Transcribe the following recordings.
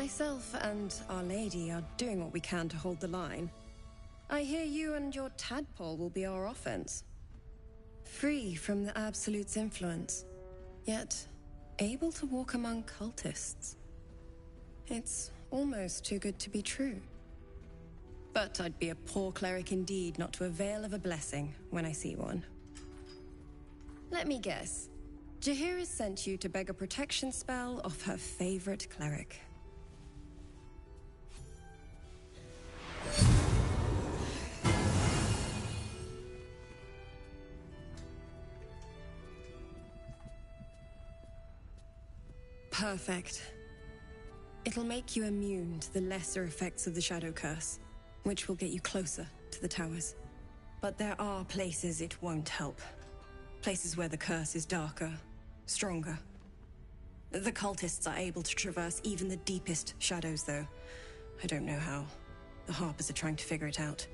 Myself and Our Lady are doing what we can to hold the line. I hear you and your tadpole will be our offense. Free from the Absolute's influence, yet able to walk among cultists. It's almost too good to be true. But I'd be a poor cleric indeed not to avail of a blessing when I see one. Let me guess. Jaheira's sent you to beg a protection spell off her favorite cleric. Perfect. It'll make you immune to the lesser effects of the Shadow Curse, which will get you closer to the towers. But there are places it won't help. Places where the curse is darker, stronger. The cultists are able to traverse even the deepest shadows, though. I don't know how. The Harpers are trying to figure it out.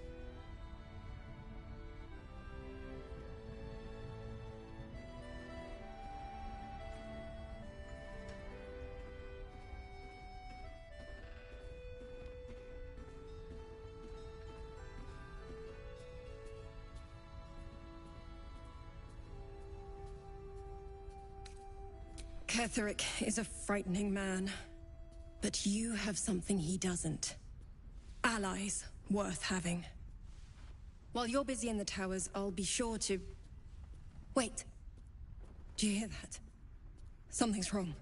Ketheric is a frightening man, but you have something he doesn't. Allies worth having. While you're busy in the towers, I'll be sure to... Wait. Do you hear that? Something's wrong.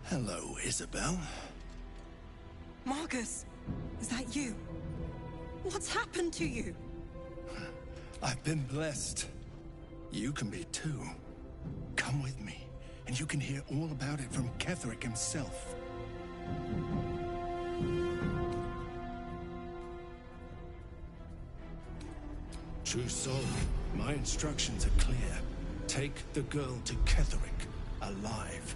Hello, Isabel. Marcus, is that you? What's happened to you? I've been blessed. You can be too. Come with me, and you can hear all about it from Ketheric himself. True soul, my instructions are clear. Take the girl to Ketheric, alive.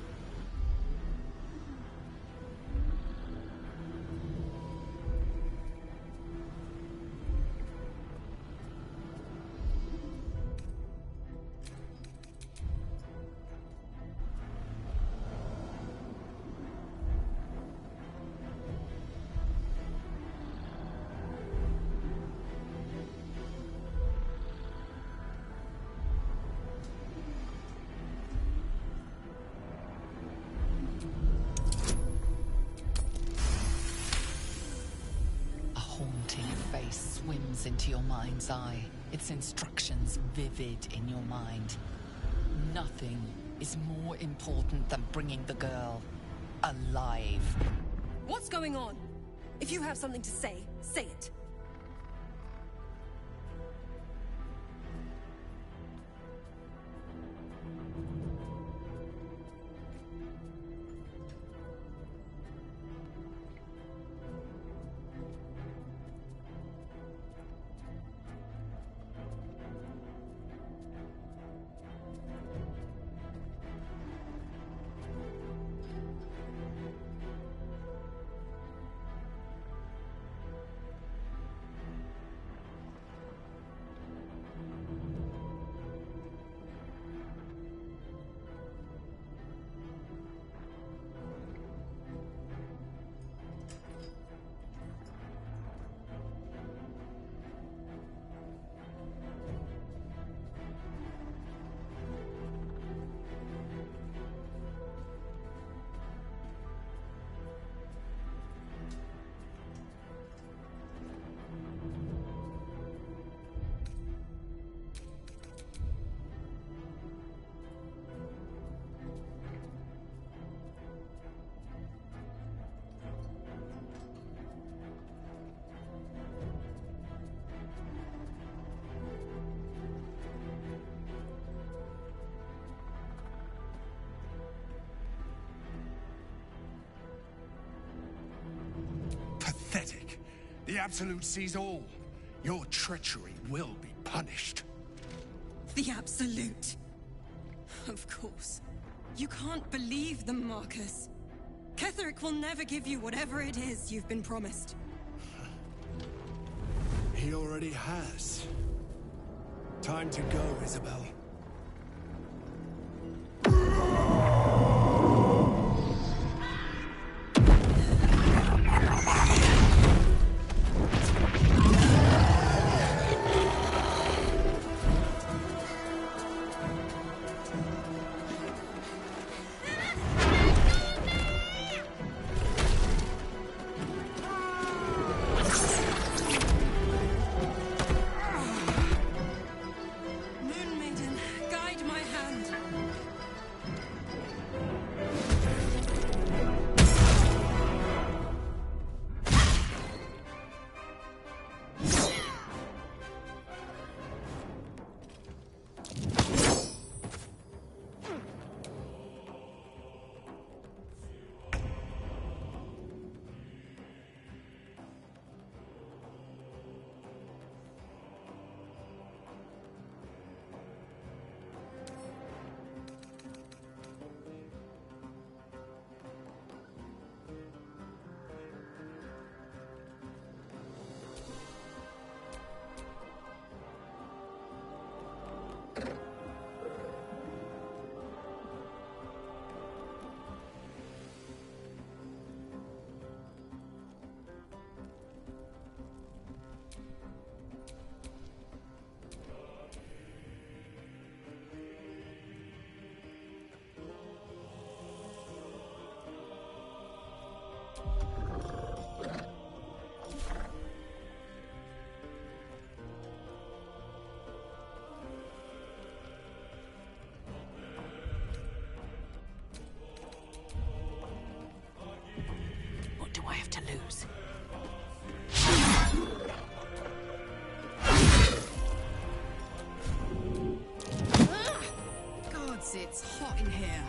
Swims into your mind's eye, its instructions vivid in your mind. Nothing is more important than bringing the girl alive. What's going on? If you have something to say, say it. Pathetic. The Absolute sees all. Your treachery will be punished. The Absolute. Of course. You can't believe them, Marcus. Ketherick will never give you whatever it is you've been promised. He already has. Time to go, Isabel. What do I have to lose? Gods, it's hot in here.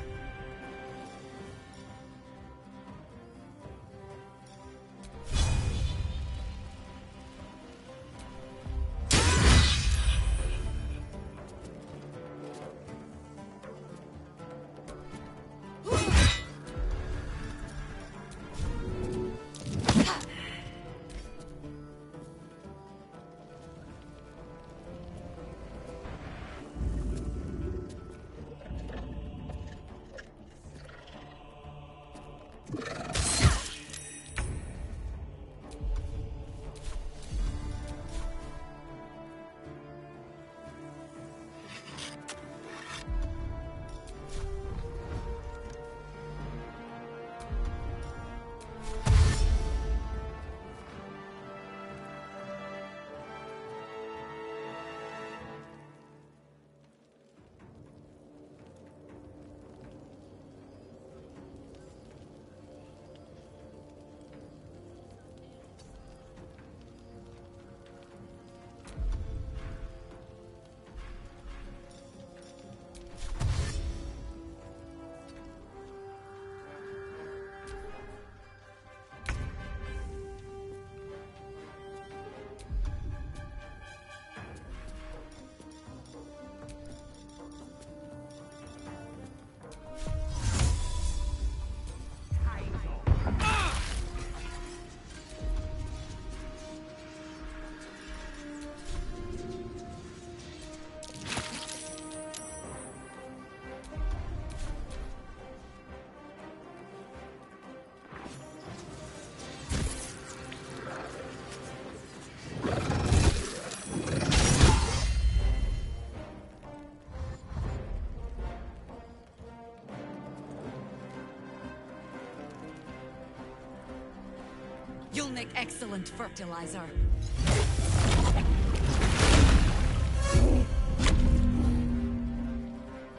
You'll make excellent fertilizer.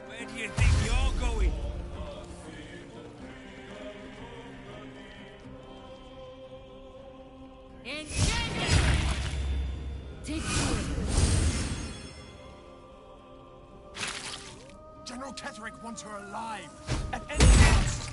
Where do you think you're going? Take good. General Ketherick wants her alive, at any cost.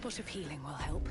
spot of healing will help.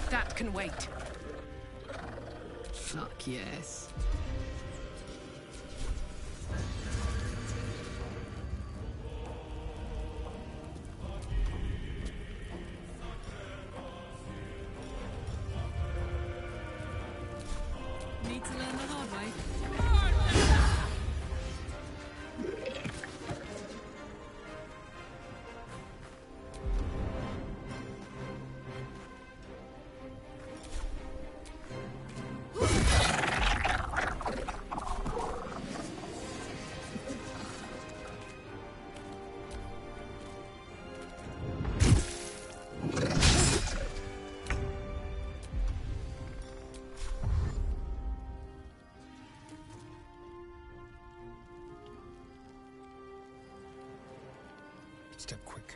That can wait. Fuck yes. Need to learn the hard way. Step quick.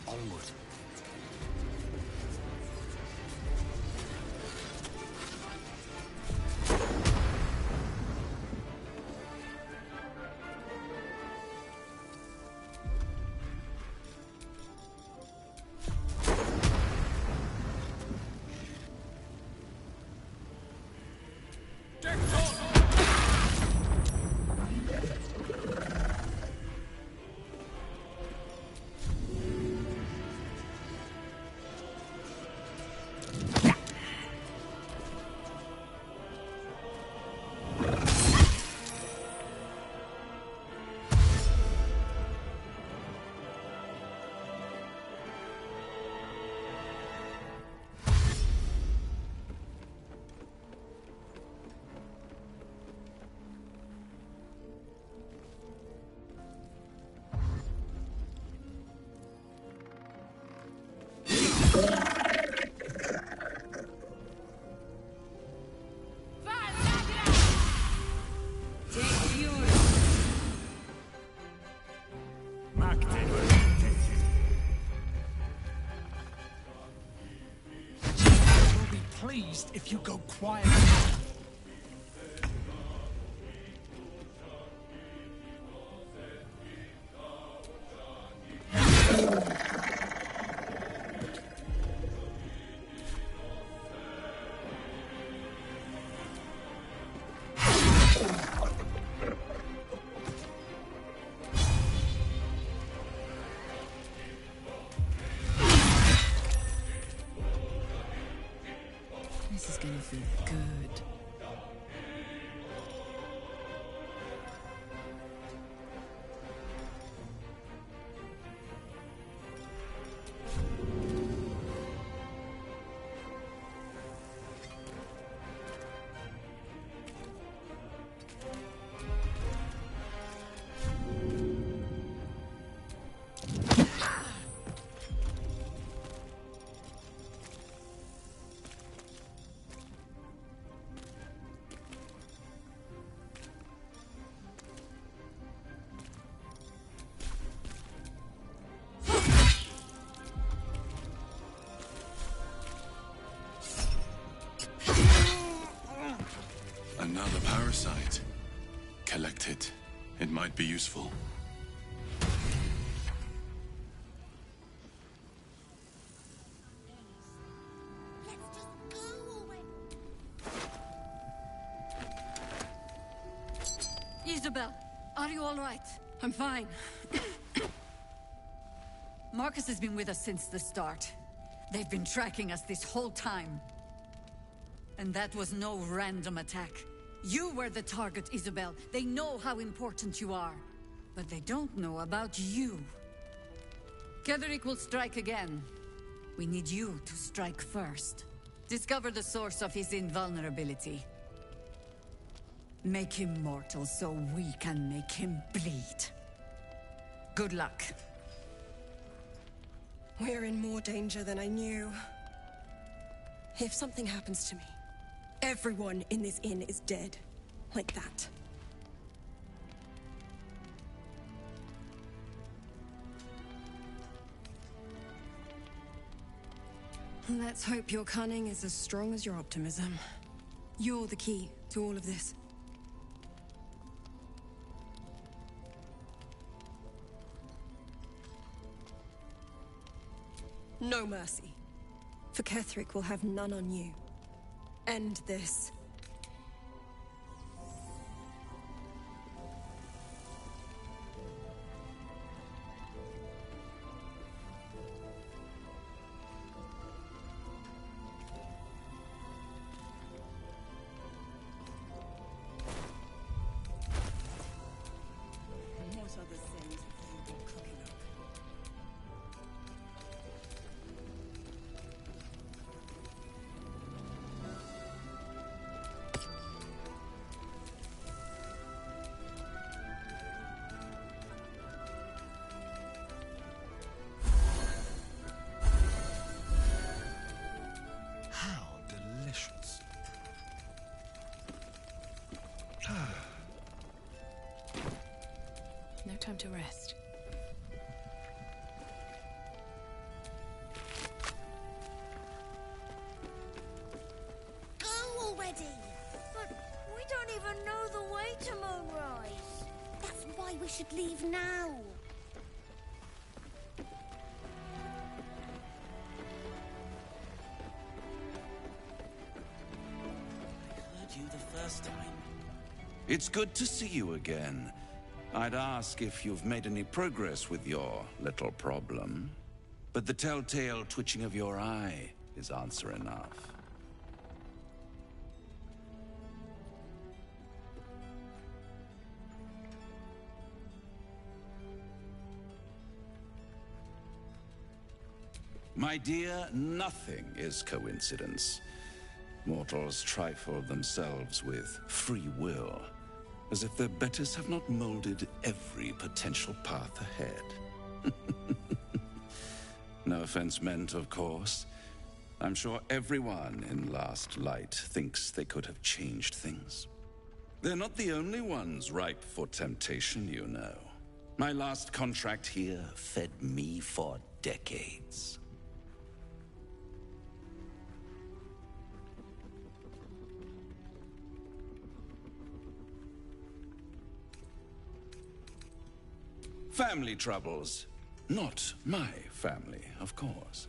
Onward. Pleased if you go quiet. This is gonna feel good. Another parasite. Collect it. It might be useful. Isabel, are you all right? I'm fine. Marcus has been with us since the start. They've been tracking us this whole time. And that was no random attack. You were the target, Isabel. They know how important you are. But they don't know about you. Ketherick will strike again. We need you to strike first. Discover the source of his invulnerability. Make him mortal so we can make him bleed. Good luck. We're in more danger than I knew. If something happens to me, everyone in this inn is dead. Like that. Let's hope your cunning is as strong as your optimism. You're the key to all of this. No mercy. For Ketherick will have none on you. End this. And what other sins have you been cooking up? How delicious. No time to rest. Go already! But we don't even know the way to Moonrise. That's why we should leave now. I heard you the first time. It's good to see you again. I'd ask if you've made any progress with your little problem. But the telltale twitching of your eye is answer enough. My dear, nothing is coincidence. Mortals trifle themselves with free will, as if their betters have not molded every potential path ahead. No offense meant, of course. I'm sure everyone in Last Light thinks they could have changed things. They're not the only ones ripe for temptation, you know. My last contract here fed me for decades. Family troubles. Not my family, of course.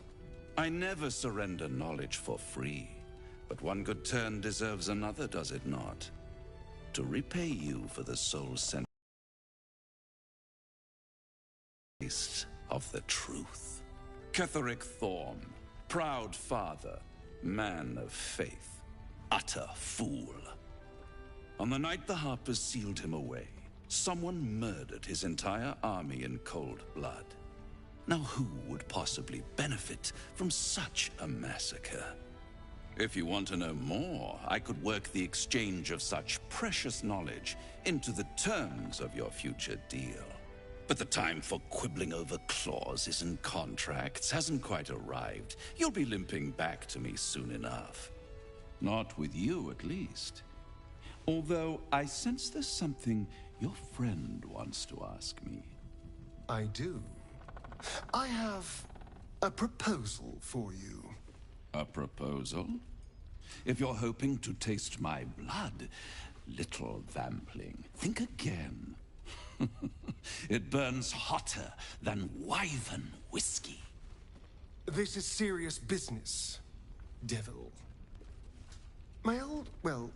I never surrender knowledge for free. But one good turn deserves another, does it not? To repay you for the soul-sent taste of the truth. Ketherick Thorm, proud father, man of faith, utter fool. On the night the Harpers sealed him away, someone murdered his entire army in cold blood. Now who would possibly benefit from such a massacre? If you want to know more, I could work the exchange of such precious knowledge into the terms of your future deal. But the time for quibbling over clauses and contracts hasn't quite arrived. You'll be limping back to me soon enough. Not with you, at least. Although I sense there's something your friend wants to ask me. I do. I have a proposal for you. A proposal? If you're hoping to taste my blood, little vampling, think again. It burns hotter than wyvern whiskey. This is serious business, devil. Well,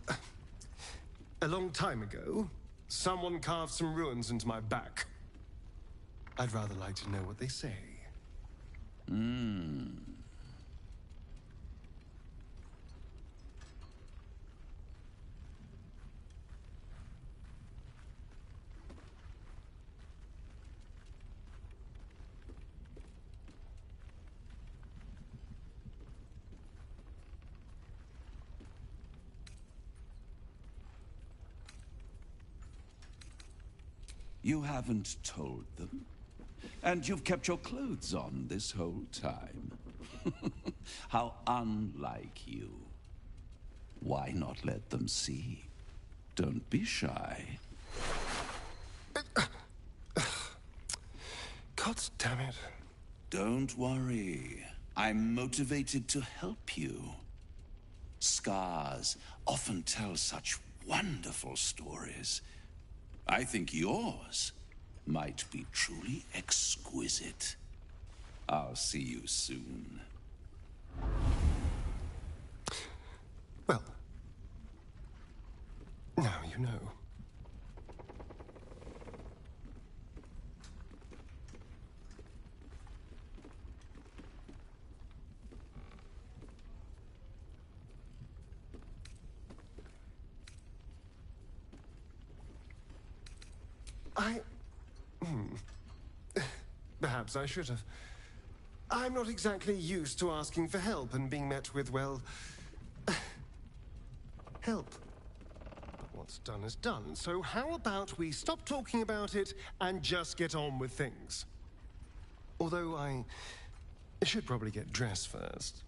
a long time ago, someone carved some runes into my back. I'd rather like to know what they say. You haven't told them? And you've kept your clothes on this whole time? How unlike you. Why not let them see? Don't be shy. God damn it. Don't worry. I'm motivated to help you. Scars often tell such wonderful stories. I think yours might be truly exquisite. I'll see you soon. Well, now you know. Perhaps I should have. I'm not exactly used to asking for help and being met with, well, help. But what's done is done, so how about we stop talking about it and just get on with things? Although I should probably get dressed first.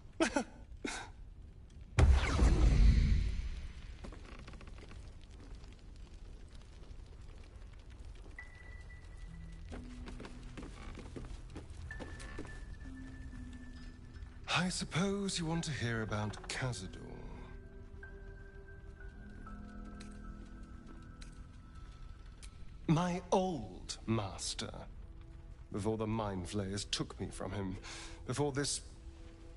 I suppose you want to hear about Cazador. My old master. Before the Mind Flayers took me from him. Before this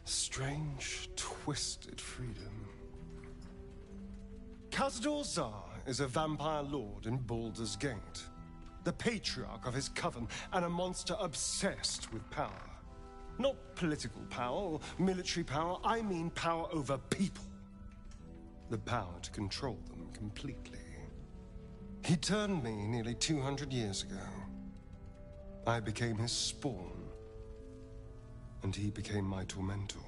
strange, twisted freedom. Cazador Zar is a vampire lord in Baldur's Gate. The patriarch of his coven and a monster obsessed with power. Not political power or military power, I mean power over people. The power to control them completely. He turned me nearly 200 years ago. I became his spawn, and he became my tormentor.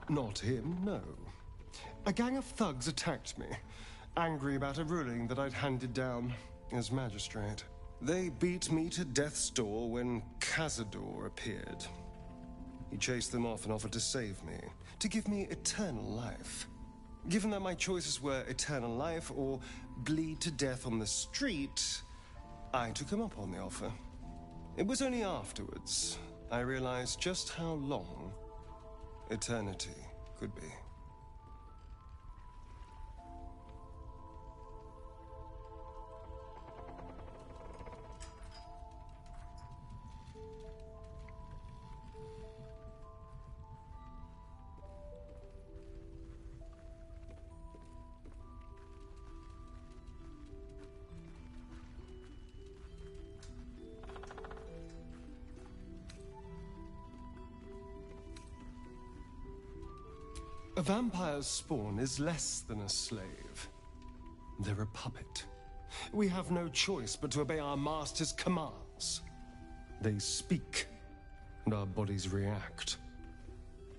Not him, no. A gang of thugs attacked me, angry about a ruling that I'd handed down as magistrate. They beat me to death's door when Cazador appeared. He chased them off and offered to save me, to give me eternal life. Given that my choices were eternal life or bleed to death on the street, I took him up on the offer. It was only afterwards I realized just how long eternity could be. A vampire's spawn is less than a slave. They're a puppet. We have no choice but to obey our master's commands. They speak, and our bodies react.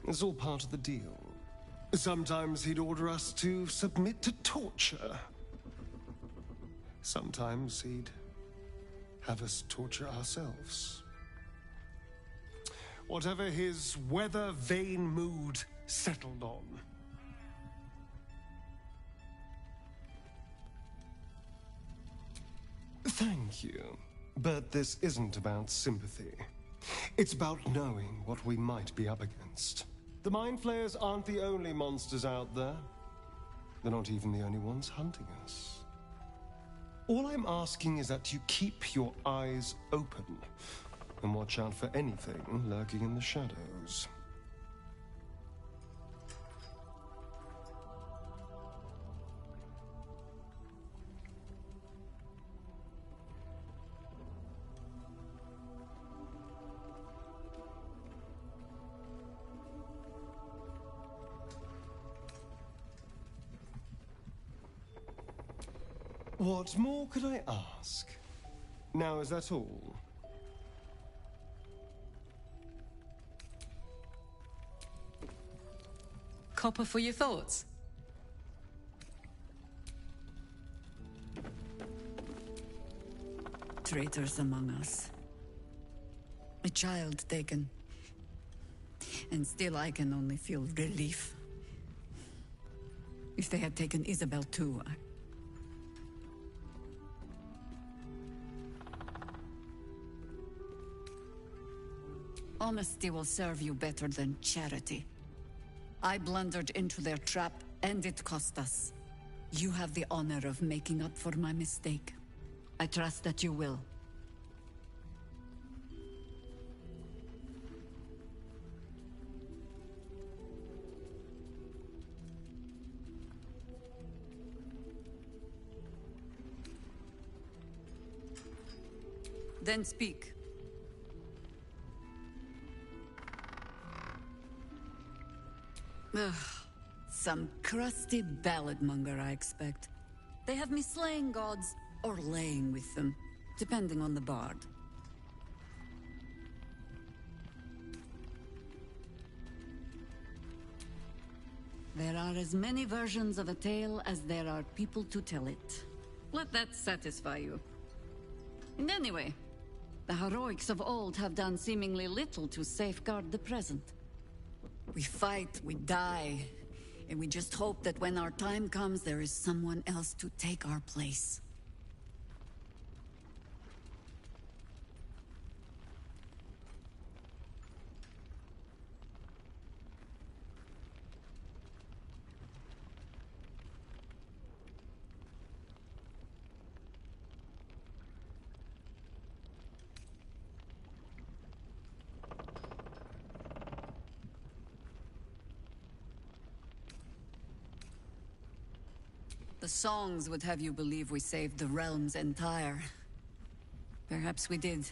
It's all part of the deal. Sometimes he'd order us to submit to torture. Sometimes he'd have us torture ourselves. Whatever his weather-vane mood settled on, Thank you. But this isn't about sympathy. It's about knowing what we might be up against. The Mind Flayers aren't the only monsters out there. They're not even the only ones hunting us. All I'm asking is that you keep your eyes open and watch out for anything lurking in the shadows. What more could I ask? Now, is that all? Copper for your thoughts? Traitors among us. A child taken. And still I can only feel relief. If they had taken Isabel too, Honesty will serve you better than charity. I blundered into their trap, and it cost us. You have the honor of making up for my mistake. I trust that you will. Then speak. Ugh. Some crusty ballad monger, I expect. They have me slaying gods or laying with them, depending on the bard. There are as many versions of a tale as there are people to tell it. Let that satisfy you. And anyway, the heroics of old have done seemingly little to safeguard the present. We fight, we die, and we just hope that when our time comes, there is someone else to take our place. The songs would have you believe we saved the realm's entire. Perhaps we did.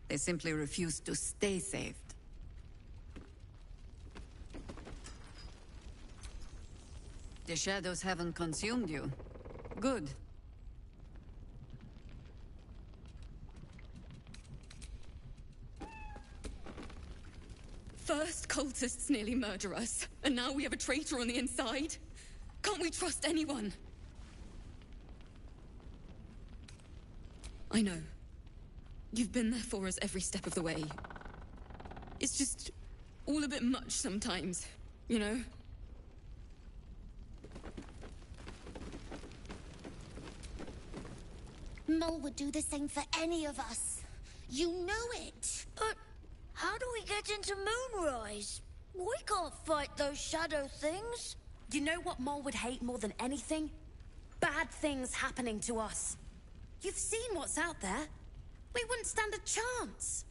They simply refused to stay saved. The shadows haven't consumed you. Good. First cultists nearly murder us, and now we have a traitor on the inside. Can't we trust anyone? I know. You've been there for us every step of the way. It's just all a bit much sometimes, you know? Mol would do the same for any of us. You know it. But how do we get into Moonrise? We can't fight those shadow things. You know what Mol would hate more than anything? Bad things happening to us. You've seen what's out there. We wouldn't stand a chance.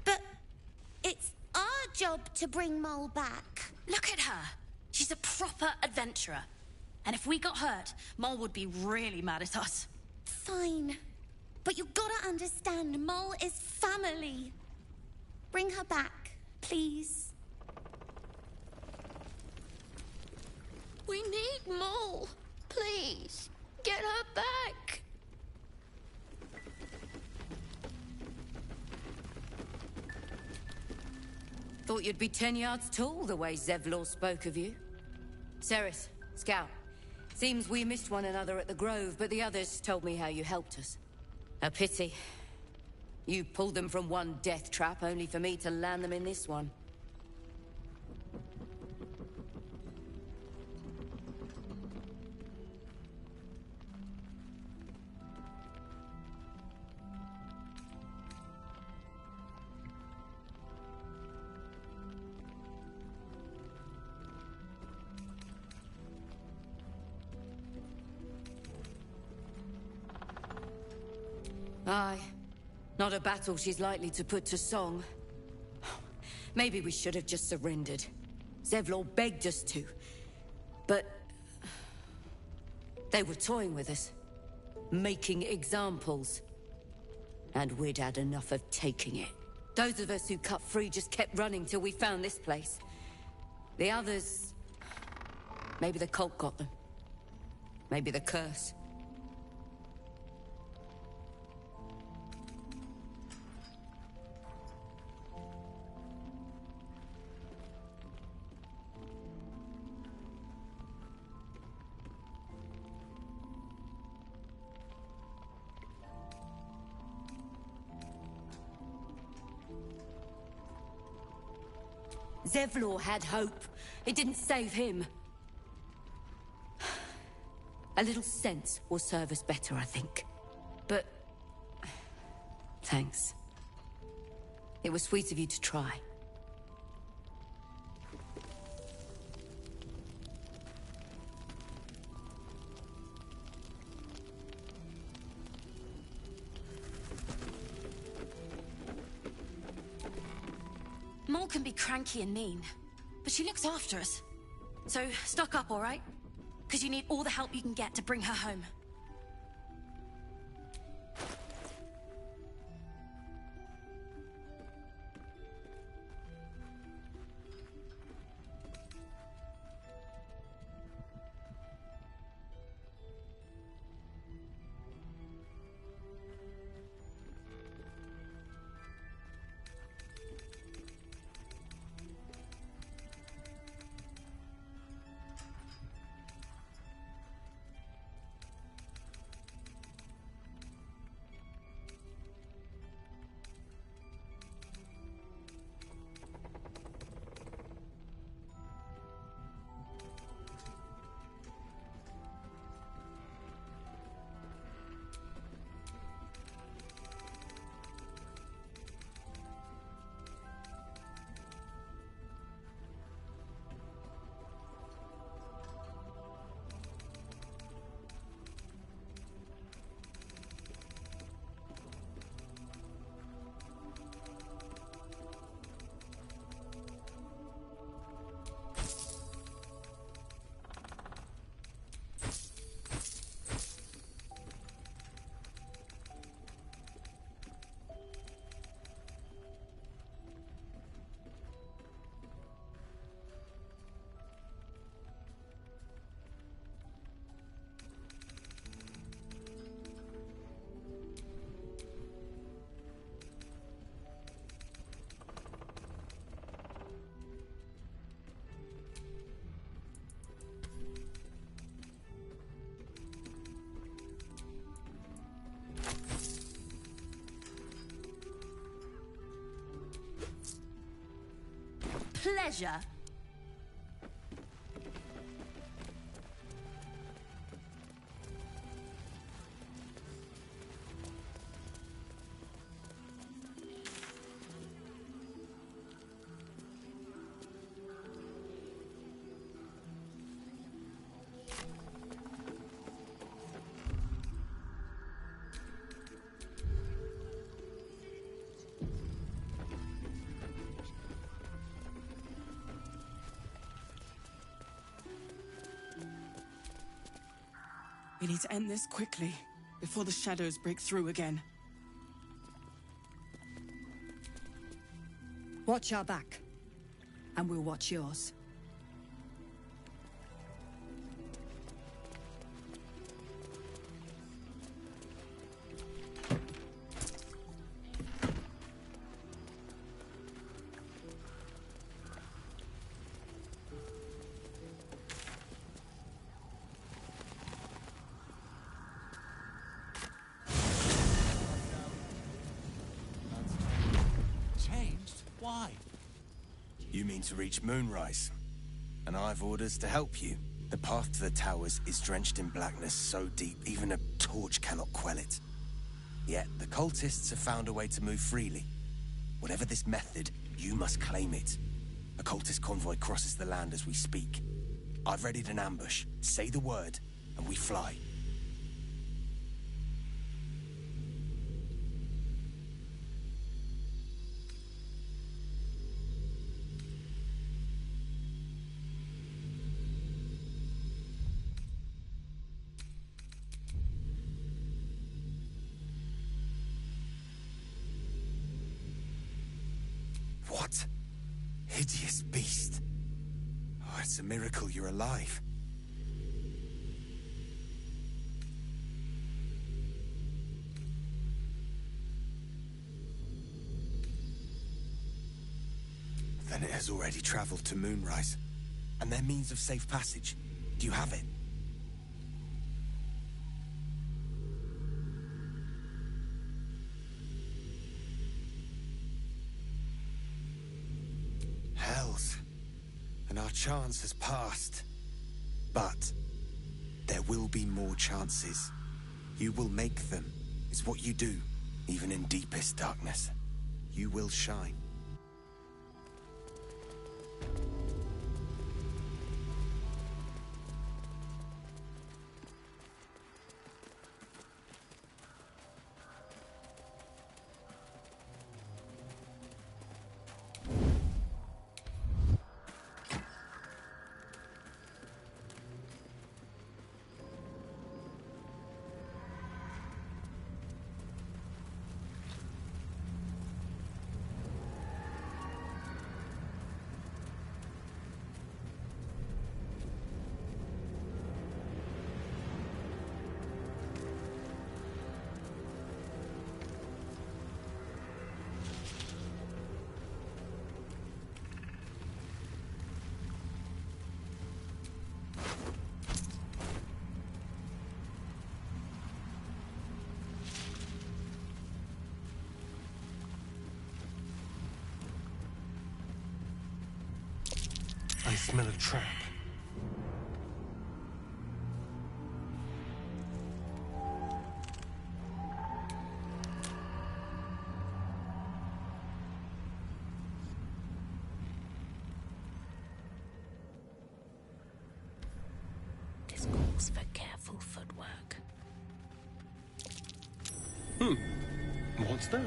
But it's our job to bring Mol back. Look at her. She's a proper adventurer. And if we got hurt, Mol would be really mad at us. Fine. But you gotta understand, Mol is family. Bring her back, please. We need Mol. Please, get her back. Thought you'd be 10 yards tall the way Zevlor spoke of you. Ceres, Scout. Seems we missed one another at the Grove, but the others told me how you helped us. A pity. You pulled them from one death trap, only for me to land them in this one. Aye. Not a battle she's likely to put to song. Maybe we should have just surrendered. Zevlor begged us to. But... they were toying with us. Making examples. And we'd had enough of taking it. Those of us who cut free just kept running till we found this place. The others... maybe the cult got them. Maybe the curse. Zevlor had hope. It didn't save him. A little sense will serve us better, I think. But... thanks. It was sweet of you to try. Mole can be cranky and mean, but she looks after us. So, stock up, all right? Because you need all the help you can get to bring her home. Pleasure. We need to end this quickly, before the shadows break through again. Watch our back, and we'll watch yours. Why? You mean to reach Moonrise, and I've orders to help you. The path to the towers is drenched in blackness so deep even a torch cannot quell it. Yet the cultists have found a way to move freely. Whatever this method, you must claim it. A cultist convoy crosses the land as we speak. I've readied an ambush. Say the word, and we fly. hideous beast. Oh, it's a miracle you're alive. Then it has already traveled to Moonrise. And their means of safe passage. Do you have it? Hells. And our chance has passed. But there will be more chances. You will make them. It's what you do, even in deepest darkness. You will shine. I smell a trap. This calls for careful footwork. What's that?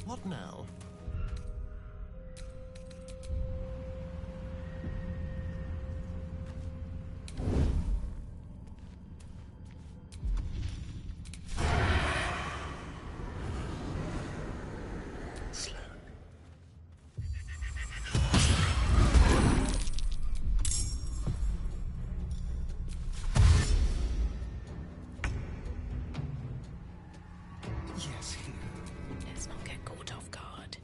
What now? Yes, here. Let's not get caught off guard.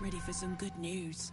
Ready for some good news.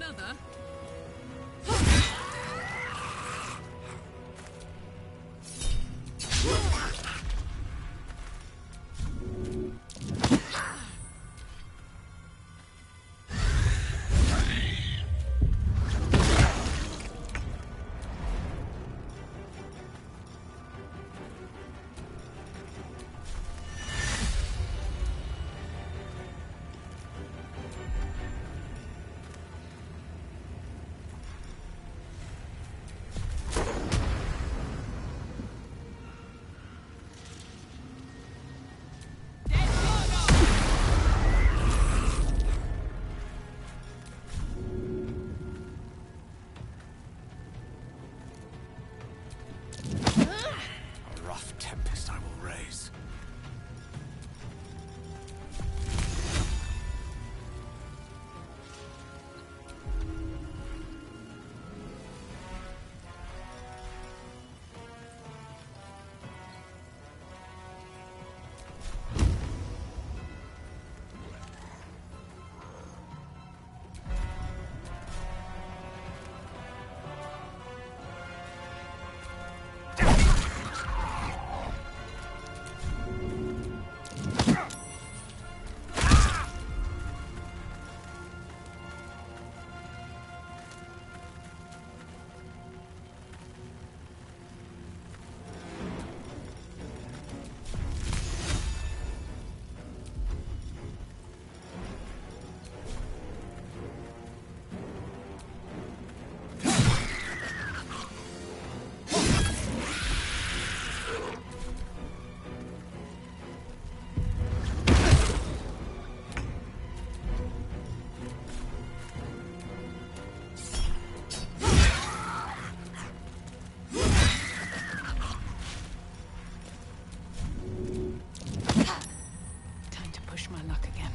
another? A rough tempest I will raise. Time to push my luck again.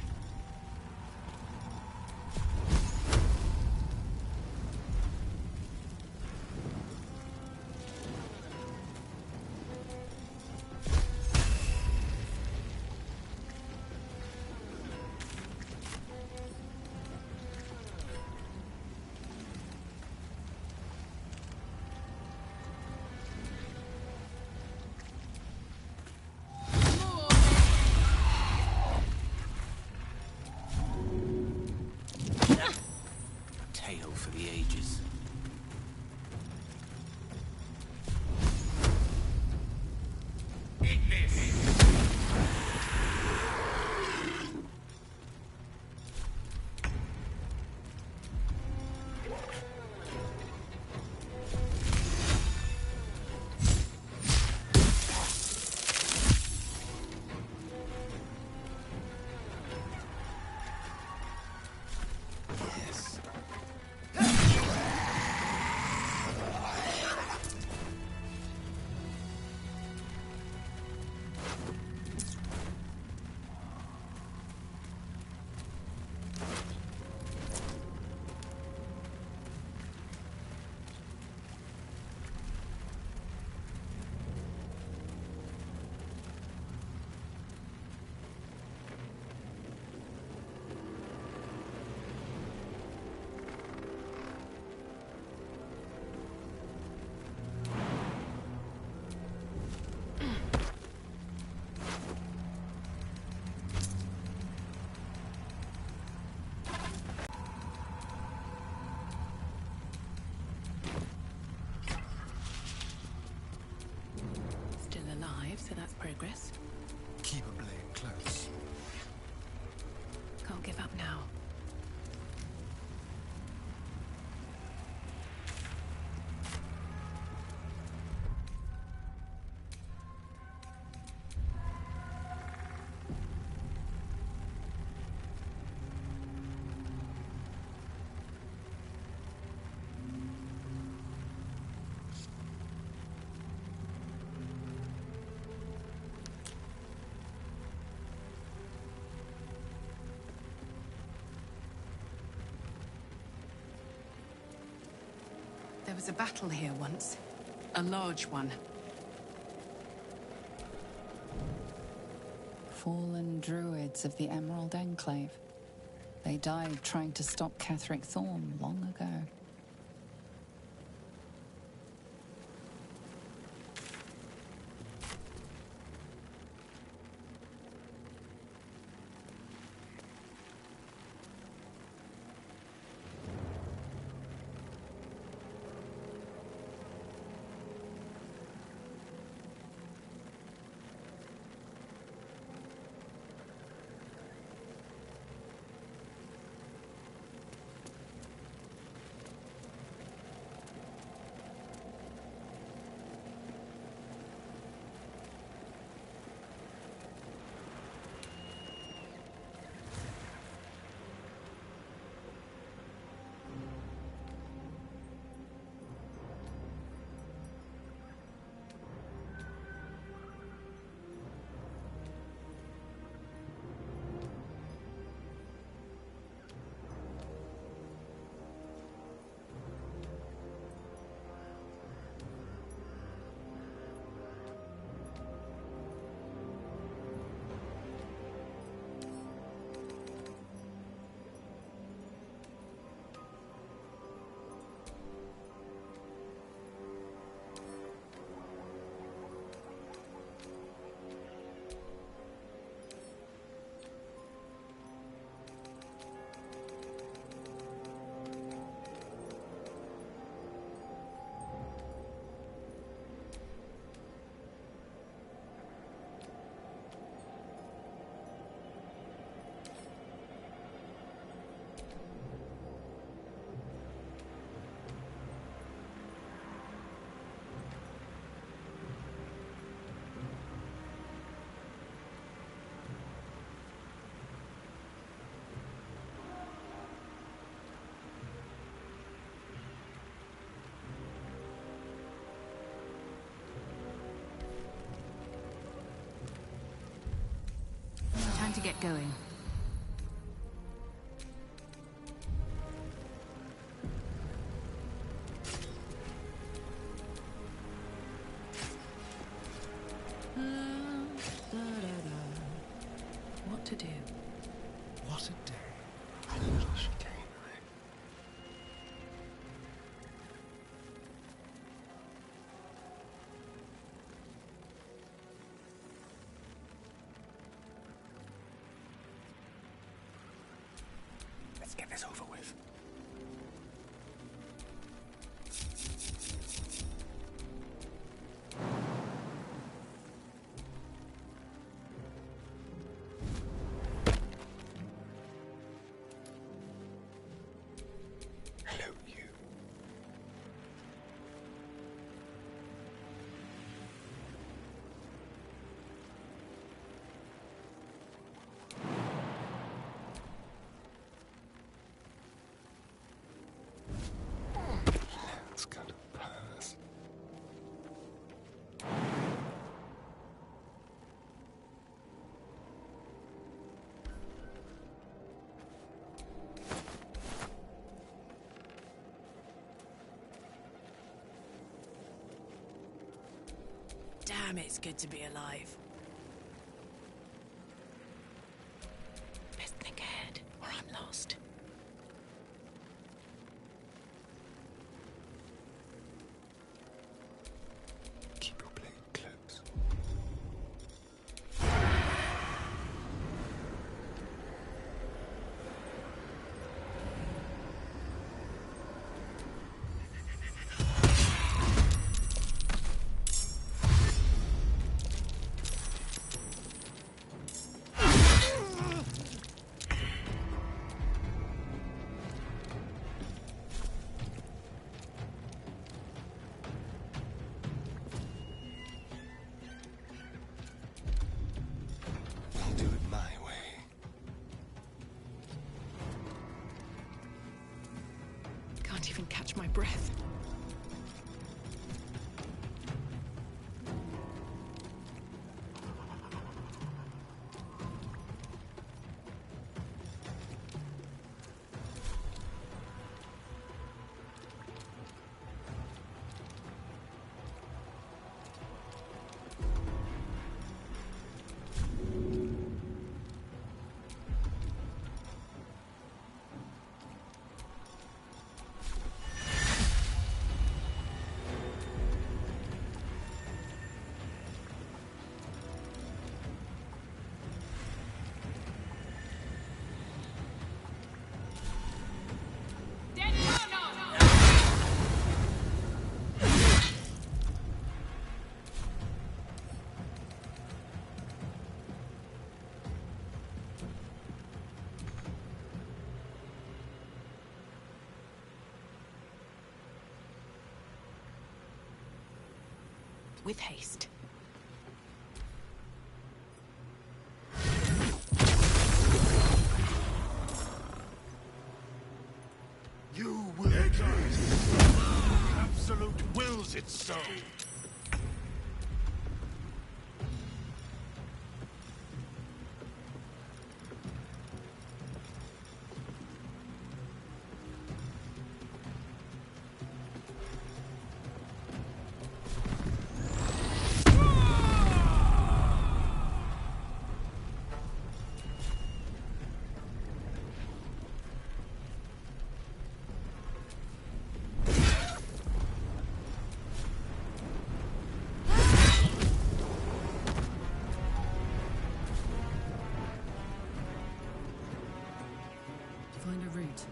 Tale for the ages. Still alive, so that's progress. Keep a blade close. Can't give up now. There was a battle here once. A large one. Fallen druids of the Emerald Enclave. They died trying to stop Ketheric Thorm long ago. Time to get going. What to do? What a day. A little chicanery. Let's get this over with. Hello, you. It's got a pass. Damn, it's good to be alive. Best think ahead, or I'm lost. Keep your blade close. I'll do it my way. Can't even catch my breath. with haste. You will die. Absolute wills it so. Find a route.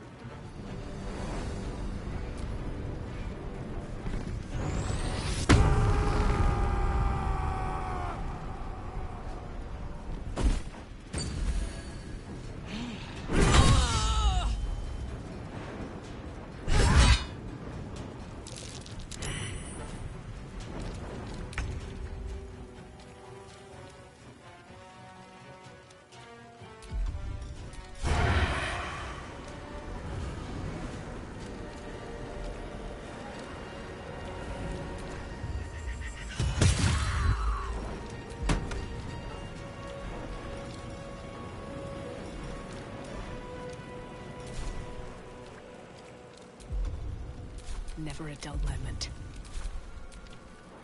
Never a dull moment.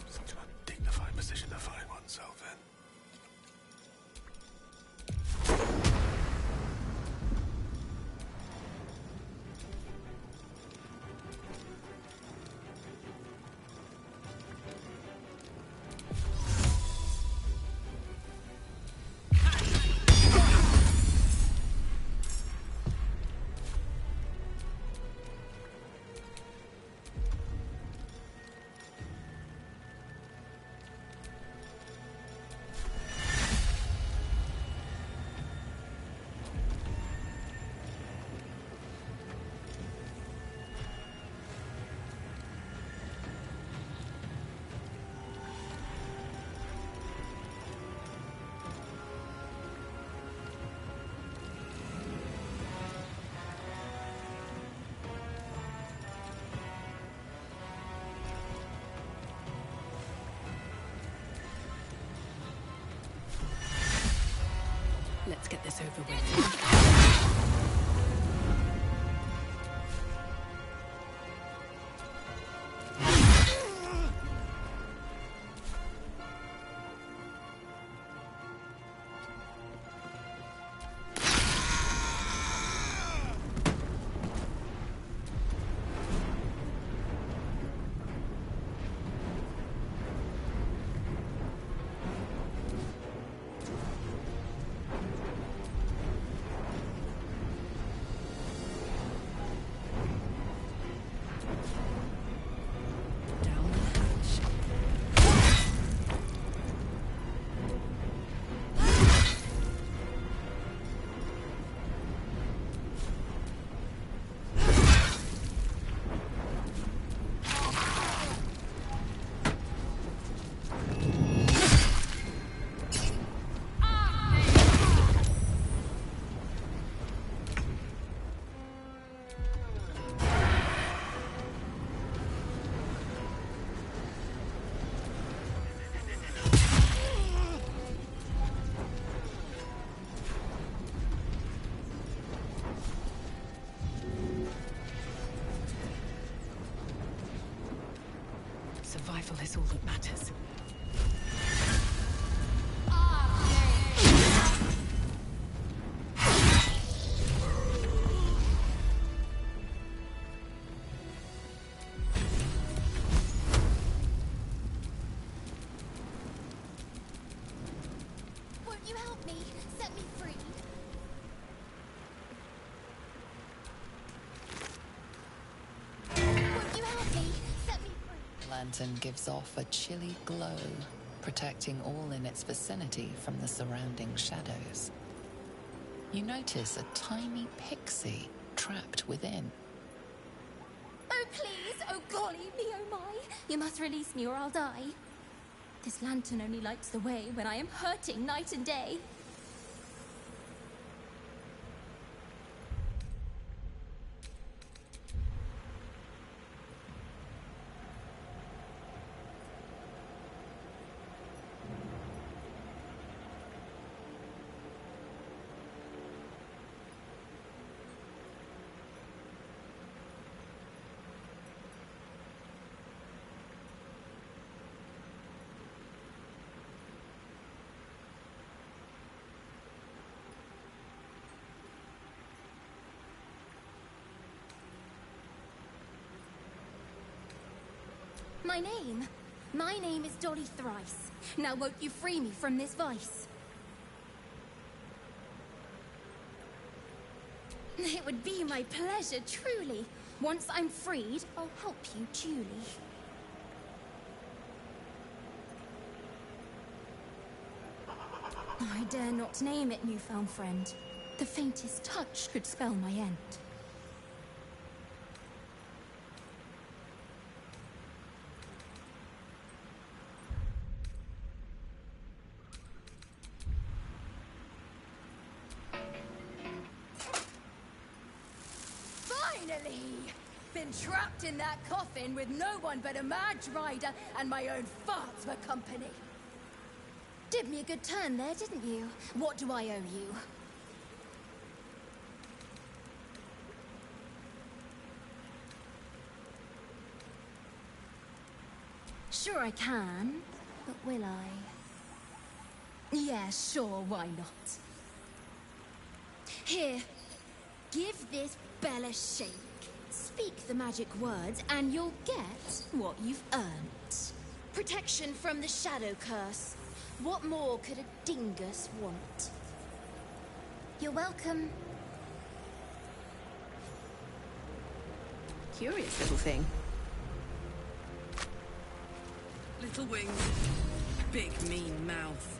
Such an undignified position to find oneself in. Let's get this over with. Survival is all that matters. Won't you help me? Set me free. Won't you help me? Set me free. Lantern gives off a chilly glow, protecting all in its vicinity from the surrounding shadows. You notice a tiny pixie trapped within. Oh, please! Oh, golly me, oh my! You must release me or I'll die. This lantern only lights the way when I am hurting night and day. My name is Dolly Thrice. Now won't you free me from this vice? It would be my pleasure, truly. Once I'm freed, I'll help you duly. I dare not name it, newfound friend. The faintest touch could spell my end. Finally! Been trapped in that coffin with no one but a mad rider and my own farts for company. Did me a good turn there, didn't you? What do I owe you? Sure I can, but will I? Yeah, sure, why not? Here, give this bell a shake. Speak the magic words and you'll get what you've earned. Protection from the shadow curse. What more could a dingus want? You're welcome. Curious little thing. Little wings, big mean mouth.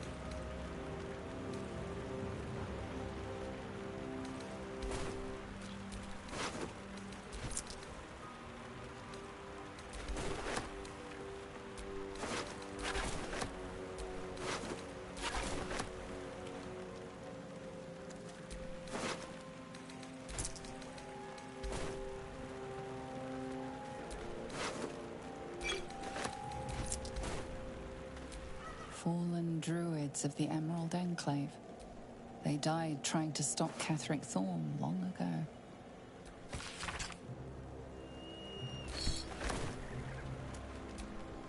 Fallen druids of the Emerald Enclave. They died trying to stop Ketheric Thorm long ago.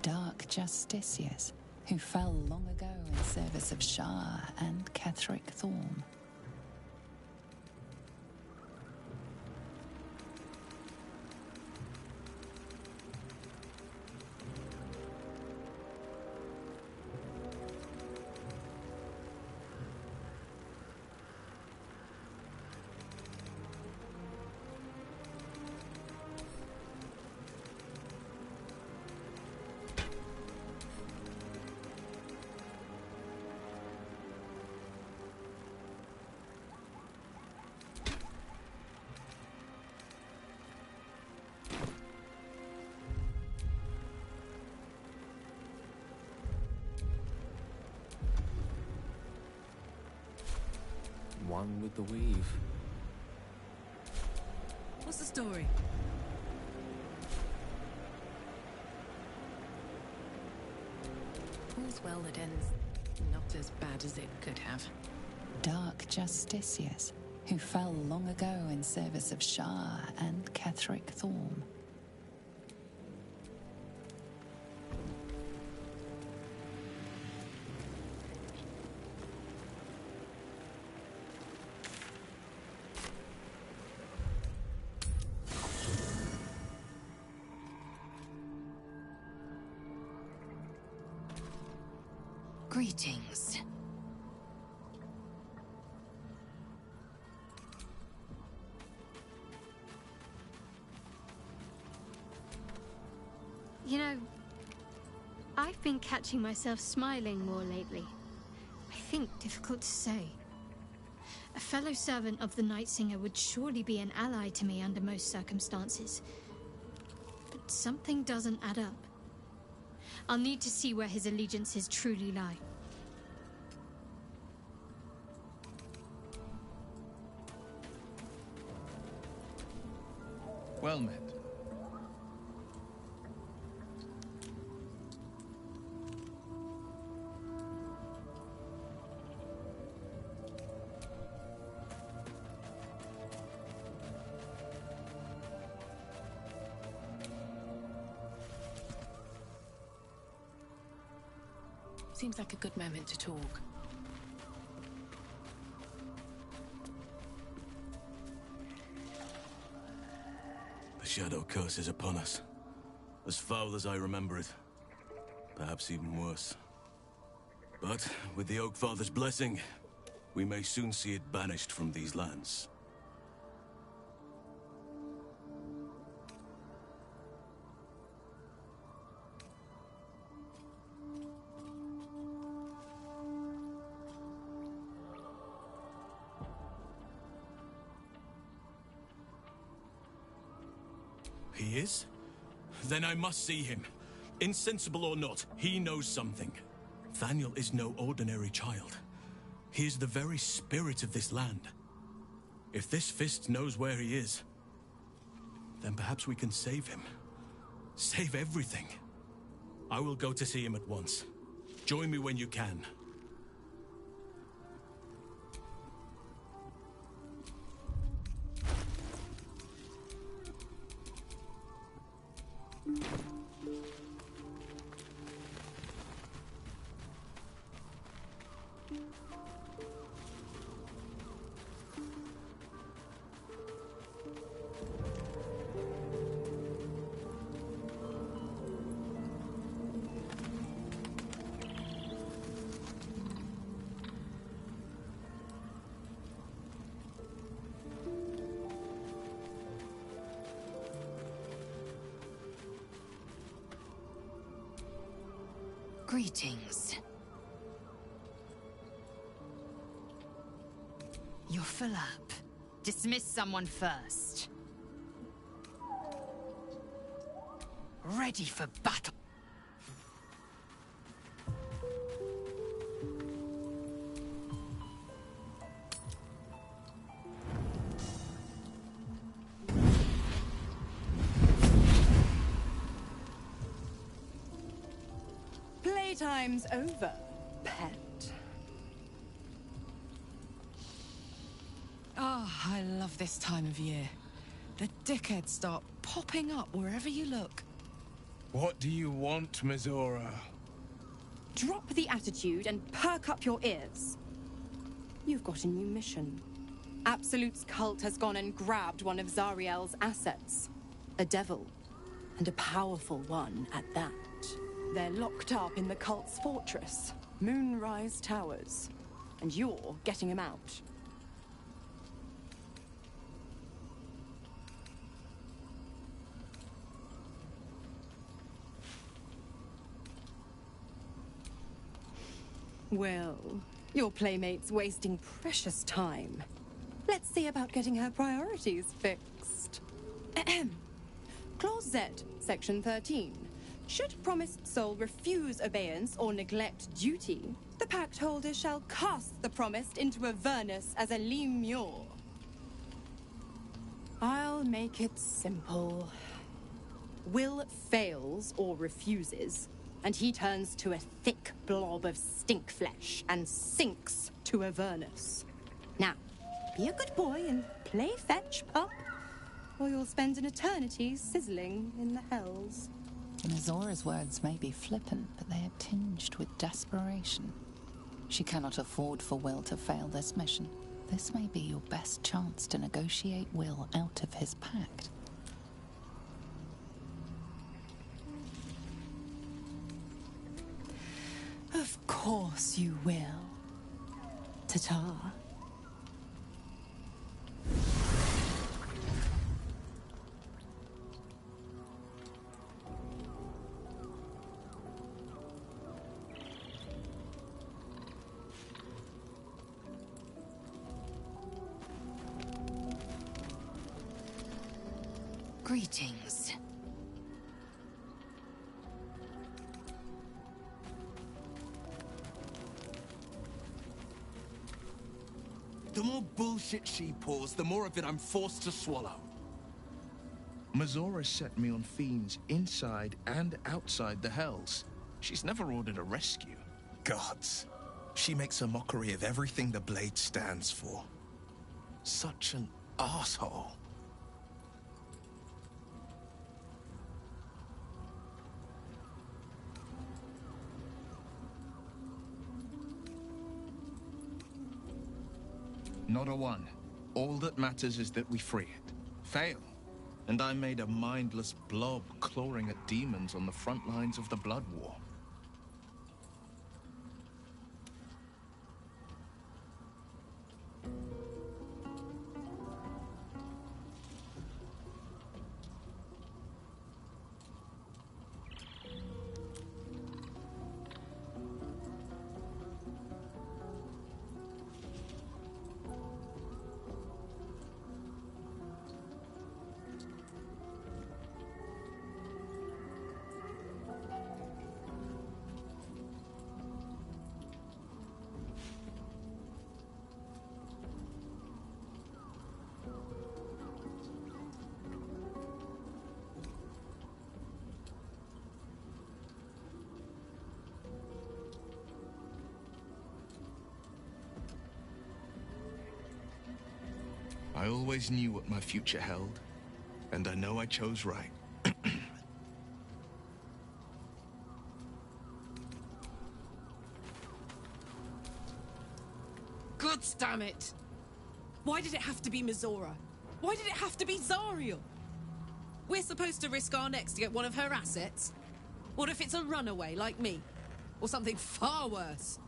Dark justiciars who fell long ago in service of Shah and Ketheric Thorm. One with the weave. What's the story? All's well that ends not as bad as it could have. Dark justiciars who fell long ago in service of Shah and Ketheric Thorm. Greetings. You know, I've been catching myself smiling more lately. I think difficult to say. A fellow servant of the Night Singer would surely be an ally to me under most circumstances. But something doesn't add up. I'll need to see where his allegiances truly lie. Well met. Seems like a good moment to talk. The Shadow Curse is upon us. As foul as I remember it. Perhaps even worse. But with the Oak Father's blessing, we may soon see it banished from these lands. He is? Then I must see him. Insensible or not, he knows something. Thaniel is no ordinary child. He is the very spirit of this land. If this fist knows where he is, then perhaps we can save him. Save everything. I will go to see him at once. Join me when you can. Greetings. You're full up. Dismiss someone first. Ready for battle. Playtime's over, pet. Ah, I love this time of year. The dickheads start popping up wherever you look. What do you want, Mizora? Drop the attitude and perk up your ears. You've got a new mission. Absolute's cult has gone and grabbed one of Zariel's assets. A devil. And a powerful one at that. They're locked up in the cult's fortress, Moonrise Towers. And you're getting him out. Well, your playmate's wasting precious time. Let's see about getting her priorities fixed. Clause Z, Section 13. Should promised soul refuse abeyance or neglect duty, the pact holder shall cast the promised into Avernus as a lemure. I'll make it simple. Will fails or refuses, and he turns to a thick blob of stink flesh and sinks to Avernus. Now, be a good boy and play fetch, pup, or you'll spend an eternity sizzling in the hells. Mizora's words may be flippant, but they are tinged with desperation. She cannot afford for Will to fail this mission. This may be your best chance to negotiate Will out of his pact. Of course you will. Ta-ta. Greetings. bullshit she pours, the more of it I'm forced to swallow. Mizora set me on fiends inside and outside the Hells. She's never ordered a rescue. Gods. She makes a mockery of everything the Blade stands for. Such an asshole. Not a one. All that matters is that we free it. Fail, and I'm made a mindless blob clawing at demons on the front lines of the Blood War. I always knew what my future held, and I know I chose right. Gods damn it! Why did it have to be Mizora? Why did it have to be Zariel? We're supposed to risk our necks to get one of her assets? What if it's a runaway like me? Or something far worse?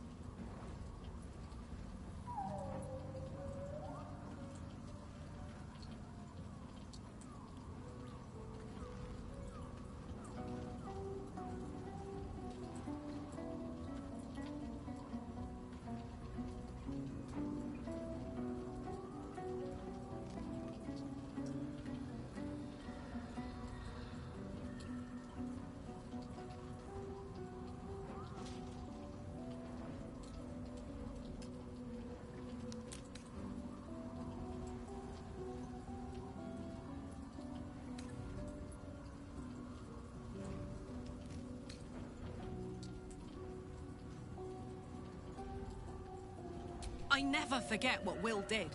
I never forget what Will did.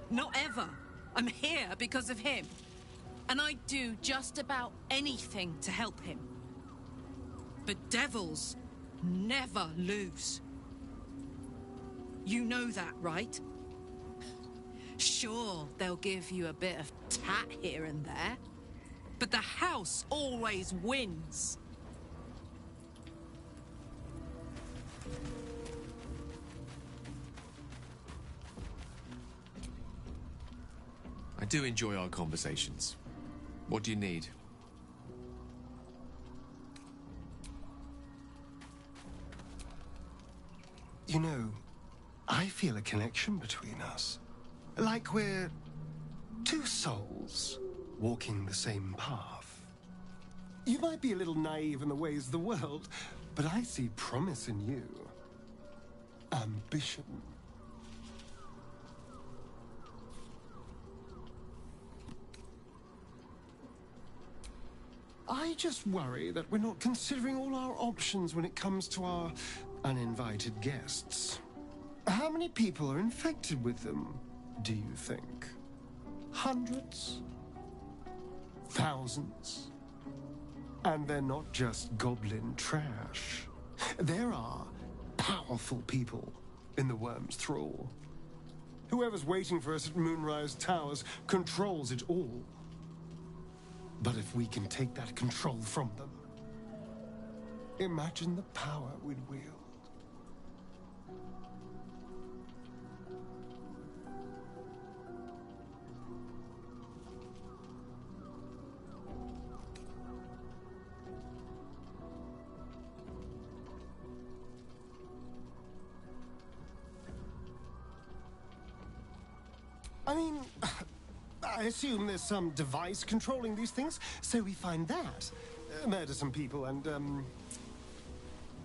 Not ever. I'm here because of him. And I'd do just about anything to help him. But devils never lose. You know that, right? Sure, they'll give you a bit of tat here and there. But the house always wins. I do enjoy our conversations. What do you need? You know, I feel a connection between us. Like we're two souls walking the same path. You might be a little naive in the ways of the world, but I see promise in you. Ambition. I just worry that we're not considering all our options when it comes to our uninvited guests. How many people are infected with them, do you think? Hundreds? Thousands? And they're not just goblin trash. There are powerful people in the Worm's thrall. Whoever's waiting for us at Moonrise Towers controls it all. But if we can take that control from them, imagine the power we'd wield. I mean, I assume there's some device controlling these things, so we find that. Murder some people and,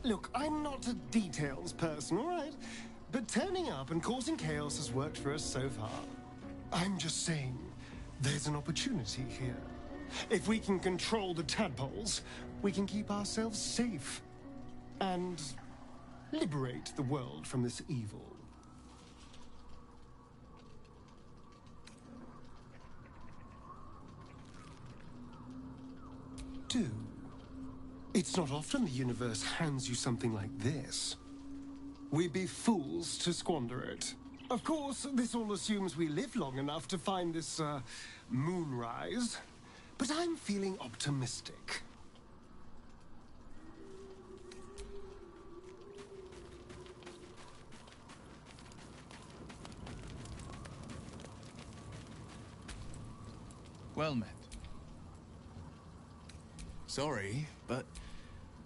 Look, I'm not a details person, all right? But turning up and causing chaos has worked for us so far. I'm just saying, there's an opportunity here. If we can control the tadpoles, we can keep ourselves safe. And liberate the world from this evil. Do. It's not often the universe hands you something like this. We'd be fools to squander it. Of course, this all assumes we live long enough to find this, moonrise. But I'm feeling optimistic. Well met. Sorry, but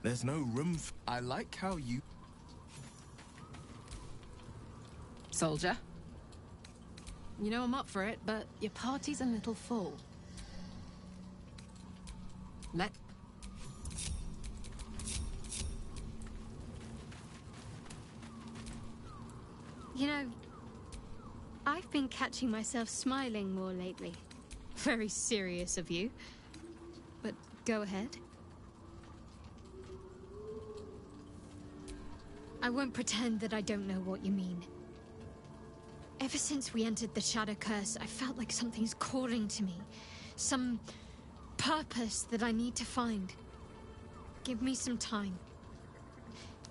there's no room for... I like how you... Soldier? You know I'm up for it, but your party's a little full. You know, I've been catching myself smiling more lately. Very serious of you. But go ahead. I won't pretend that I don't know what you mean. Ever since we entered the Shadow Curse, I felt like something's calling to me. Some purpose that I need to find. Give me some time.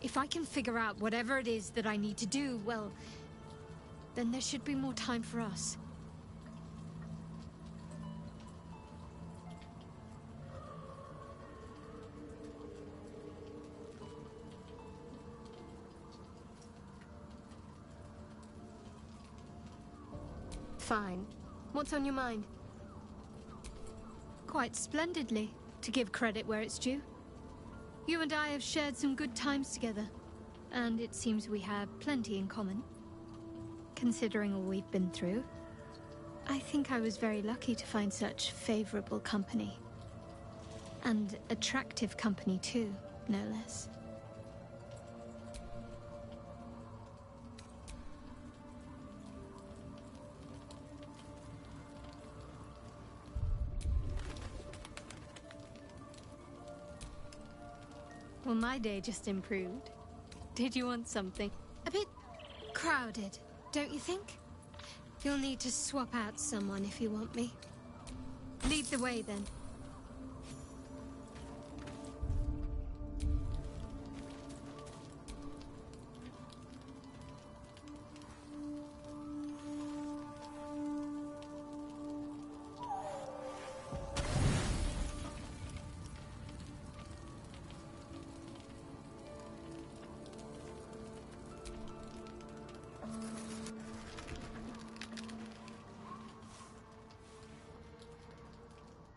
If I can figure out whatever it is that I need to do, well, then there should be more time for us. Fine. What's on your mind? Quite splendidly, to give credit where it's due. You and I have shared some good times together, and it seems we have plenty in common. Considering all we've been through, I think I was very lucky to find such favorable company. And attractive company too, no less. Well, my day just improved. Did you want something? A bit crowded, don't you think? You'll need to swap out someone if you want me. Lead the way, then.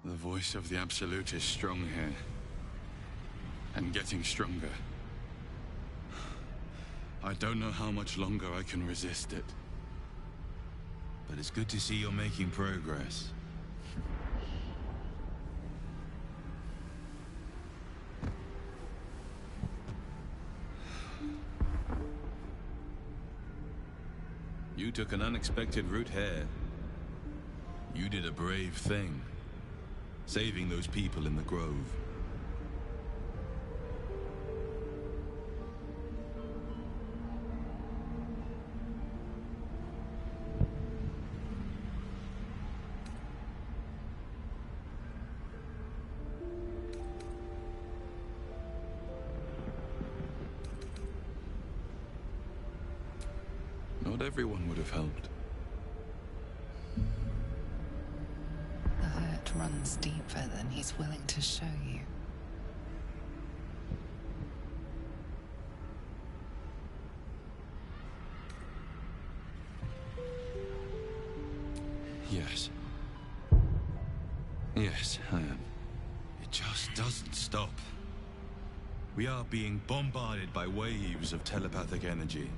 The voice of the Absolute is strong here. And getting stronger. I don't know how much longer I can resist it. But it's good to see you're making progress. You took an unexpected route here. You did a brave thing. Saving those people in the grove. Not everyone would have helped. The hurt runs deeper than he's willing to show you. Yes. Yes, I am. It just doesn't stop. We are being bombarded by waves of telepathic energy.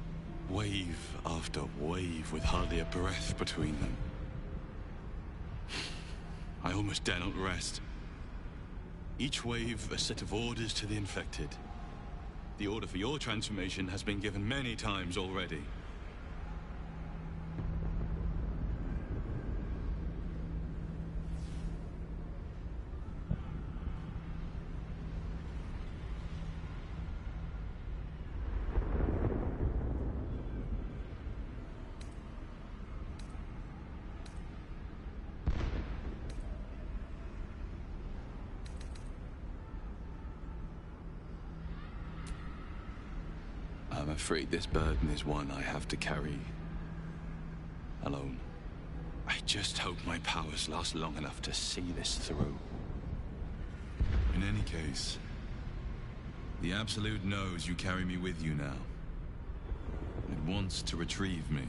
Wave after wave with hardly a breath between them. I almost dare not rest. Each wave a set of orders to the infected. The order for your transformation has been given many times already. afraid this burden is one I have to carry alone. I just hope my powers last long enough to see this through. In any case, the Absolute knows you carry me with you now. It wants to retrieve me.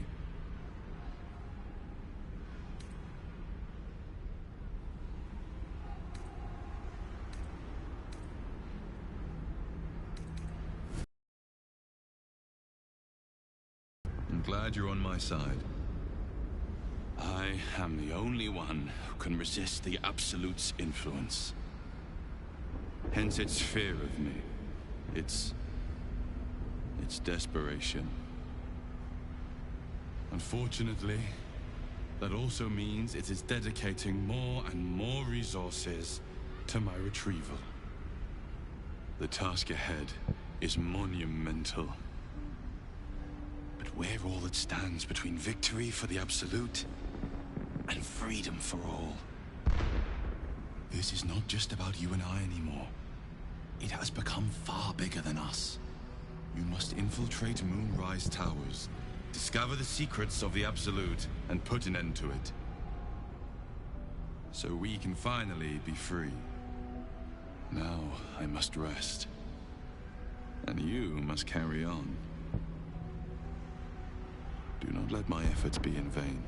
I'm glad you're on my side. I am the only one who can resist the Absolute's influence. Hence its fear of me. Its desperation. Unfortunately, that also means it is dedicating more and more resources to my retrieval. The task ahead is monumental. But we're all that stands between victory for the Absolute and freedom for all. This is not just about you and I anymore. It has become far bigger than us. You must infiltrate Moonrise Towers, discover the secrets of the Absolute, and put an end to it. So we can finally be free. Now I must rest. And you must carry on. Do not let my efforts be in vain.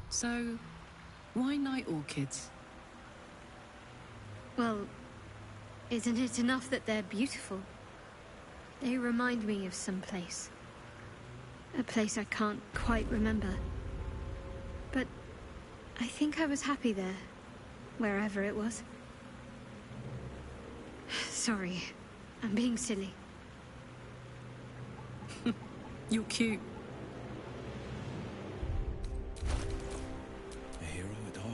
So, why night orchids? Well, isn't it enough that they're beautiful? They remind me of some place. A place I can't quite remember. But I think I was happy there, wherever it was. Sorry, I'm being silly. You're cute. A hero at heart.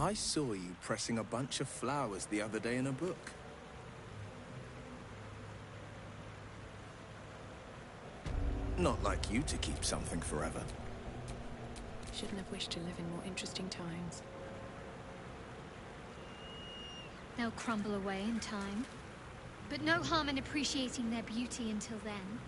I saw you pressing a bunch of flowers the other day in a book. Not like you to keep something forever. Shouldn't have wished to live in more interesting times. They'll crumble away in time. But no harm in appreciating their beauty until then.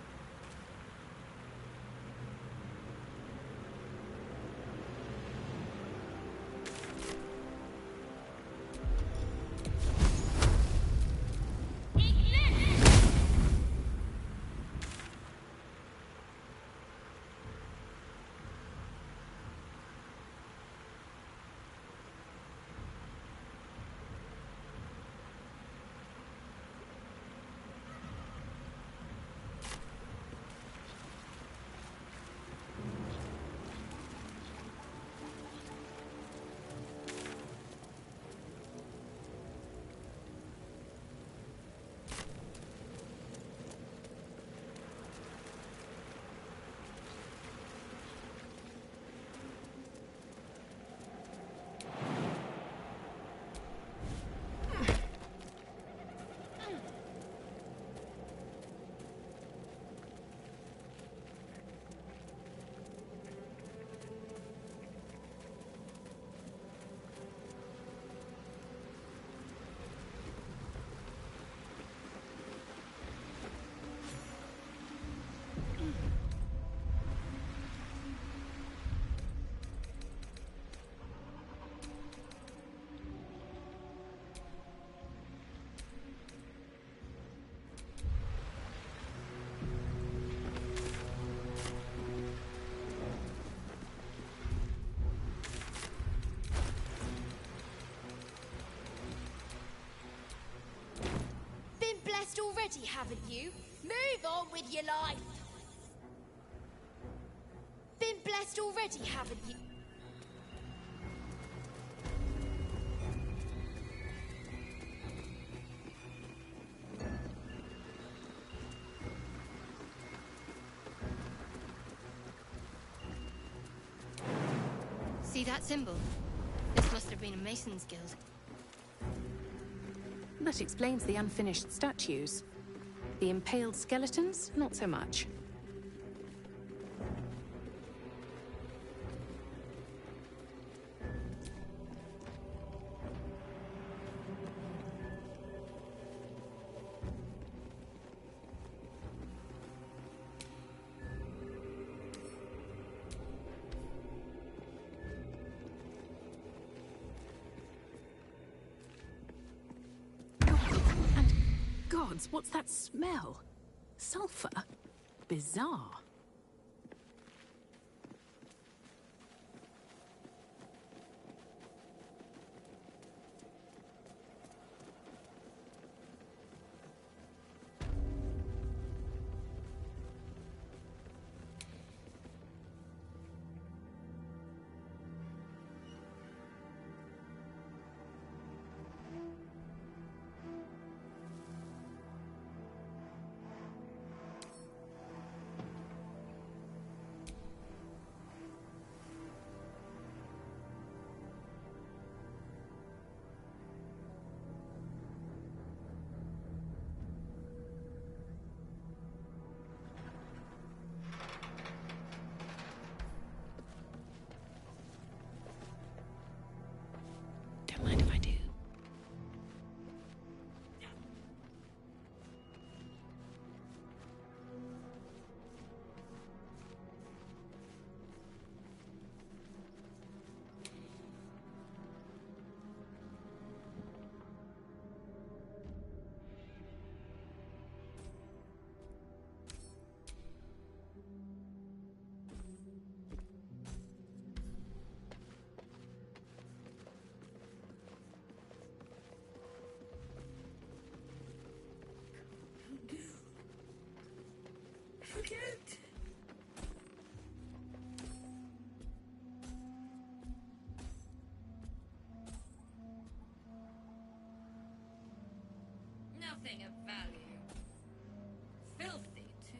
Blessed already, haven't you? Move on with your life. Been blessed already, haven't you? See that symbol? This must have been a Mason's guild. That explains the unfinished statues. The impaled skeletons, not so much. Gods, what's that smell? Sulfur? Bizarre. Don't mind if I do. Nothing of value. Filthy, too.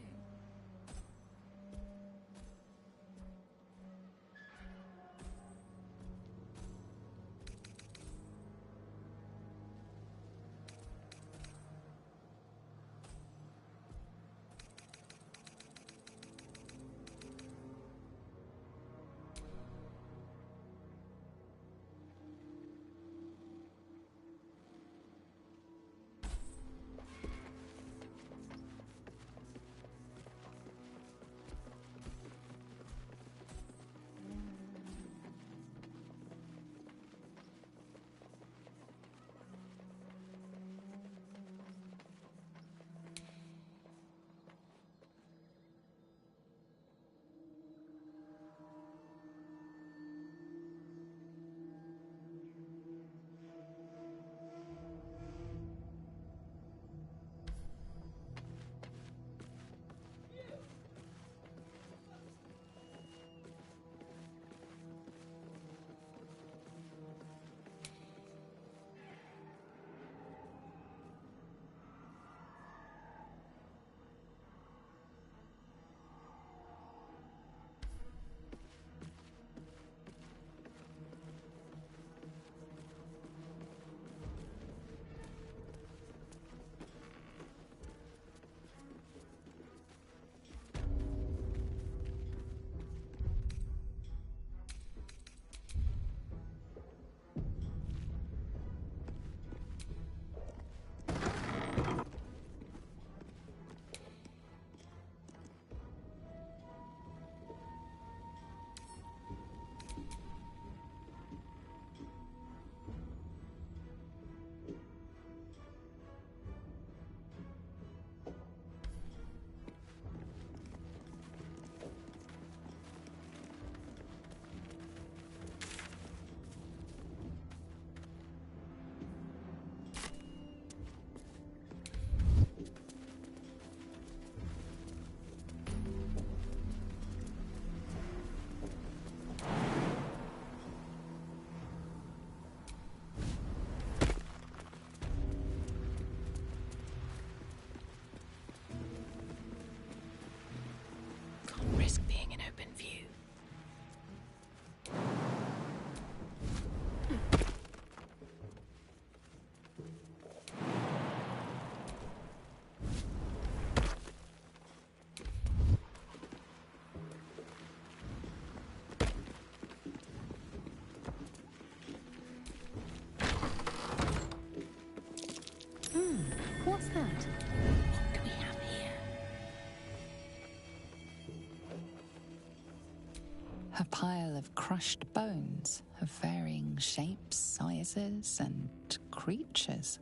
pile of crushed bones of varying shapes, sizes, and creatures.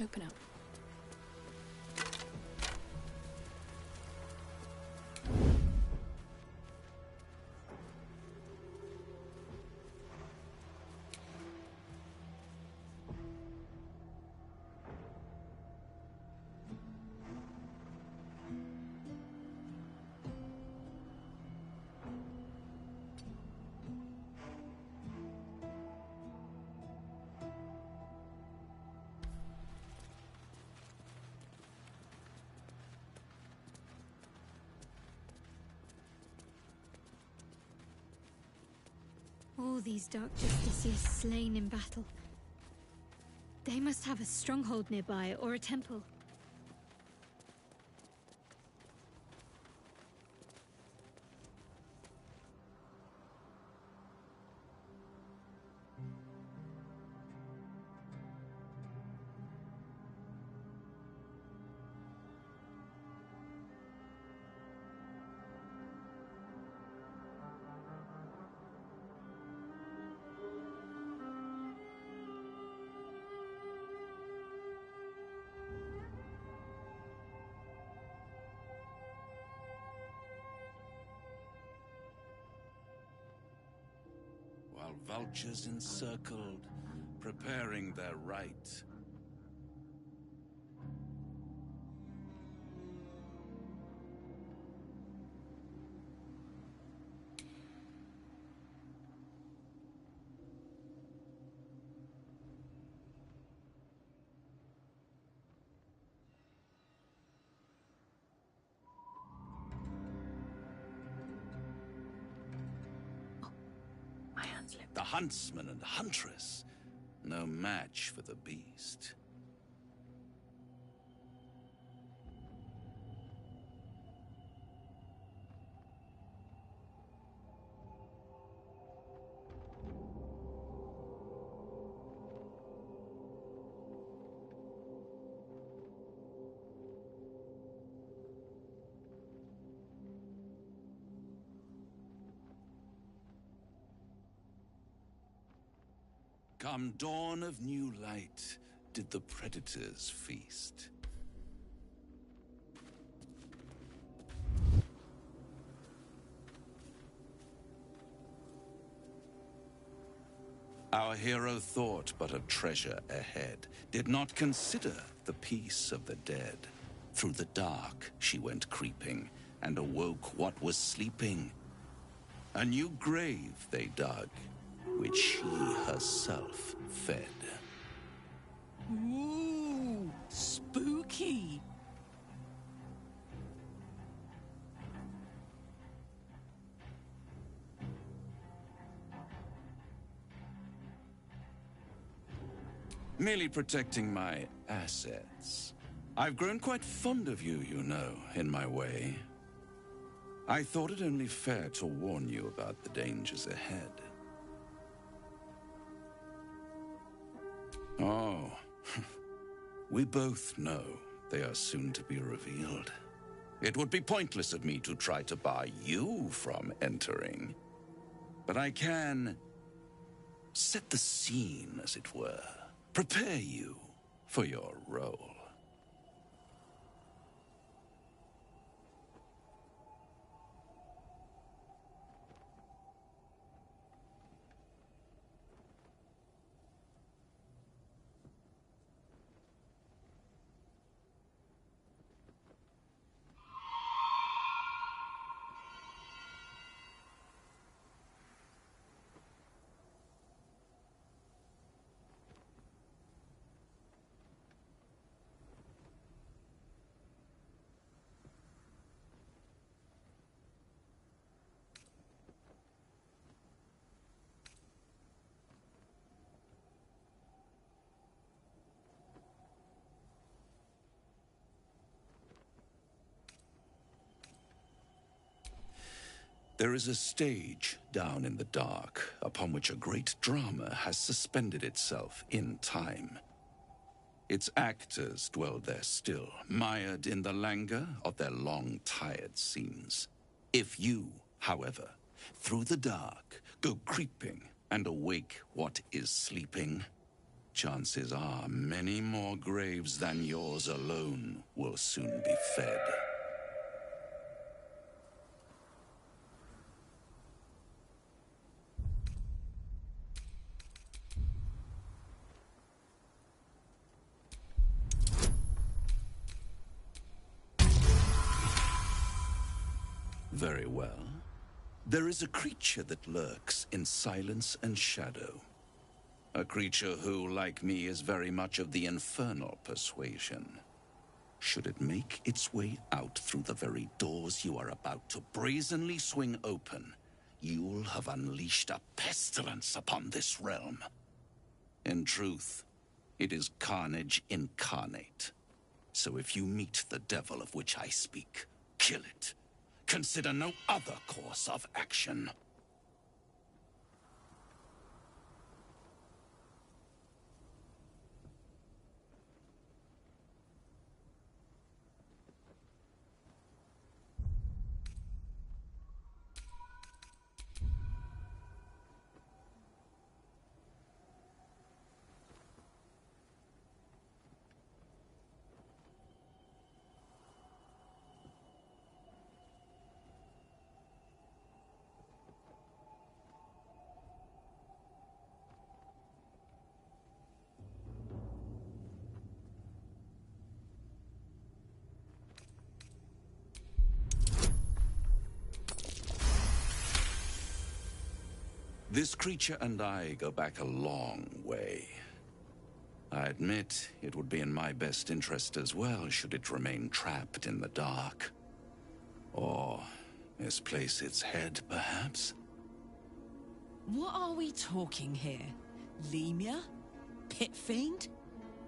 Open up. All these Dark Justiciars slain in battle. They must have a stronghold nearby or a temple. While vultures encircled, preparing their right. The huntsman and huntress, no match for the beast. Come dawn of new light, did the predators feast. Our hero thought but of treasure ahead, did not consider the peace of the dead. Through the dark she went creeping, and awoke what was sleeping. A new grave they dug, which she herself fed. Ooh, spooky. Merely protecting my assets. I've grown quite fond of you, you know, in my way. I thought it only fair to warn you about the dangers ahead. Oh, we both know they are soon to be revealed. It would be pointless of me to try to bar you from entering. But I can set the scene, as it were. Prepare you for your role. There is a stage down in the dark upon which a great drama has suspended itself in time. Its actors dwell there still, mired in the languor of their long, tired scenes. If you, however, through the dark, go creeping and awake what is sleeping, chances are many more graves than yours alone will soon be fed. Very well. There is a creature that lurks in silence and shadow. A creature who, like me, is very much of the infernal persuasion. Should it make its way out through the very doors you are about to brazenly swing open, you'll have unleashed a pestilence upon this realm. In truth, it is carnage incarnate. So if you meet the devil of which I speak, kill it. Consider no other course of action. This creature and I go back a long way. I admit it would be in my best interest as well should it remain trapped in the dark. Or misplace its head, perhaps? What are we talking here? Lemur? Pit fiend?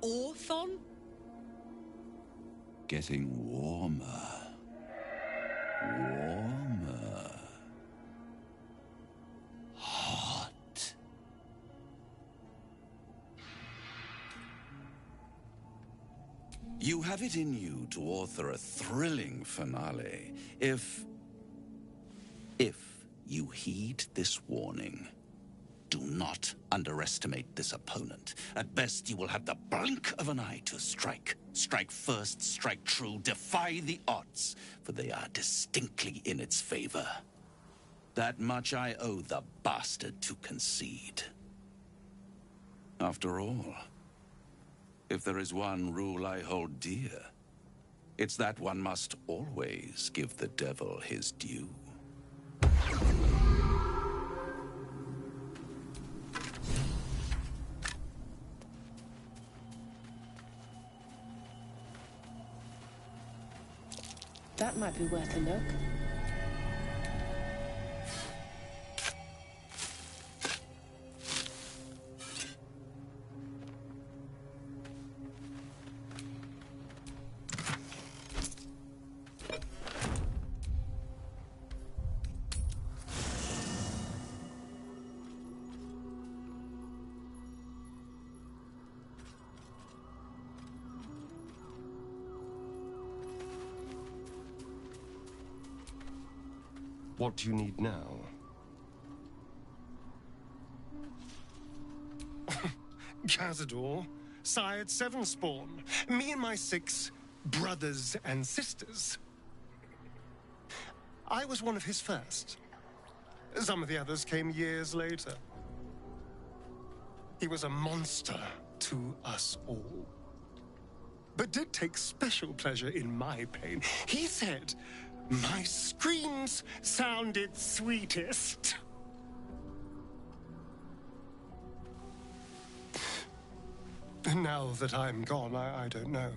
Orthon? Getting warmer. Warmer. Hot. You have it in you to author a thrilling finale if you heed this warning. Do not underestimate this opponent. At best, you will have the blink of an eye to strike. Strike first, strike true, defy the odds, for they are distinctly in its favor. That much I owe the bastard to concede. After all, if there is one rule I hold dear, it's that one must always give the devil his due. That might be worth a look. What do you need now? Cazador, sired 7 spawn. Me and my 6 brothers and sisters. I was one of his first. Some of the others came years later. He was a monster to us all, but did take special pleasure in my pain. He said my screams sounded sweetest. And now that I'm gone, I don't know.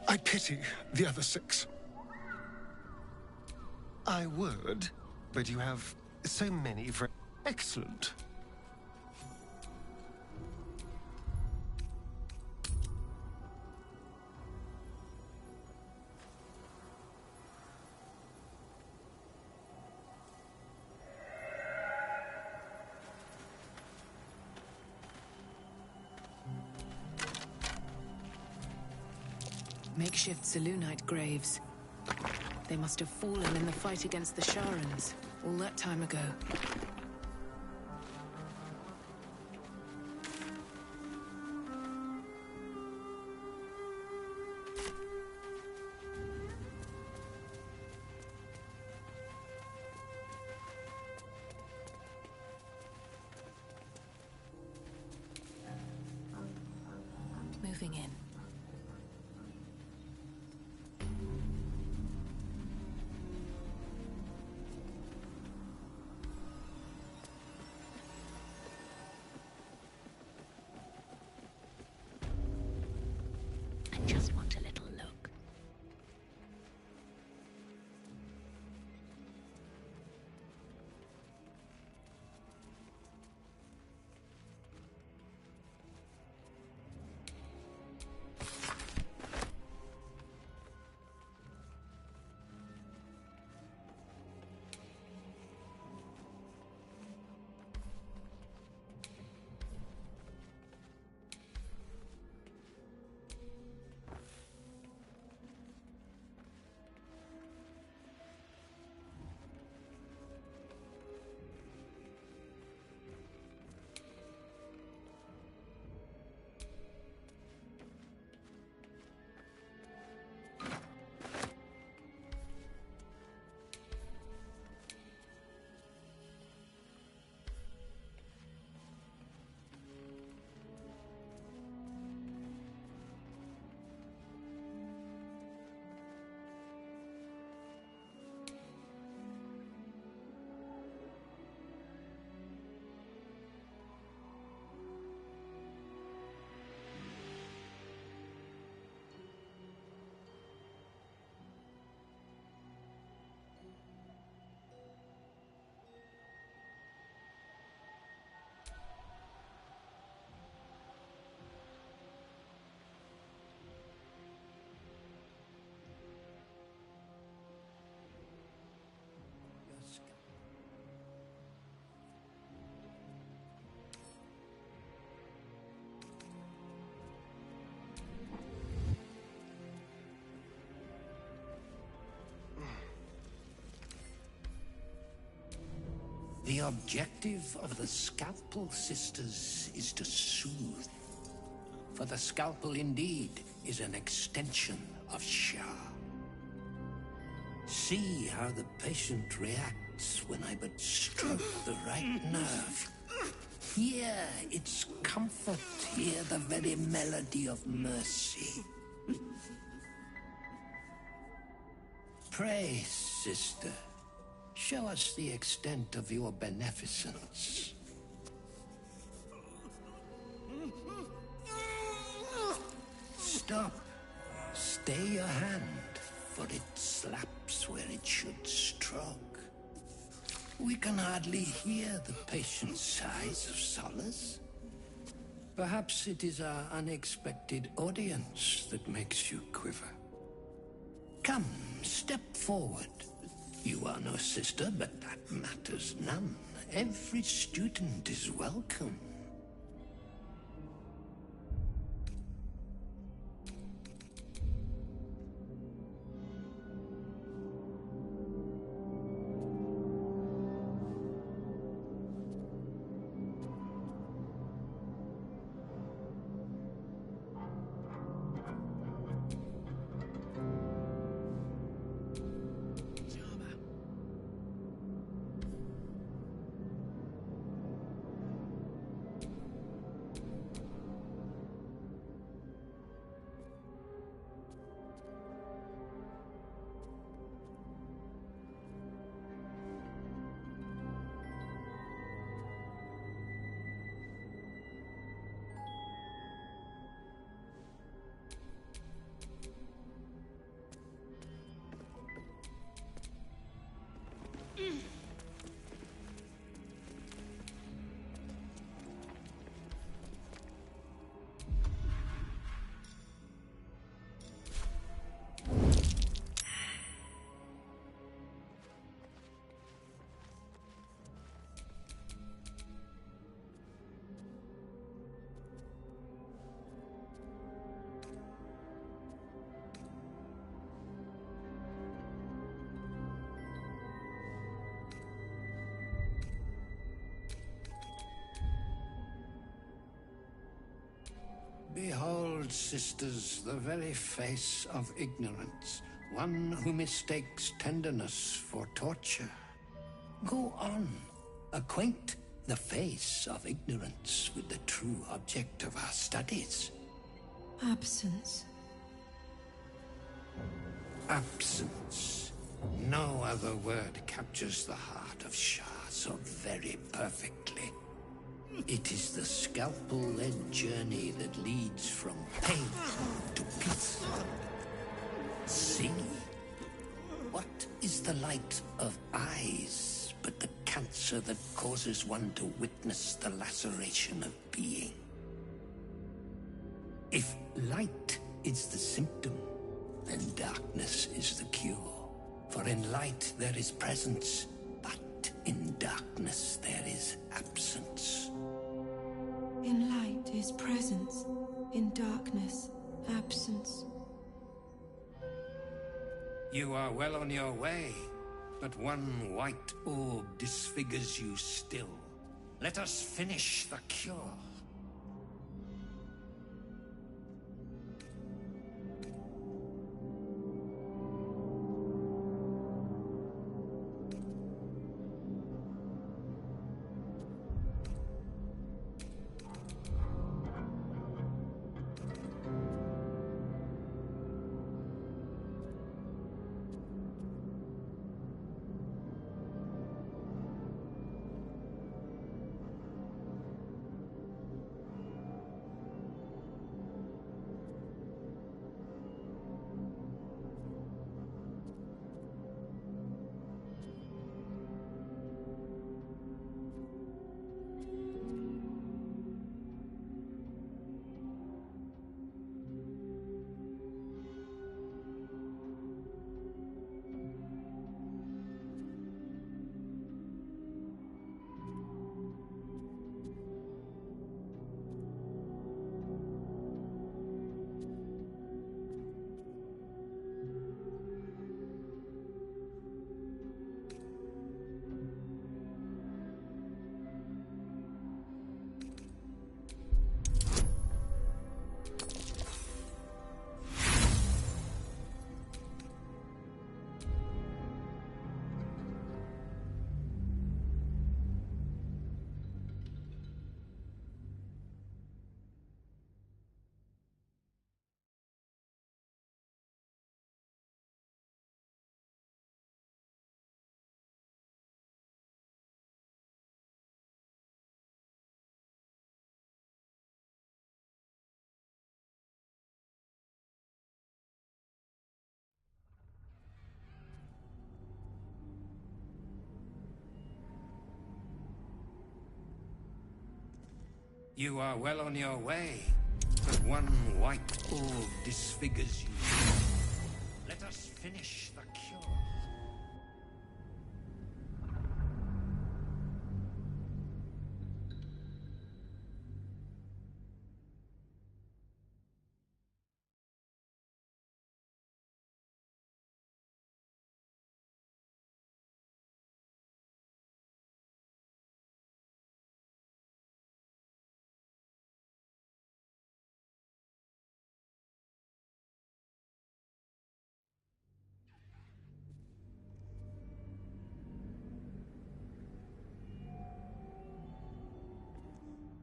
I pity the other 6. I would, but you have so many friends. Excellent. Makeshift Selûnite graves. They must have fallen in the fight against the Sharans all that time ago. Moving in. I just want a little look. The objective of the Scalpel Sisters is to soothe. For the scalpel indeed is an extension of Shah. See how the patient reacts when I but stroke the right nerve. Hear its comfort, hear the very melody of mercy. Pray, sister, show us the extent of your beneficence. Stop. Stay your hand, for it slaps where it should stroke. We can hardly hear the patient's sighs of solace. Perhaps it is our unexpected audience that makes you quiver. Come, step forward. You are no sister, but that matters none. Every student is welcome. Behold, sisters, the very face of ignorance. One who mistakes tenderness for torture. Go on. Acquaint the face of ignorance with the true object of our studies. Absence. Absence. No other word captures the heart of Shah so very perfectly. It is the scalpel-led journey that leads from pain to peace. See? What is the light of eyes but the cancer that causes one to witness the laceration of being? If light is the symptom, then darkness is the cure. For in light there is presence, but in darkness there is absence. In light is presence, in darkness, absence. You are well on your way, but one white orb disfigures you still. Let us finish the cure. You are well on your way, but one white orb disfigures you. Let us finish the cure.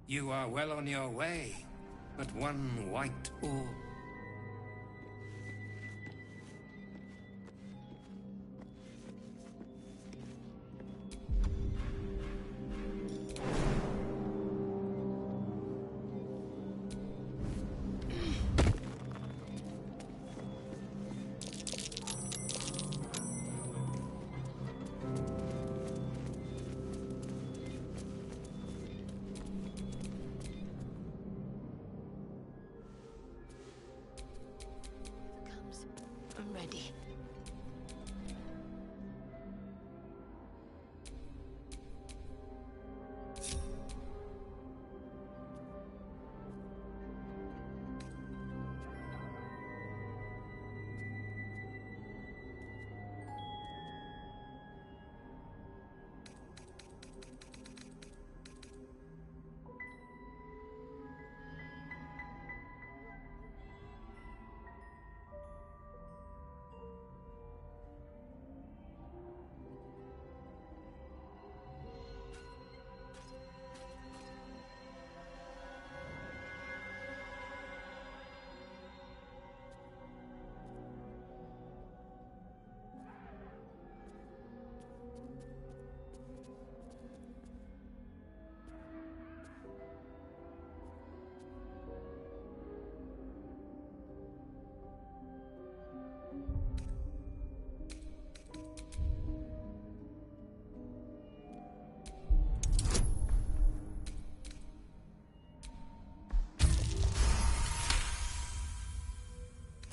You are well on your way, but one white orb. I'm ready.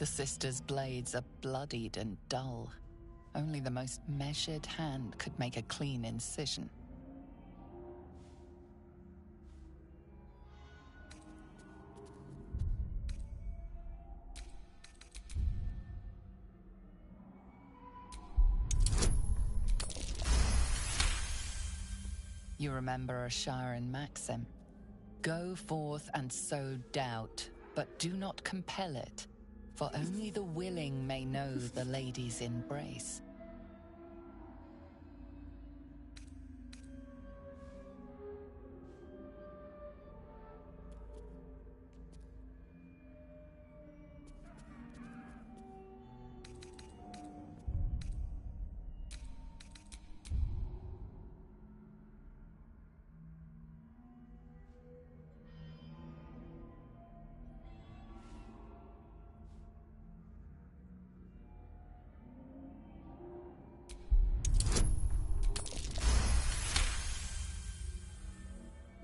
The sisters' blades are bloodied and dull. Only the most measured hand could make a clean incision. You remember a Sharon maxim. Go forth and sow doubt, but do not compel it, for only the willing may know the lady's embrace.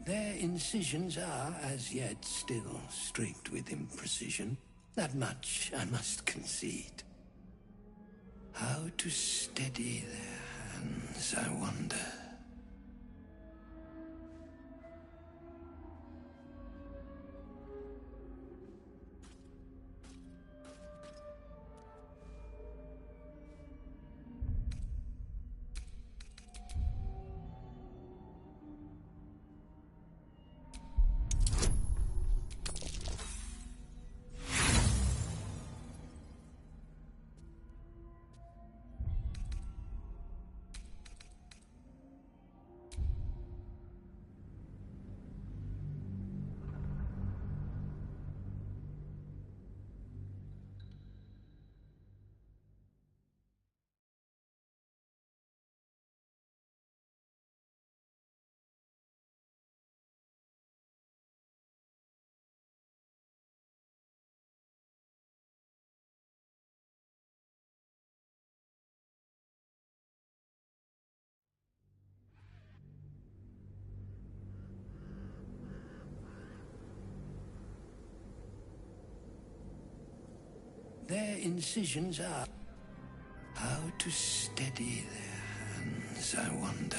Their incisions are, as yet, still streaked with imprecision. That much I must concede. How to steady their hands, I wonder. Their incisions are... How to steady their hands, I wonder.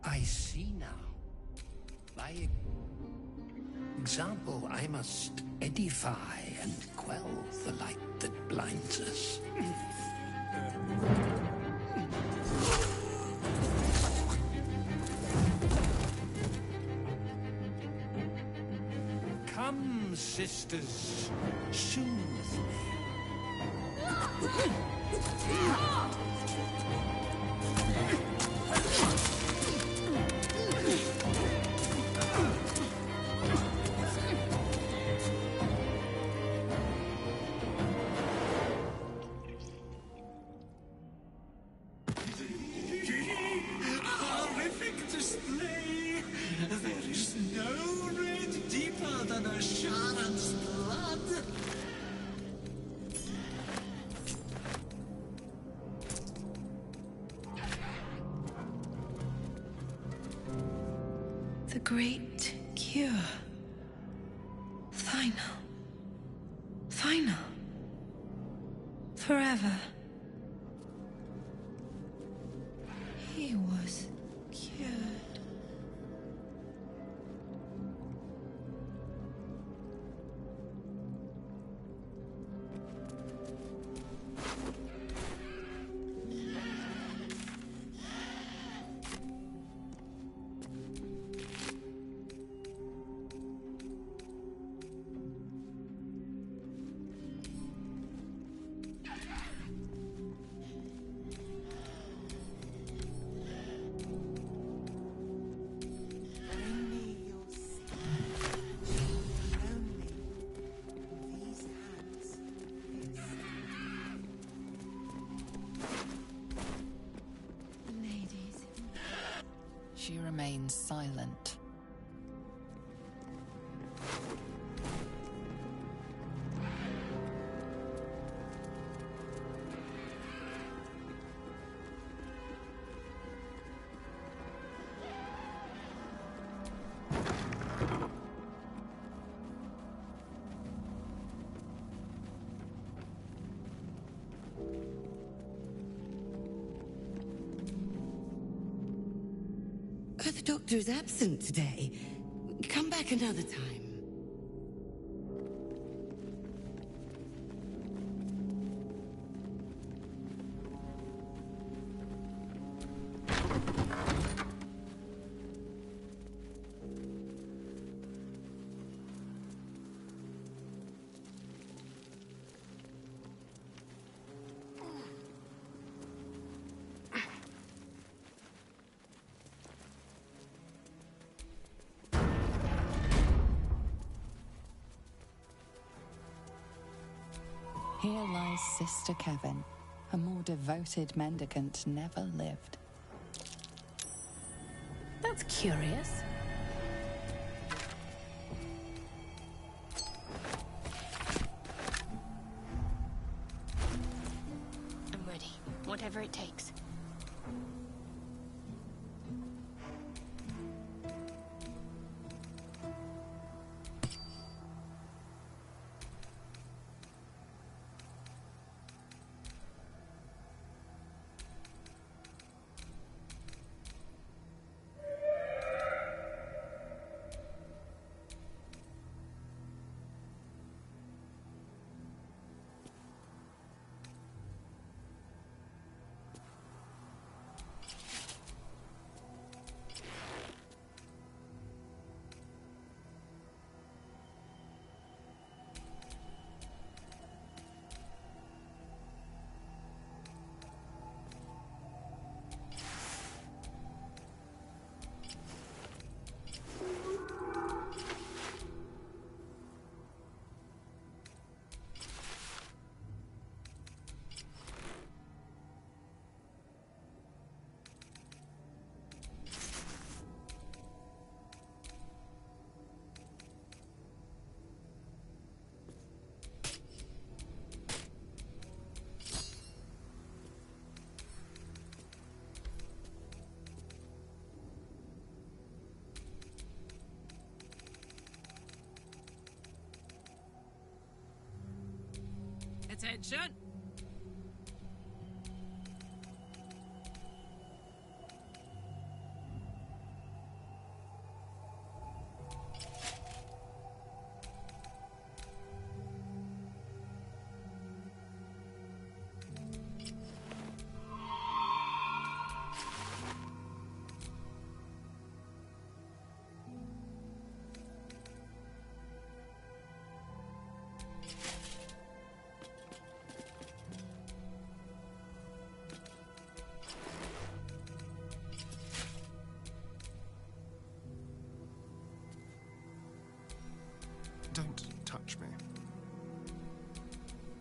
I see now. By example, I must edify and quell the light that blinds us. Come, sisters, soothe me. Horrific display! There is no red deeper than a Sharon's blood! The great cure. Final. Final. Forever. He was cured. She remains silent. The doctor is absent today. Come back another time. Here lies Sister Kevin. A more devoted mendicant never lived. That's curious. I'm ready. Whatever it takes. Attention! Don't touch me.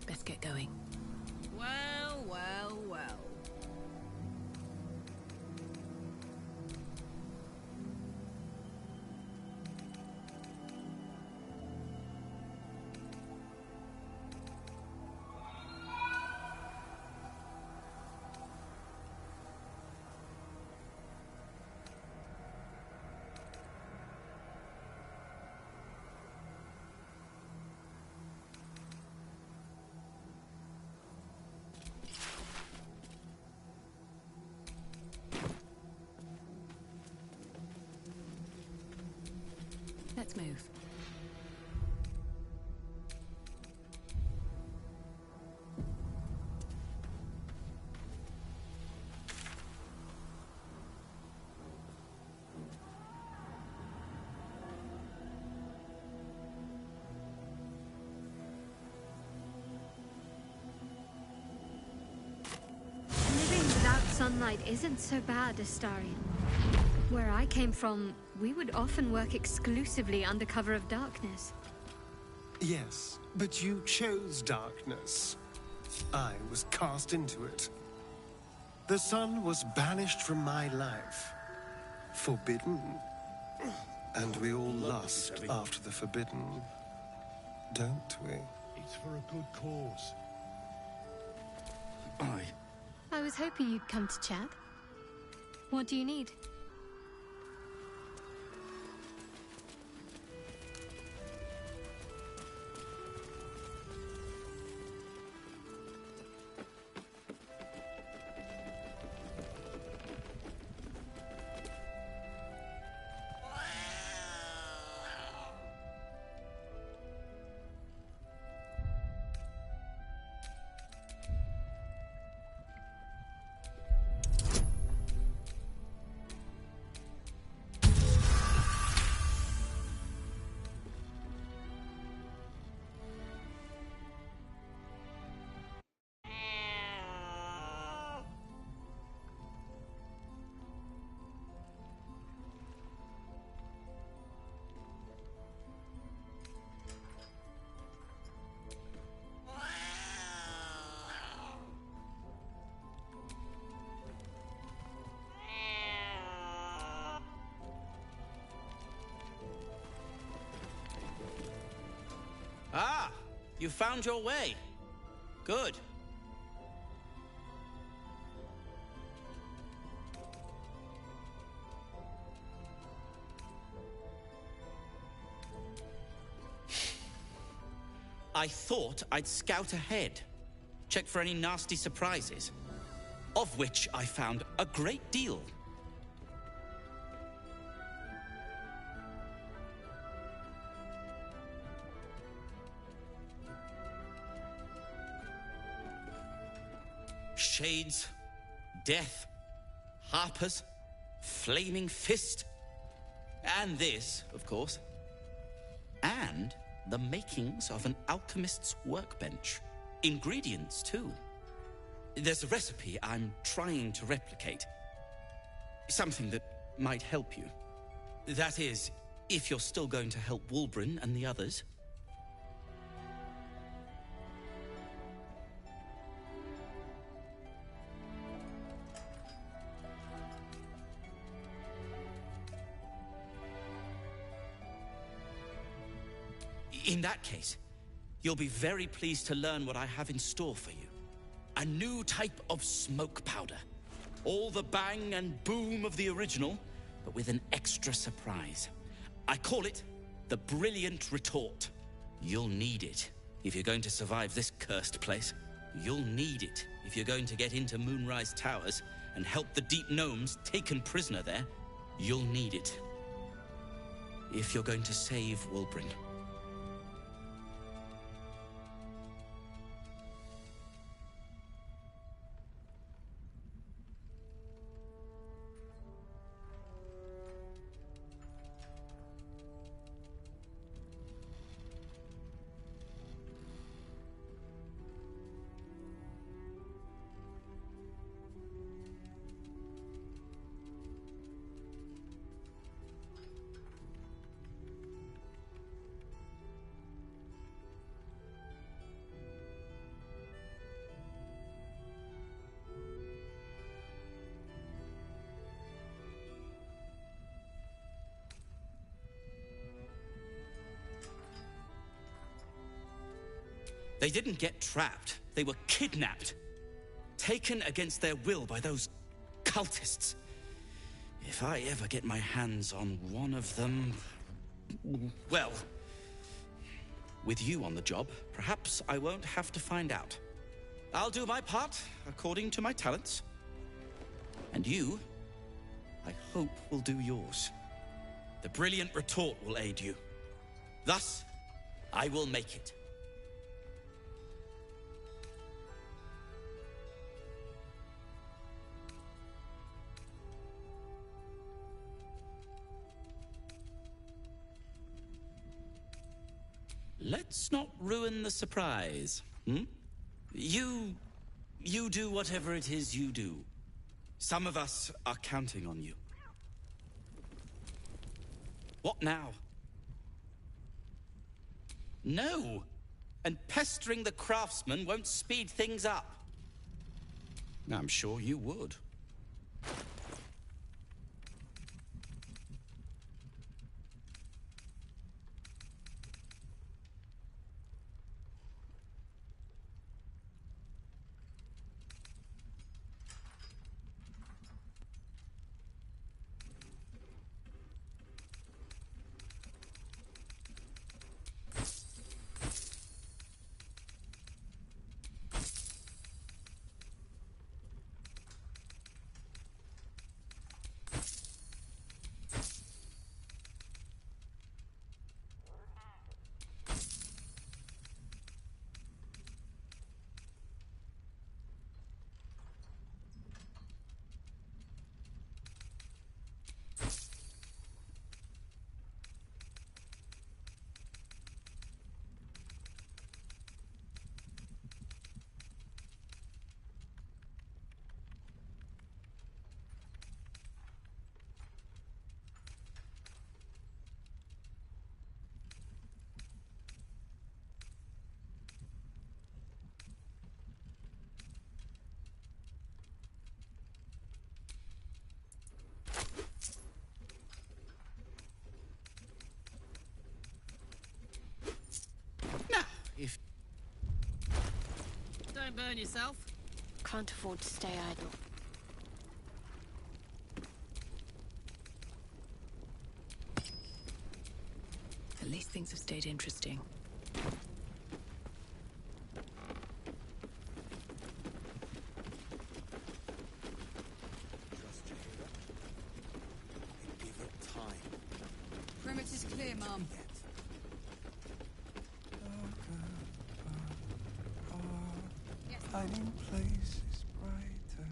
Best get going. Well, well, well. Let's move. Living without sunlight isn't so bad, Astarion. Where I came from, we would often work exclusively under cover of darkness. Yes, but you chose darkness. I was cast into it. The sun was banished from my life. forbidden. And we all lust after the forbidden, don't we? It's for a good cause. I was hoping you'd come to chat. What do you need? Ah, you found your way. Good. I thought I'd scout ahead, check for any nasty surprises, of which I found a great deal. Shades, death, harpers, flaming fist, and this, of course, and the makings of an alchemist's workbench. Ingredients, too. There's a recipe I'm trying to replicate. Something that might help you. That is, if you're still going to help Wulbren and the others. In that case, you'll be very pleased to learn what I have in store for you. A new type of smoke powder. All the bang and boom of the original, but with an extra surprise. I call it the Brilliant Retort. You'll need it if you're going to survive this cursed place. You'll need it if you're going to get into Moonrise Towers and help the Deep Gnomes taken prisoner there. You'll need it if you're going to save Wulbren. They didn't get trapped. They were kidnapped. Taken against their will by those cultists. If I ever get my hands on one of them... well... with you on the job, perhaps I won't have to find out. I'll do my part, according to my talents. And you, I hope, will do yours. The Brilliant Retort will aid you. Thus, I will make it. Let's not ruin the surprise, hmm? You do whatever it is you do. Some of us are counting on you. What now? No! And pestering the craftsman won't speed things up. I'm sure you would. if... Don't burn yourself. Can't afford to stay idle. At least things have stayed interesting. Give it time. Perimeter's clear, Mum. Hiding places brighter.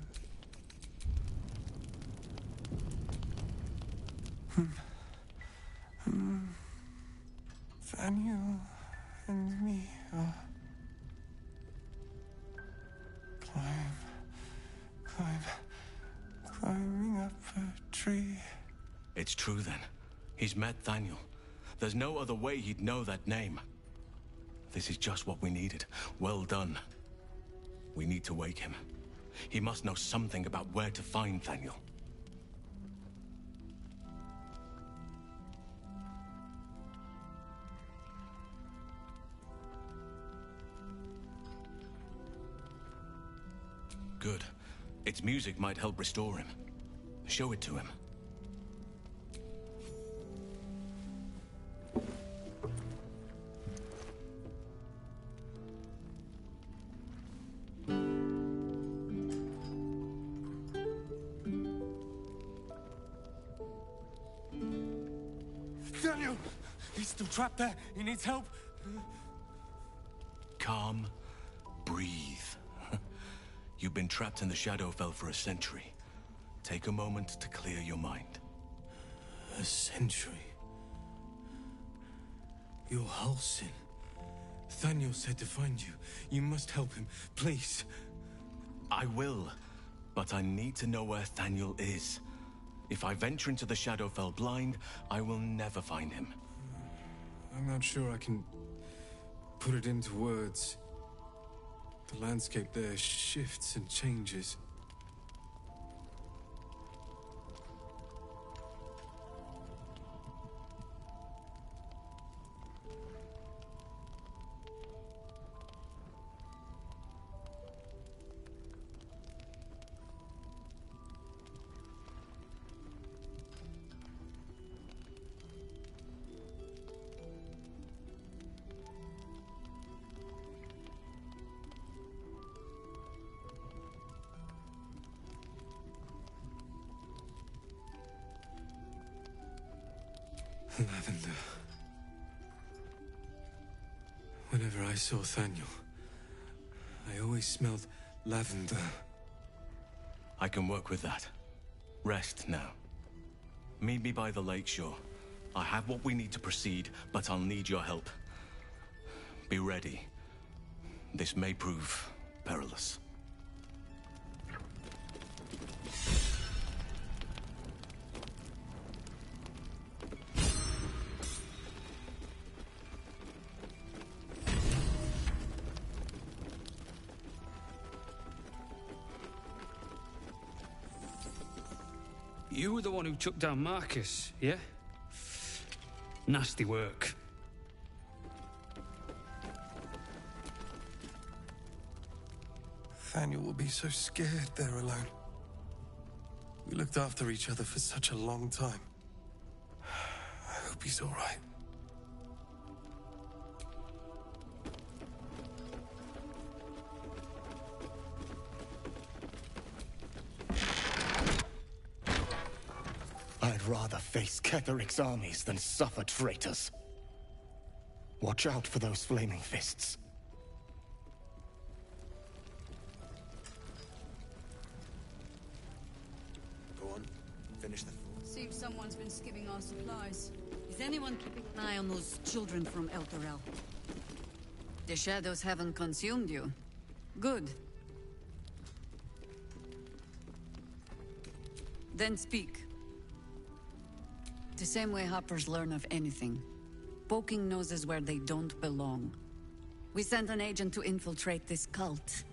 Daniel and me are climbing up a tree. It's true then. He's met Daniel. There's no other way he'd know that name. This is just what we needed. Well done. We need to wake him. He must know something about where to find Daniel. Good. Its music might help restore him. Show it to him. Daniel! He's still trapped there. He needs help. Calm. Breathe. You've been trapped in the Shadowfell for a century. Take a moment to clear your mind. A century? You're Halsin. Daniel said to find you. You must help him, please. I will, but I need to know where Daniel is. If I venture into the Shadowfell blind, I will never find him. I'm not sure I can put it into words. The landscape there shifts and changes. Lavender. Whenever I saw Daniel, I always smelled lavender. I can work with that. Rest now. Meet me by the lakeshore. I have what we need to proceed, but I'll need your help. Be ready. This may prove perilous. You were the one who took down Marcus, yeah? Nasty work. Daniel will be so scared there alone. We looked after each other for such a long time. I hope he's all right. I'd rather face Ketheric's armies than suffer traitors. Watch out for those flaming fists. Go on, finish the... Seems someone's been skimming our supplies. Is anyone keeping an eye on those children from Elturel? The shadows haven't consumed you. Good. Then speak. The same way hoppers learn of anything. Poking noses where they don't belong. We sent an agent to infiltrate this cult.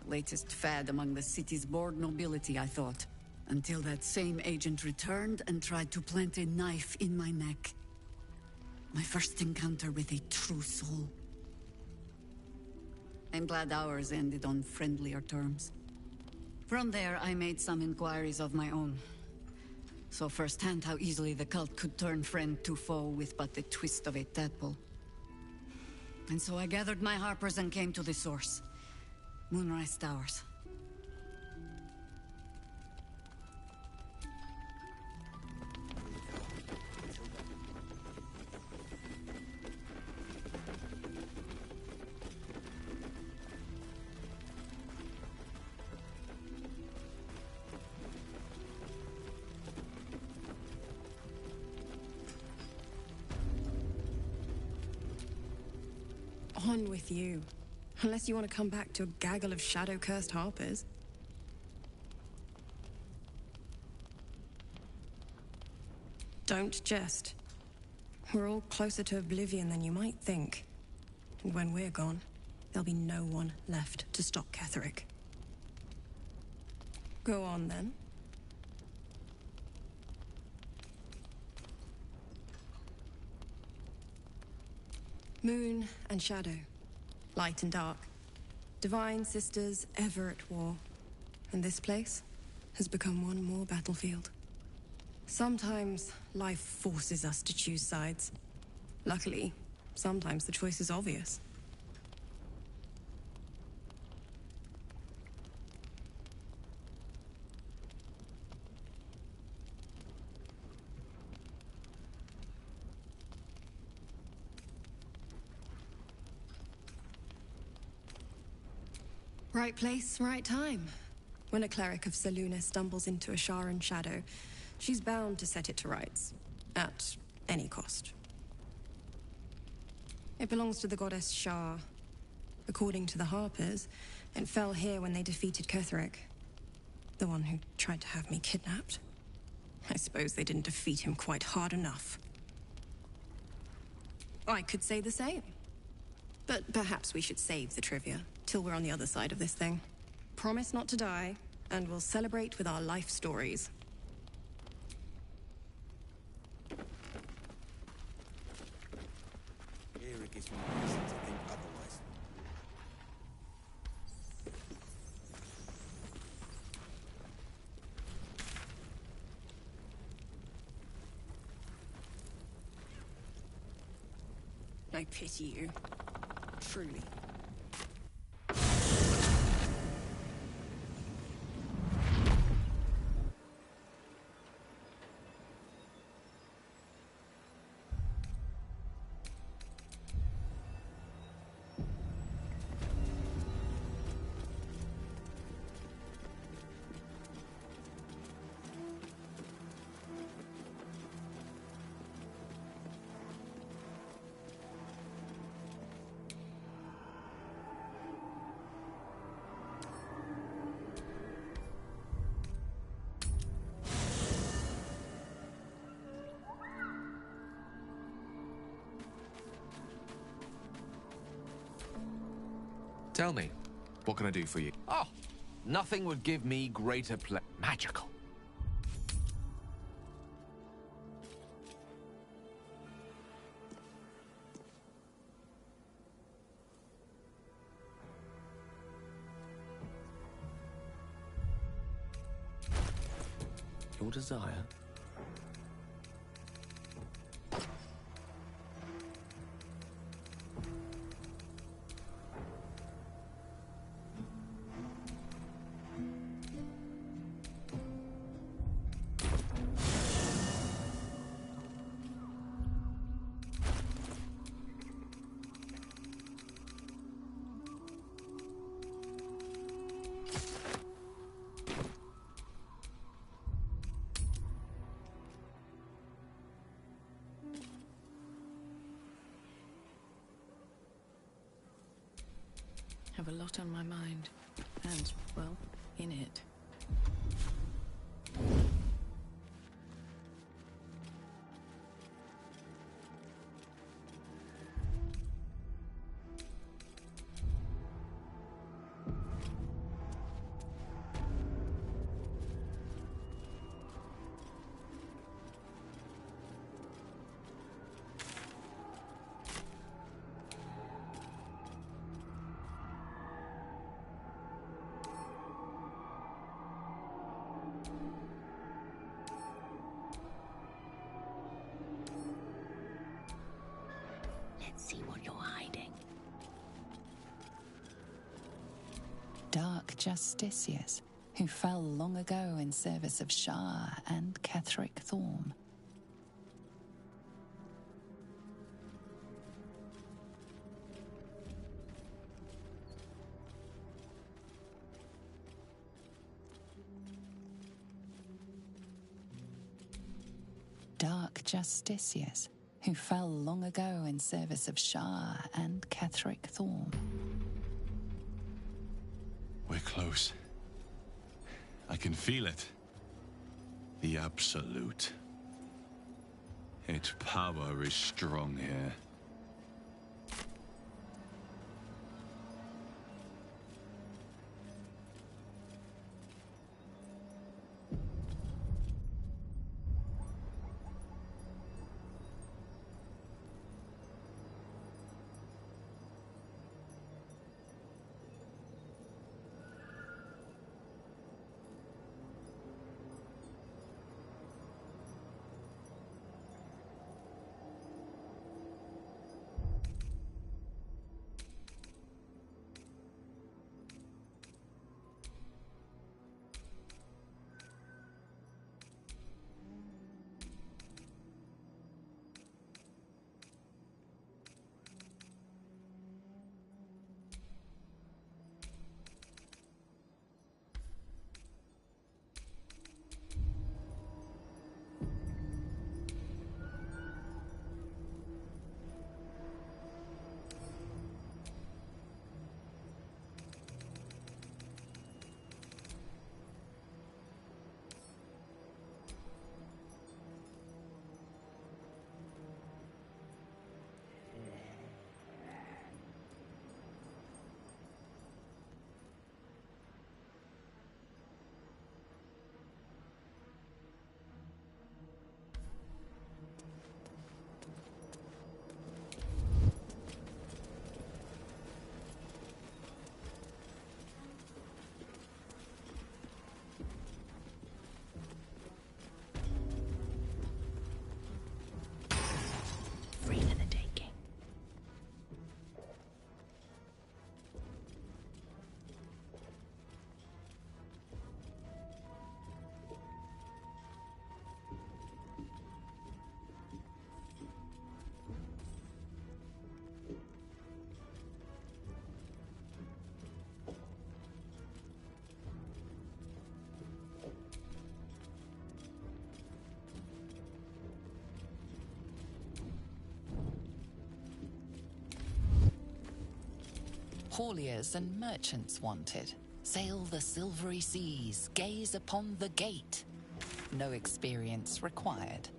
Latest fad among the city's bored nobility, I thought. Until that same agent returned and tried to plant a knife in my neck. My first encounter with a true soul. I'm glad ours ended on friendlier terms. From there, I made some inquiries of my own. Saw firsthand how easily the cult could turn friend to foe with but the twist of a tadpole. And so I gathered my Harpers and came to the source. Moonrise Towers. On with you. Unless you want to come back to a gaggle of shadow-cursed Harpers. Don't jest. We're all closer to oblivion than you might think. And when we're gone, there'll be no one left to stop Ketherick. Go on, then. Moon and shadow, light and dark, divine sisters ever at war, and this place has become one more battlefield. Sometimes life forces us to choose sides. Luckily, sometimes the choice is obvious. Right place, right time. When a cleric of Selûne stumbles into a Sharan shadow, she's bound to set it to rights. At any cost. It belongs to the goddess Shar. According to the Harpers, it fell here when they defeated Ketherick. The one who tried to have me kidnapped. I suppose they didn't defeat him quite hard enough. I could say the same. But perhaps we should save the trivia till we're on the other side of this thing. Promise not to die, and we'll celebrate with our life stories. Era gives me reason to think otherwise. I pity you. Truly. Tell me, what can I do for you? Oh, nothing would give me greater magical. Your desire? Have a lot on my mind. And, well, in it. Let's see what you're hiding. Dark justiciars who fell long ago in service of Shah and Ketheric Thorm. Dark justiciars who fell long ago in service of Shah and Ketheric Thorm. We're close. I can feel it. The Absolute. Its power is strong here. Free for the taking. Hauliers and merchants wanted. Sail the silvery seas, gaze upon the gate. No experience required.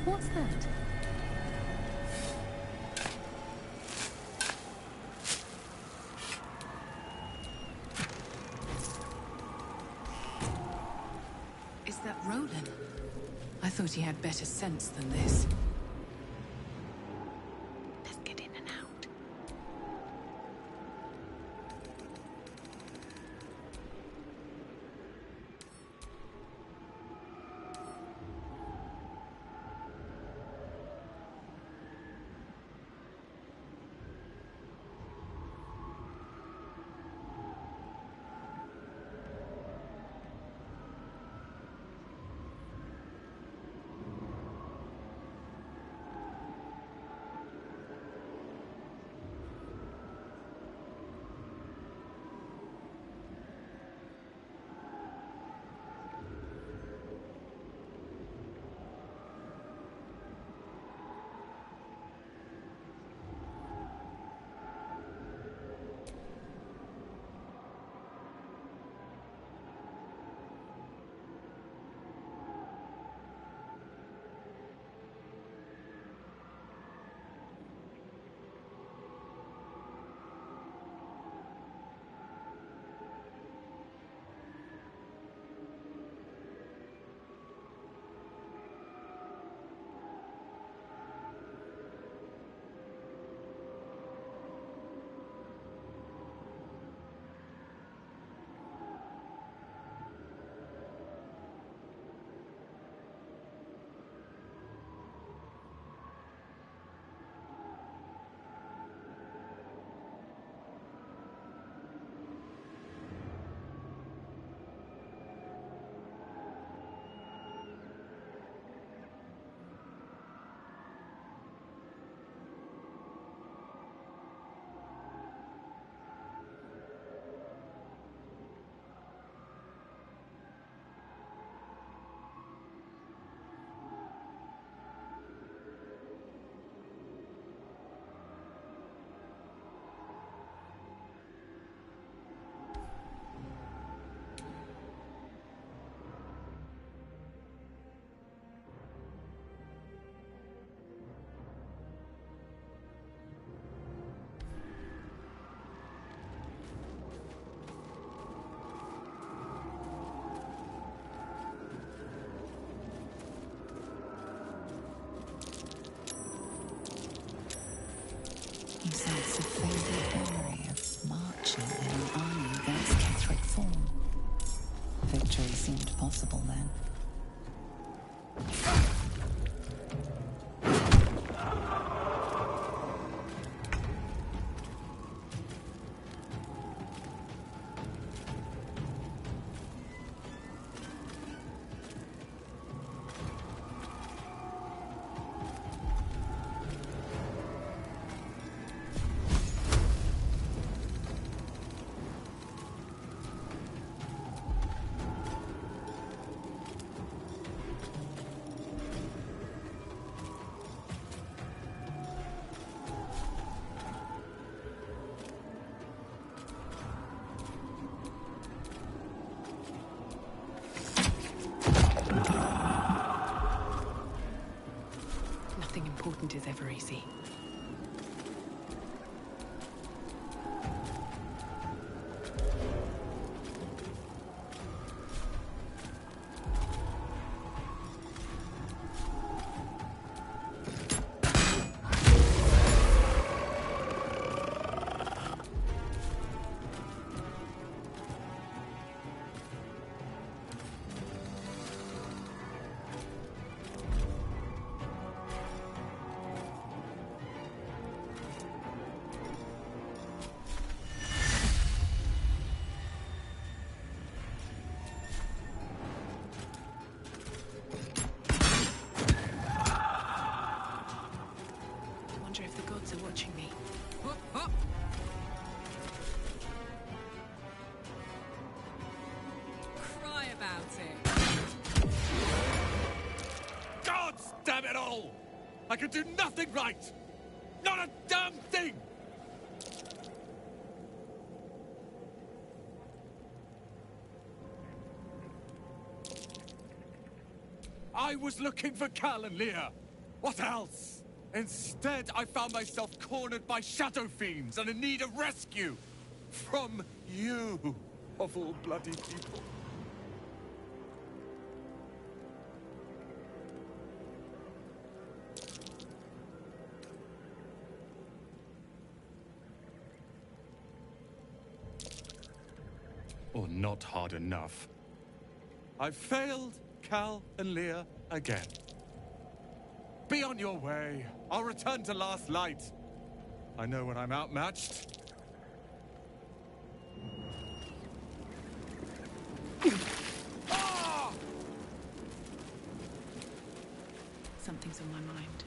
What's that? Is that Roland? I thought he had better sense than this. Let's get in and out. victory seemed possible then. Nothing important is ever easy. Watching me. Cry about it. God damn it all! I can do nothing right! Not a damn thing! I was looking for Cal and Leah. What else? Instead, I found myself cornered by shadow fiends and in need of rescue. From you, of all bloody people. Or not hard enough. I've failed Cal and Leah again. Be on your way. I'll return to Last Light. I know when I'm outmatched. Something's on my mind.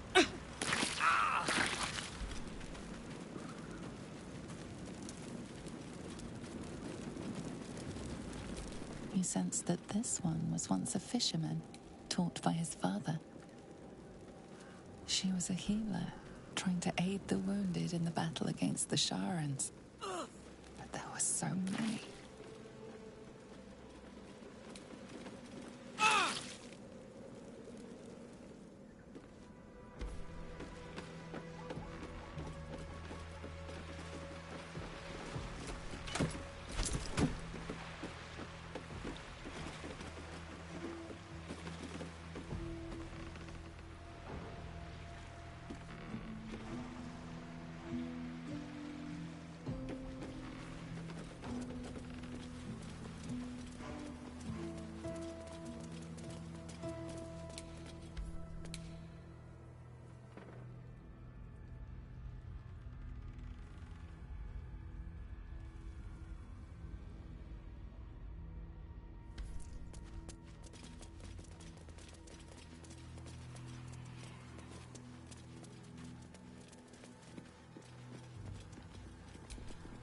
You sensed that this one was once a fisherman, taught by his father. She was a healer, trying to aid the wounded in the battle against the Sharans. But there were so many.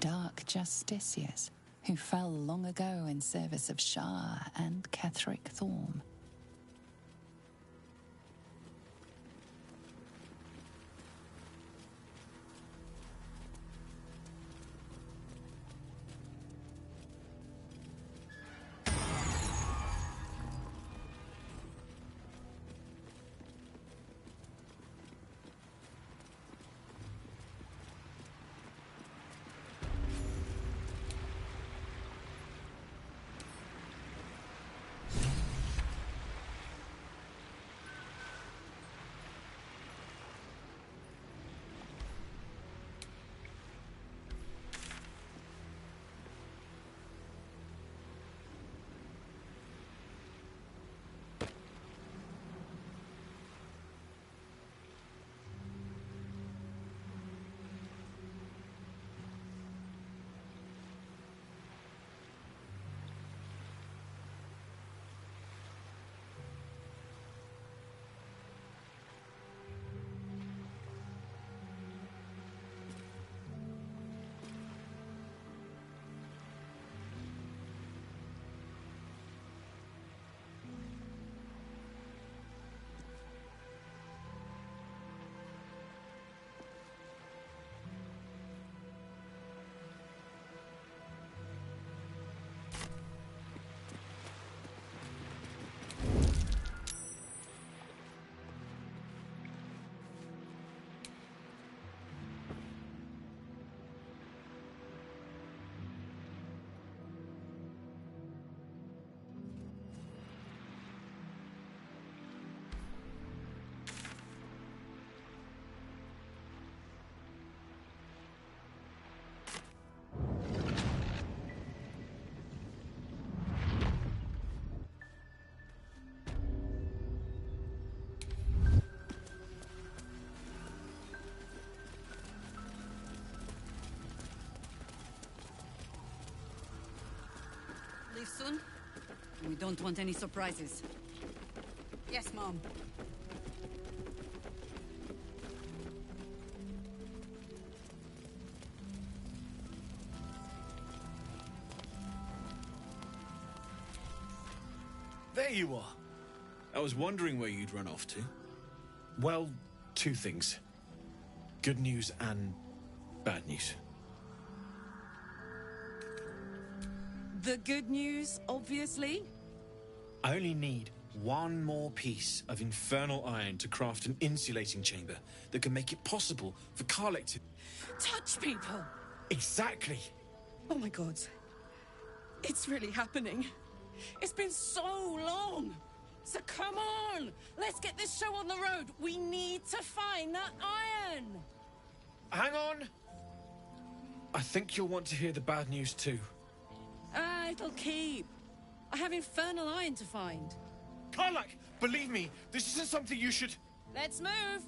Dark justiciars who fell long ago in service of Shah and Ketheric Thorm. leave soon? We don't want any surprises. Yes, Mom. There you are. I was wondering where you'd run off to. Well, two things. Good news and bad news. The good news, obviously. I only need one more piece of infernal iron to craft an insulating chamber that can make it possible for Karlach to... Touch people! Exactly! Oh my god. It's really happening. It's been so long! So come on! Let's get this show on the road! We need to find that iron! Hang on! I think you'll want to hear the bad news too. It'll keep. I have infernal iron to find. Karlach, believe me, this isn't something you should... Let's move!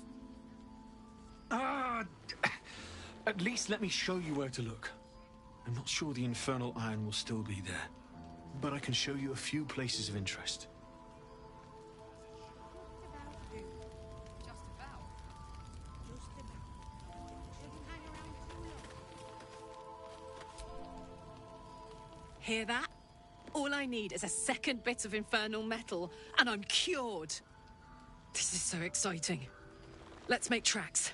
At least let me show you where to look. I'm not sure the infernal iron will still be there, but I can show you a few places of interest. Hear that? All I need is a second bit of infernal metal, and I'm cured. This is so exciting. Let's make tracks.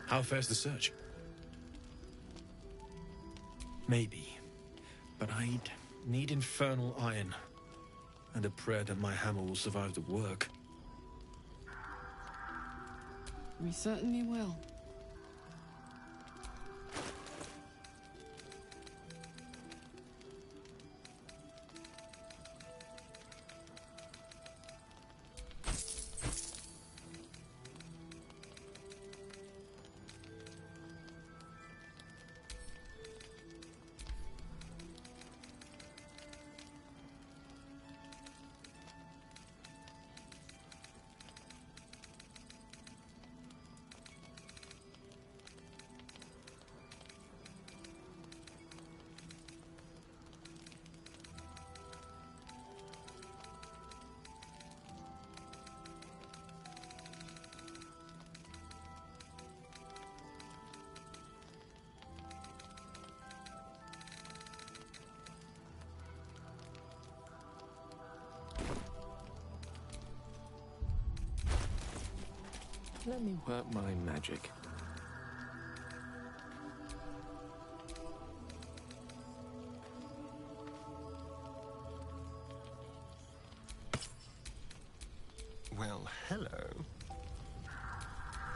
How fares the search? Maybe, but I'd need infernal iron, and a prayer that my hammer will survive the work. We certainly will. Let me work my magic. Well, hello.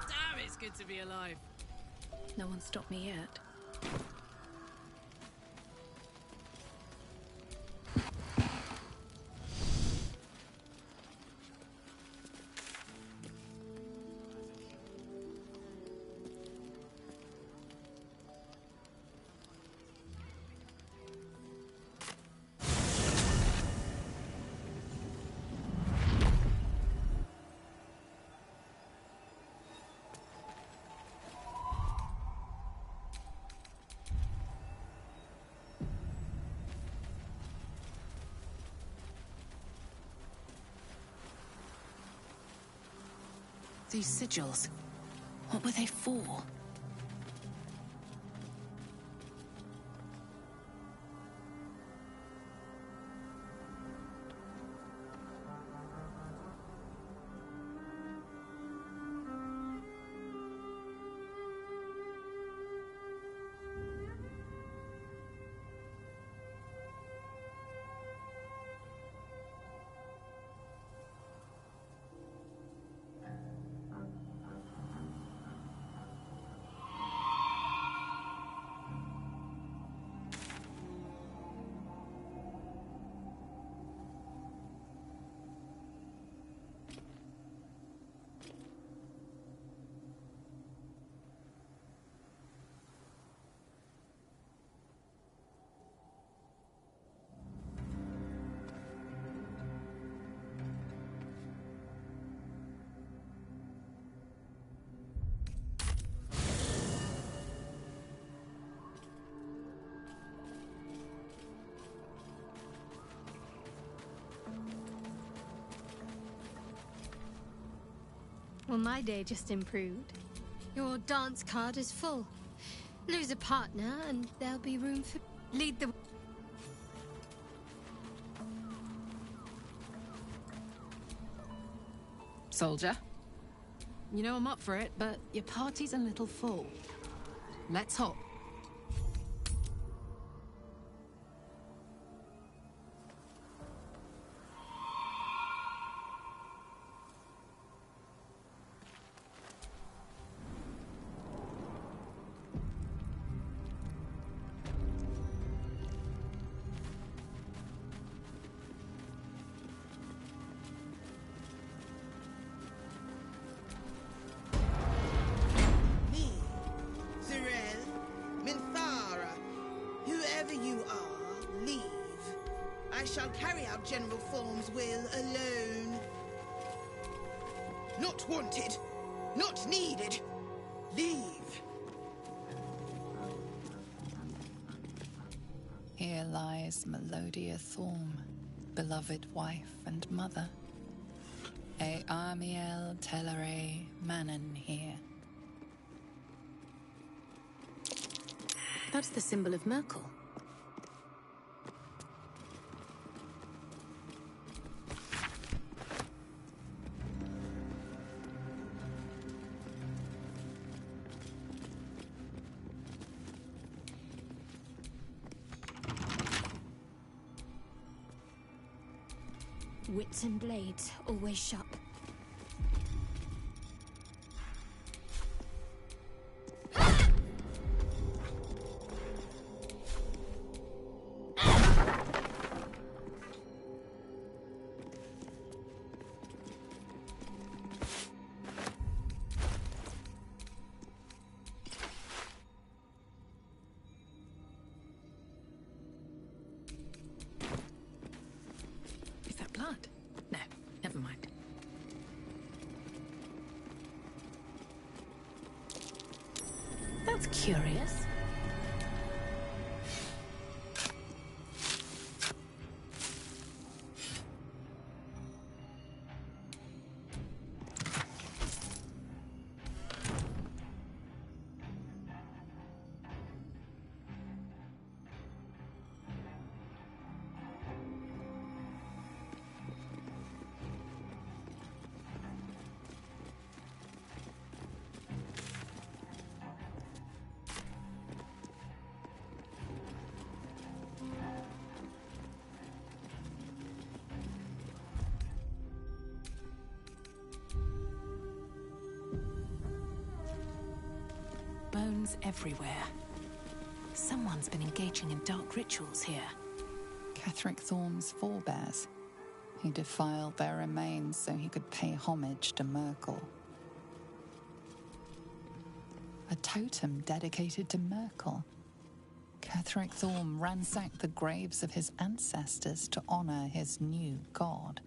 Damn, it's good to be alive. No one stopped me yet. These sigils, what were they for? Well, my day just improved. Your dance card is full. Lose a partner, and there'll be room for... Lead the... Soldier. You know I'm up for it, but your party's a little full. Let's hop. Shall carry out General Form's will alone. Not wanted, not needed. Leave. Here lies Melodia Thorm, beloved wife and mother. E Amiel Telere Manon here. That's the symbol of Merkel. Wits and blades, always sharp. Is that blood? No, never mind. That's curious. Bones everywhere. Someone's been engaging in dark rituals here. Ketheric Thorm's forebears. He defiled their remains so he could pay homage to Merkel. A totem dedicated to Merkel. Ketheric Thorm ransacked the graves of his ancestors to honor his new god.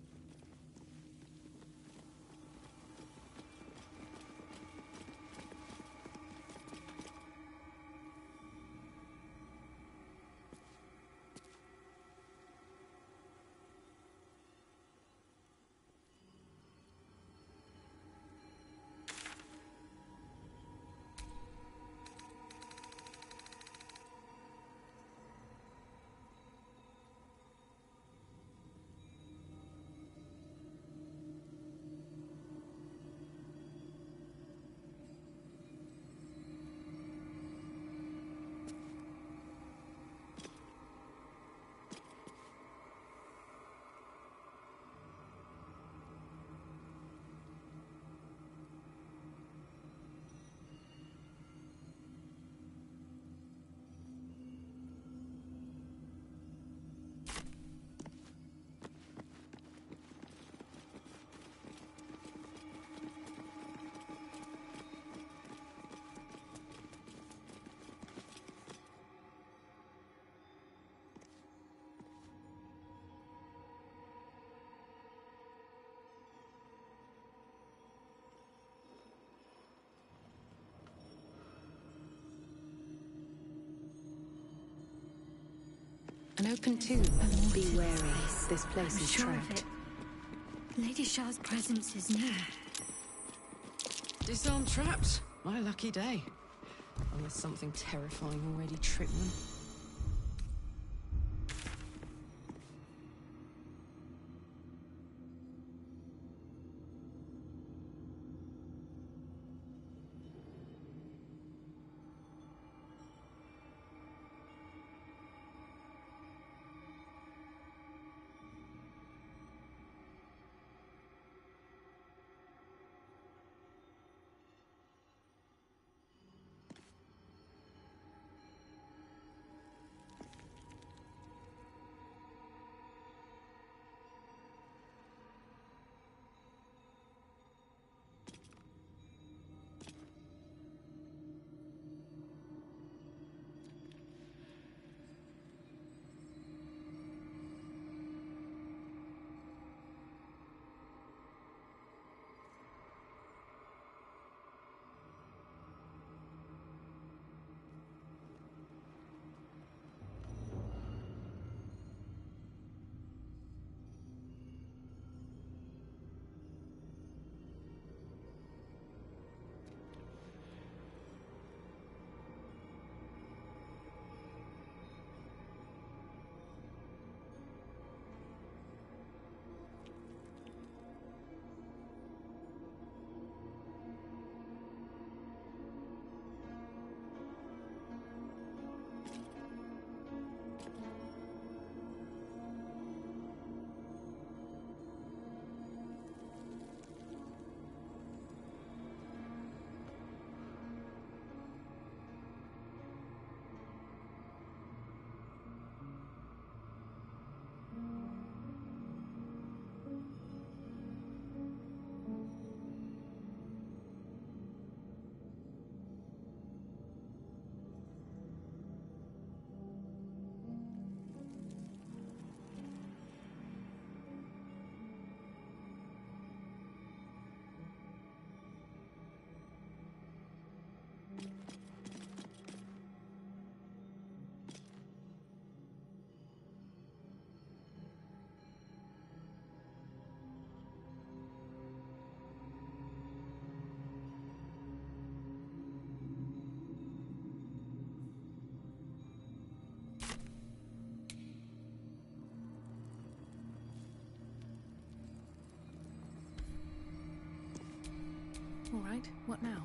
An open tomb. Be wary. This place is sure of trapped. it. Lady Shah's presence is near. Disarm traps. My lucky day. Unless something terrifying already tripped them. All right, what now?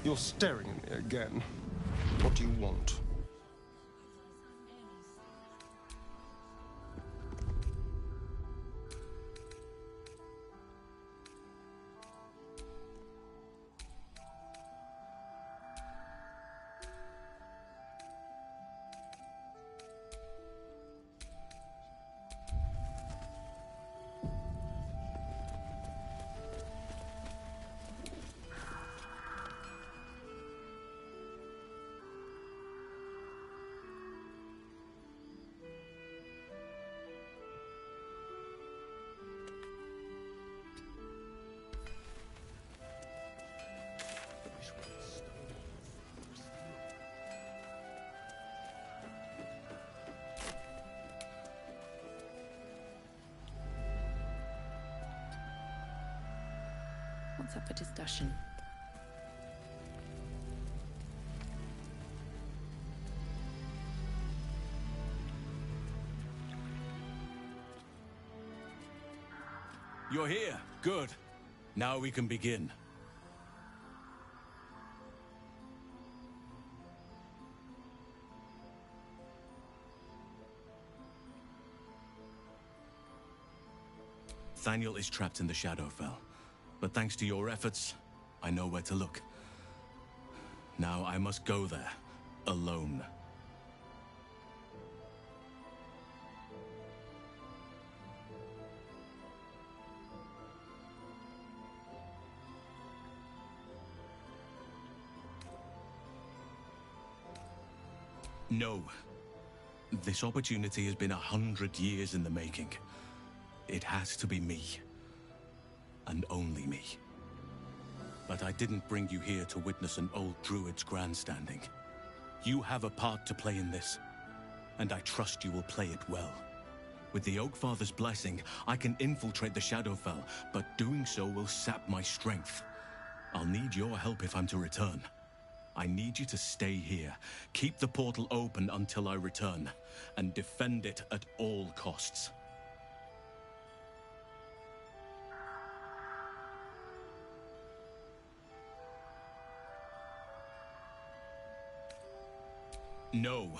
You're staring at me again. What do you want? What's up for discussion? You're here. Good. Now we can begin. Thaniel is trapped in the Shadowfell, but thanks to your efforts, I know where to look. Now I must go there, alone. No. This opportunity has been 100 years in the making. It has to be me. And only me. But I didn't bring you here to witness an old druid's grandstanding. You have a part to play in this, and I trust you will play it well. With the Oakfather's blessing, I can infiltrate the Shadowfell, but doing so will sap my strength. I'll need your help if I'm to return. I need you to stay here, keep the portal open until I return, and defend it at all costs. No.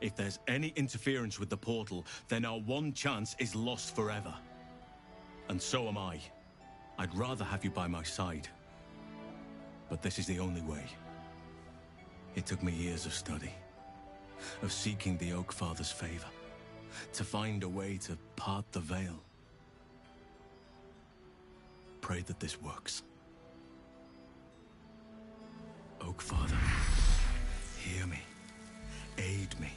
If there's any interference with the portal, then our one chance is lost forever. And so am I. I'd rather have you by my side. But this is the only way. It took me years of study, of seeking the Oakfather's favor, to find a way to part the veil. Pray that this works. Oakfather, hear me. Aid me.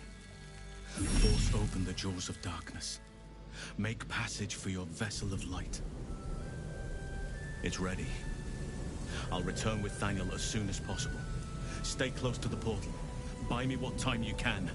Force open the jaws of darkness. Make passage for your vessel of light. It's ready. I'll return with Thaniel as soon as possible. Stay close to the portal. Buy me what time you can.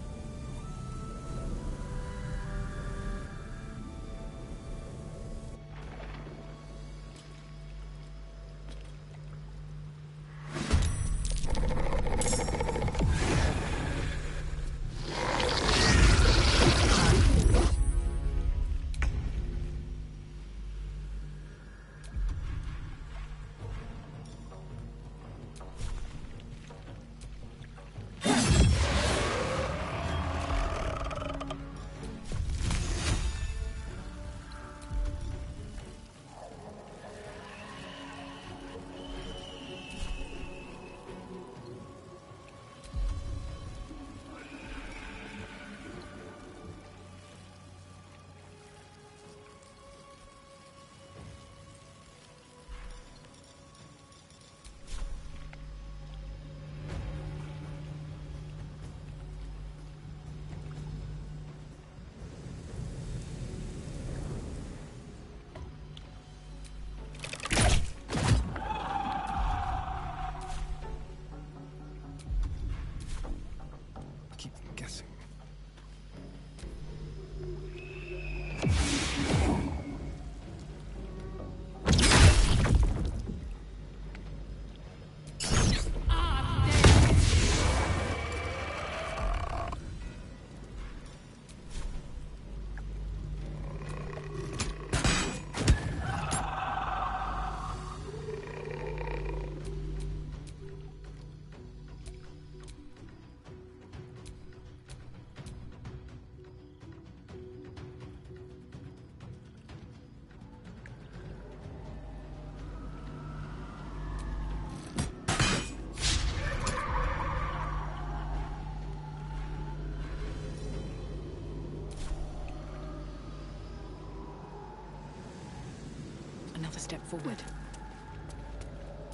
Another step forward.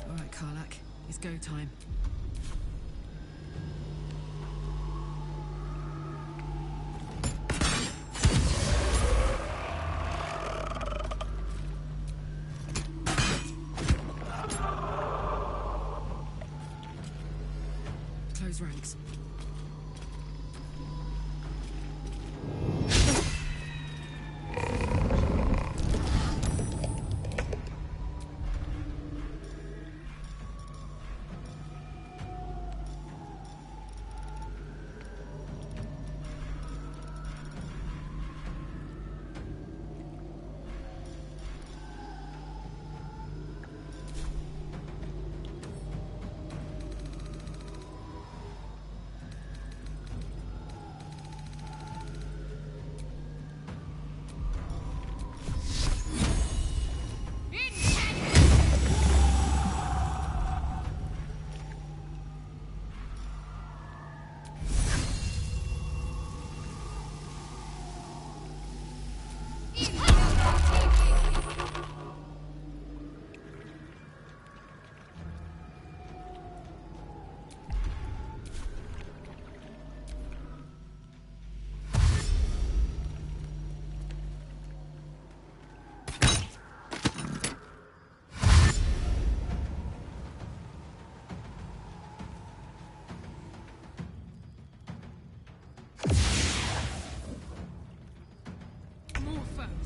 All right, Karlak. It's go time. Close ranks.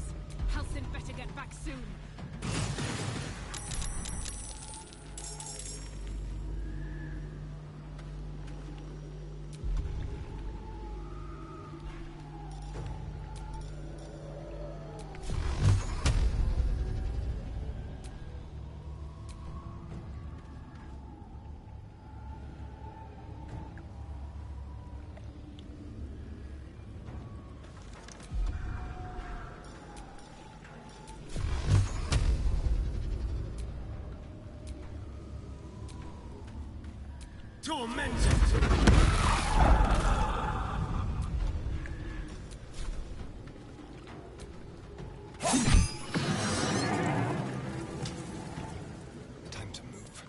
Graves. Halsin better get back soon. Tormented! Time to move.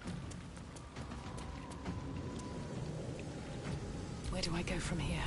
Where do I go from here?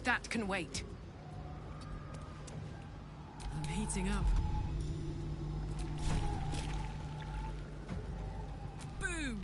That can wait. I'm heating up. Boom!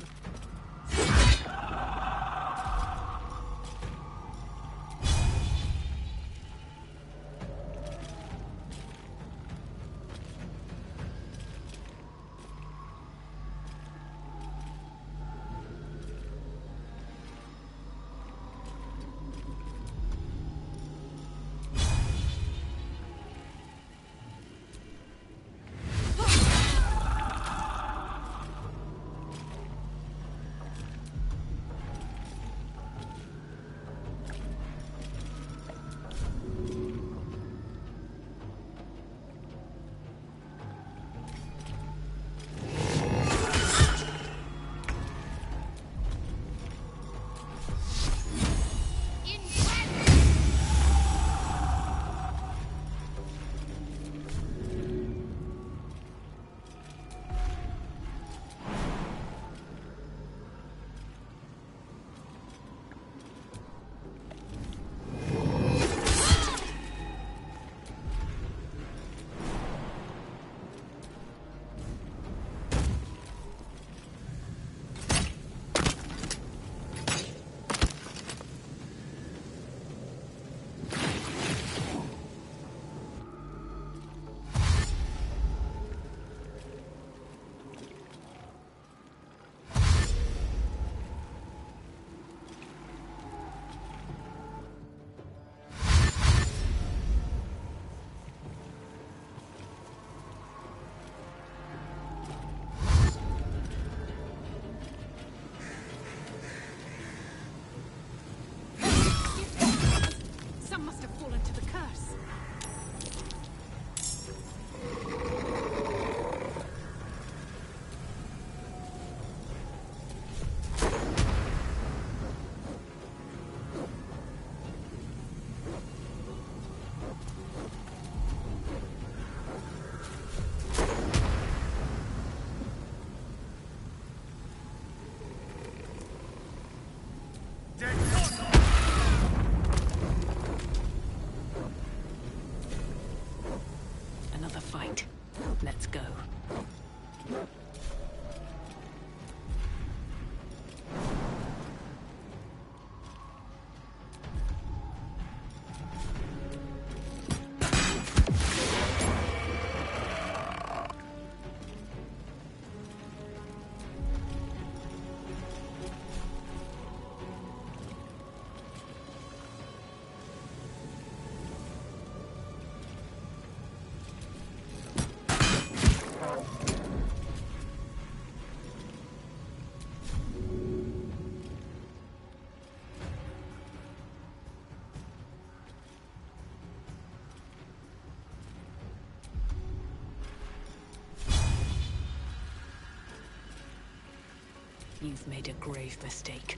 You've made a grave mistake.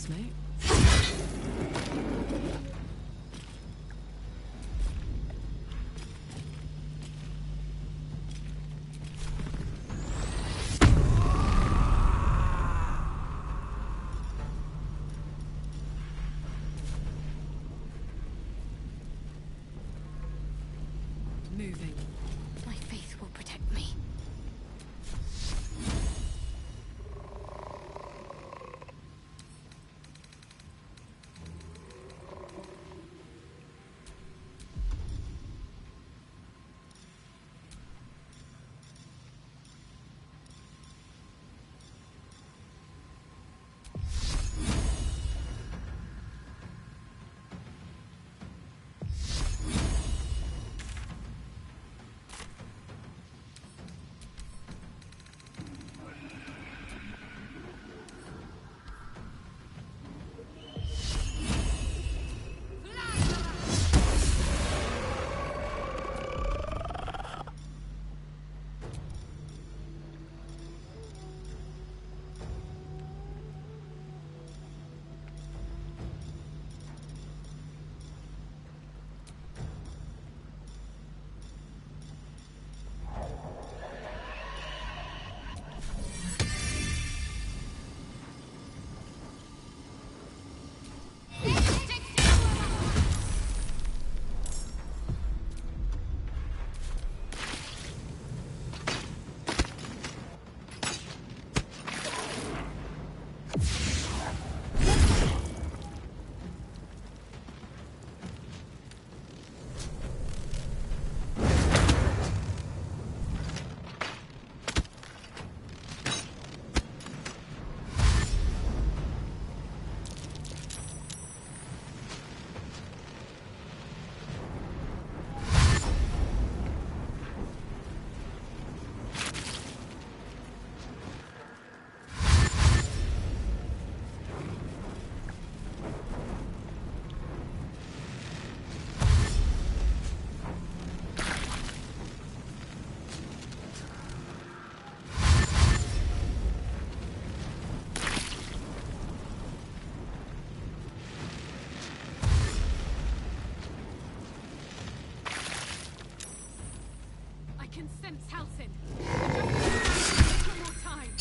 Mate. Moving. My faith will protect me. can sense Halsin. Just one more time.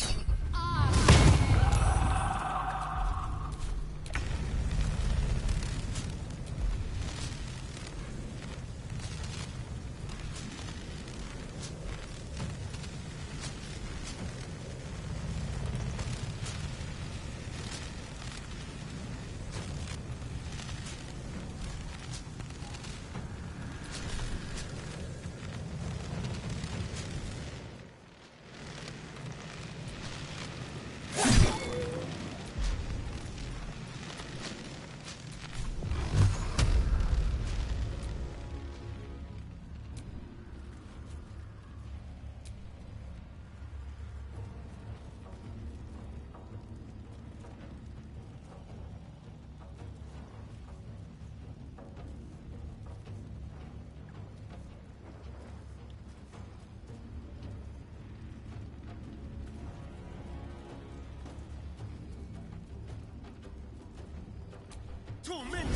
tormented!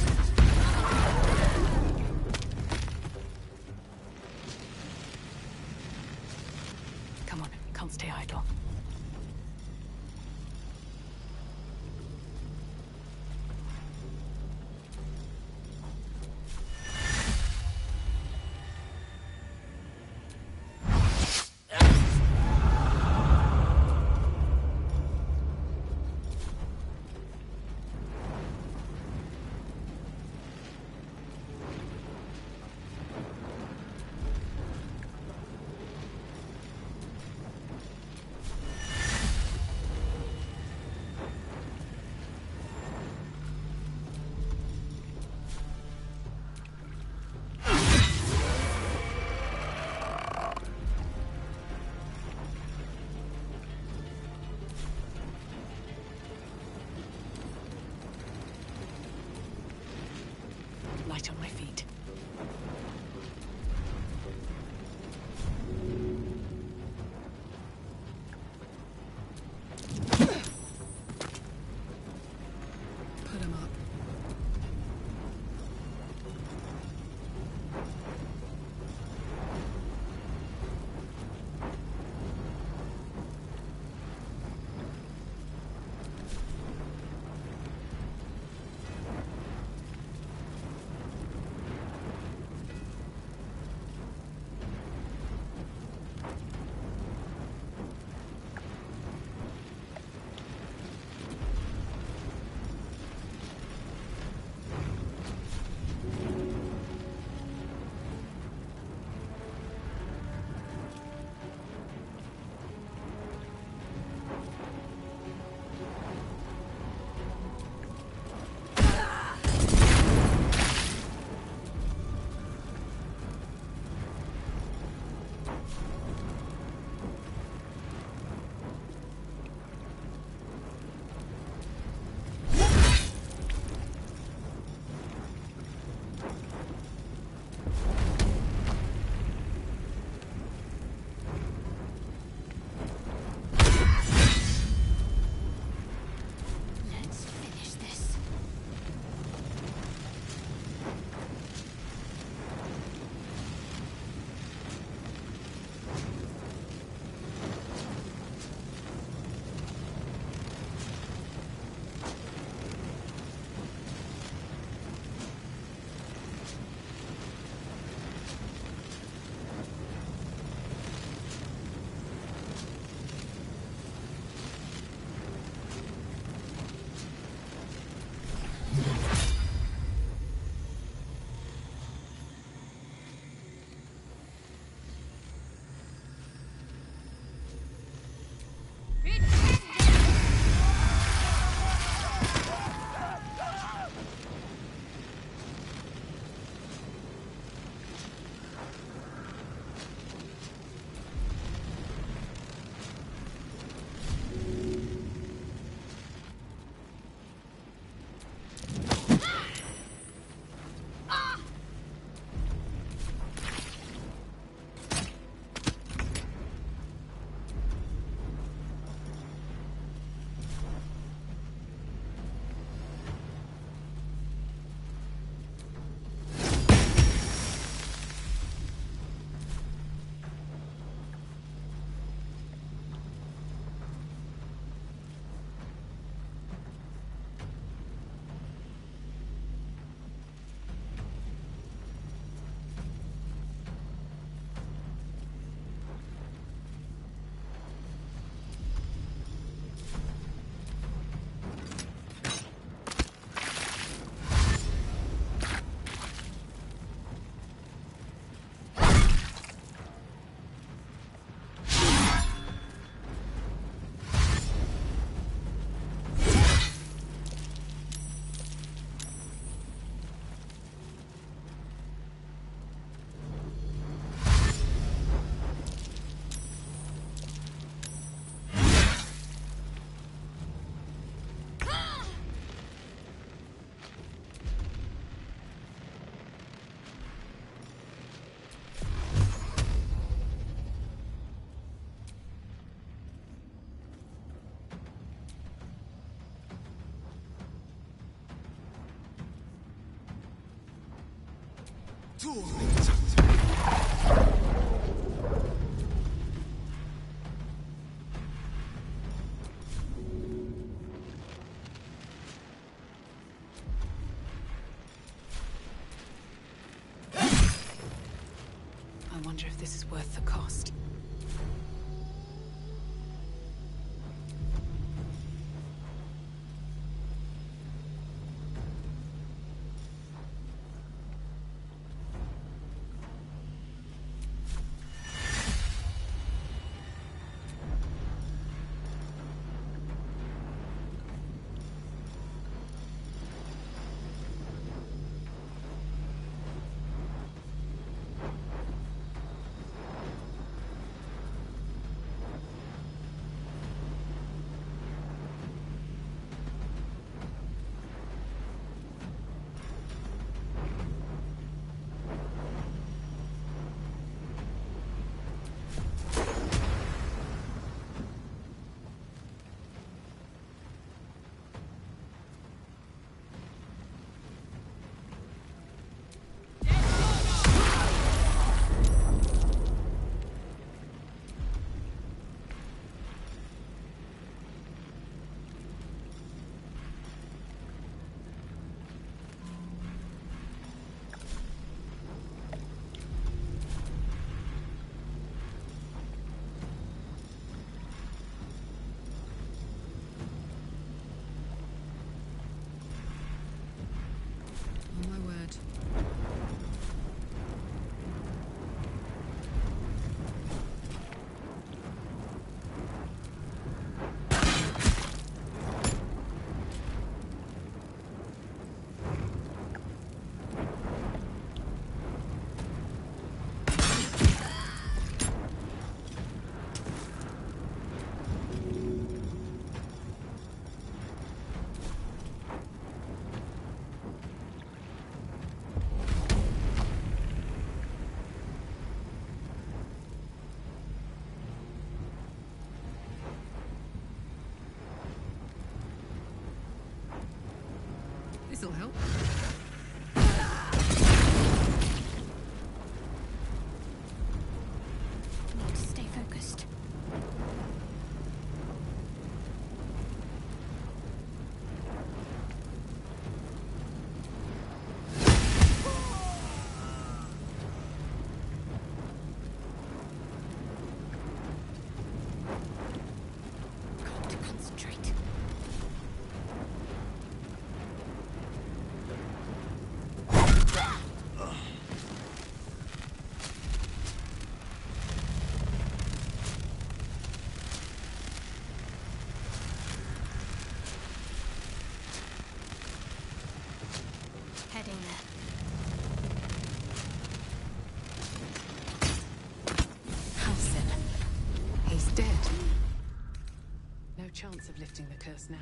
Come on, can't stay idle. Light on my feet. Put him up. I wonder if this is worth the cost. Oh my word. This'll help. Need to stay focused. Got to concentrate. Heading there. Halsin. He's dead. No chance of lifting the curse now.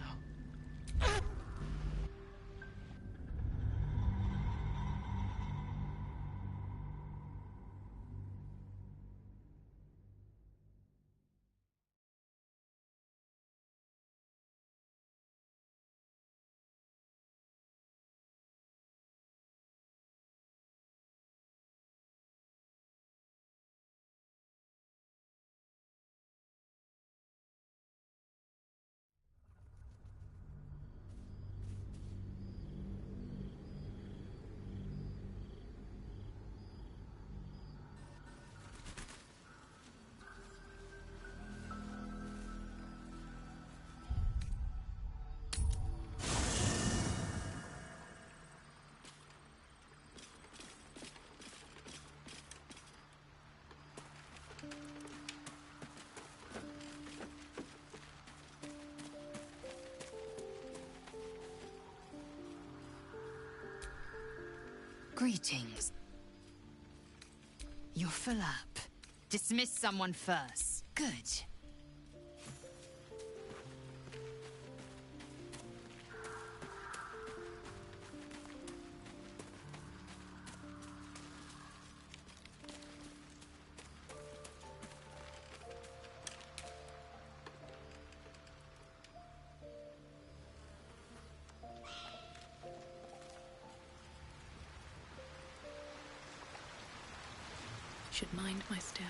Greetings. You're full up. Dismiss someone first. Good. Should mind my step.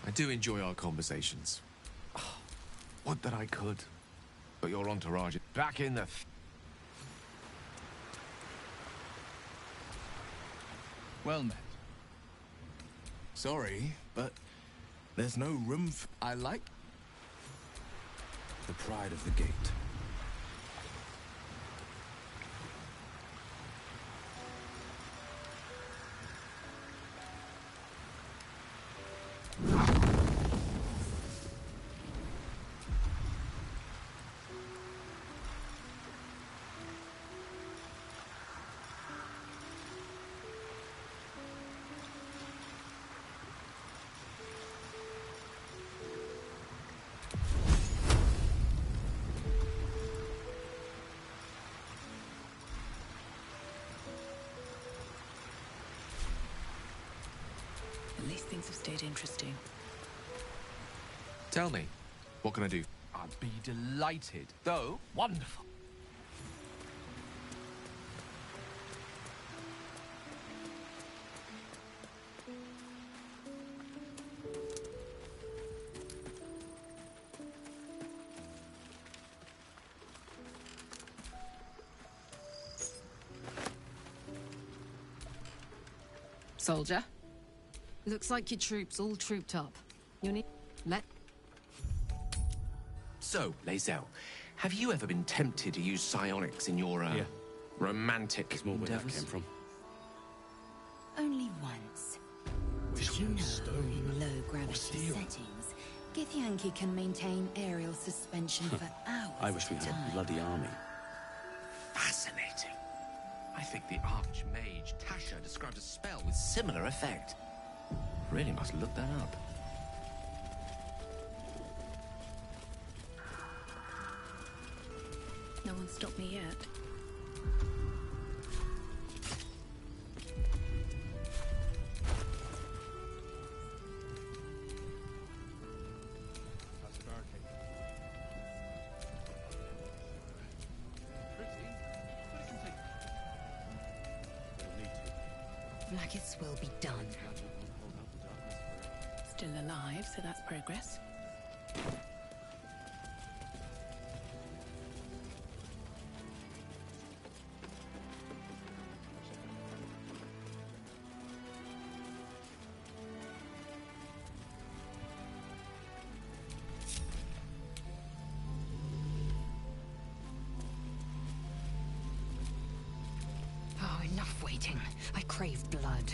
I do enjoy our conversations. Would that I could. But your entourage is back in the... Well met. Sorry, but there's no room for... I like... the pride of the gate. At least things have stayed interesting. Tell me, what can I do? I'd be delighted, though wonderful. Soldier. Looks like your troops all trooped up. You need... So, Lae'zel, have you ever been tempted to use psionics in your, romantic endeavors? Only once. Did you know in low-gravity settings, Githyanki can maintain aerial suspension for hours I wish we had a bloody army. Fascinating. I think the Archmage Tasha described a spell with similar effect. Really must look that up. No one stopped me yet. Blackets will be done. Still alive, so that's progress. Oh, enough waiting. I crave blood.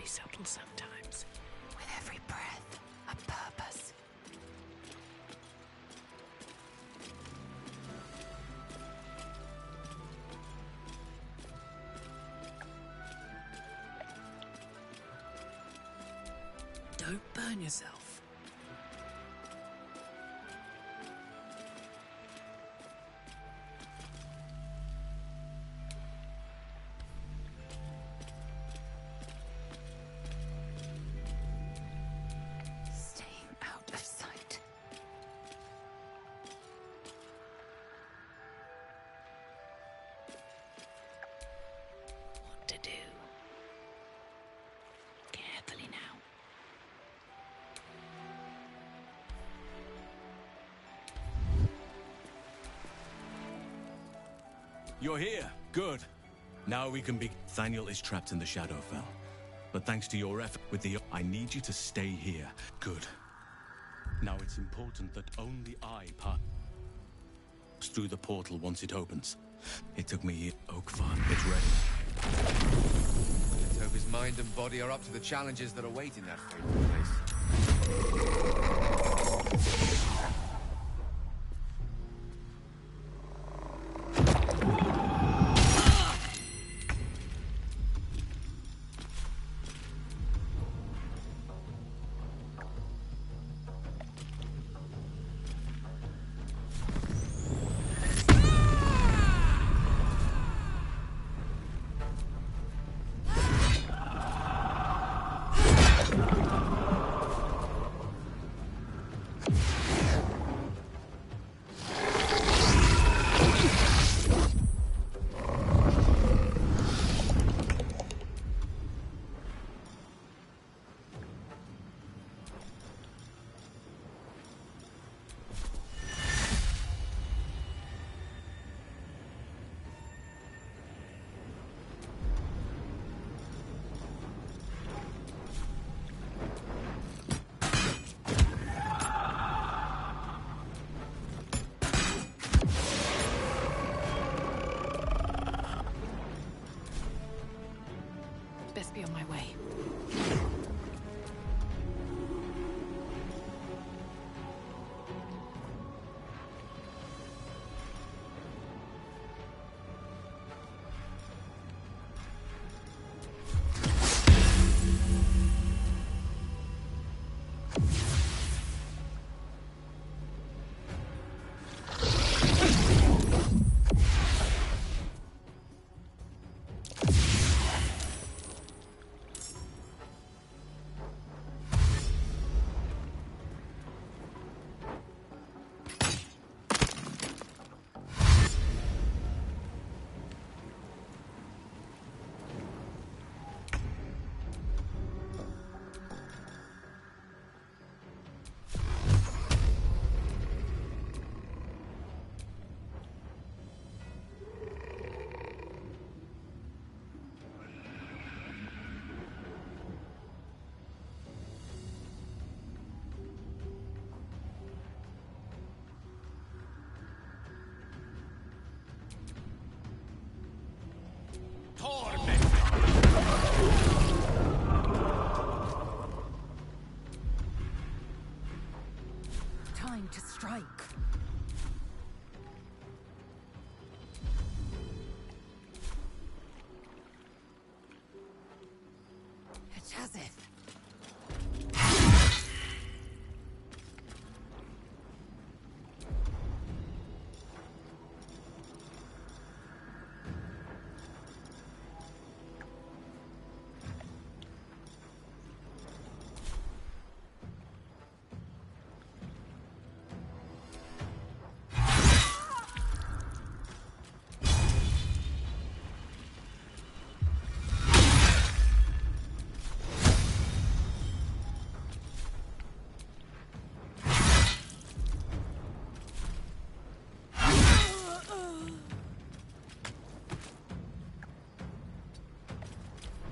Subtle sometimes. With every breath, a purpose. Don't burn yourself. You're here. Good. Now we can be... Thaniel is trapped in the Shadowfell. But thanks to your effort with the... I need you to stay here. Good. Now it's important that only I pass through the portal once it opens. It took me... Oakfarm, it's ready. Let's hope his mind and body are up to the challenges that await in that fateful place. on my way. Time to strike. It has it.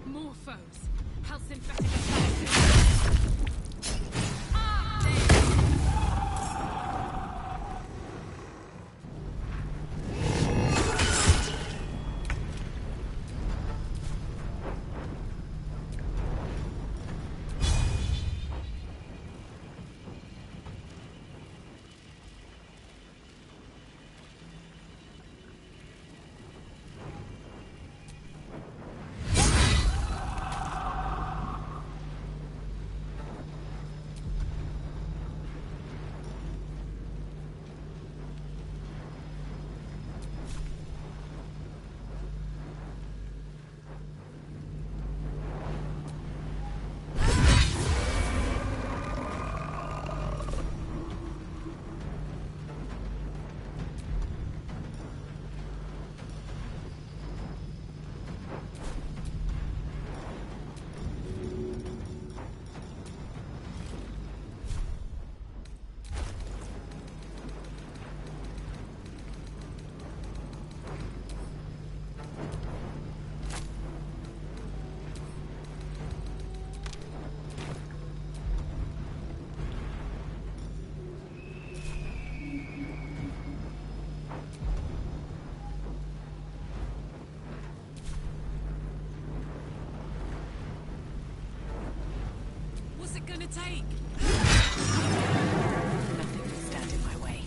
More foes. Halcyon better get back. What's it gonna take? Nothing will stand in my way.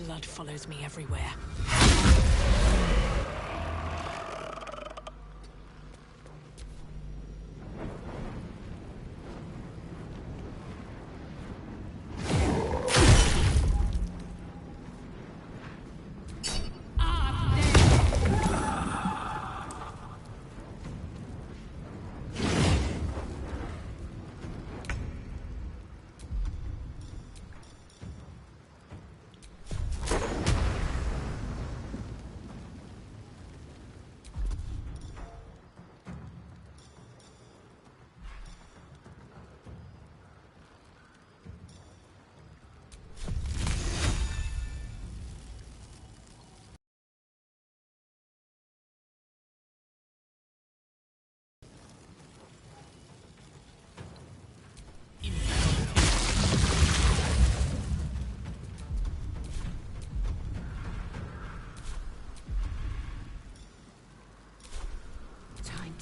Blood follows me everywhere.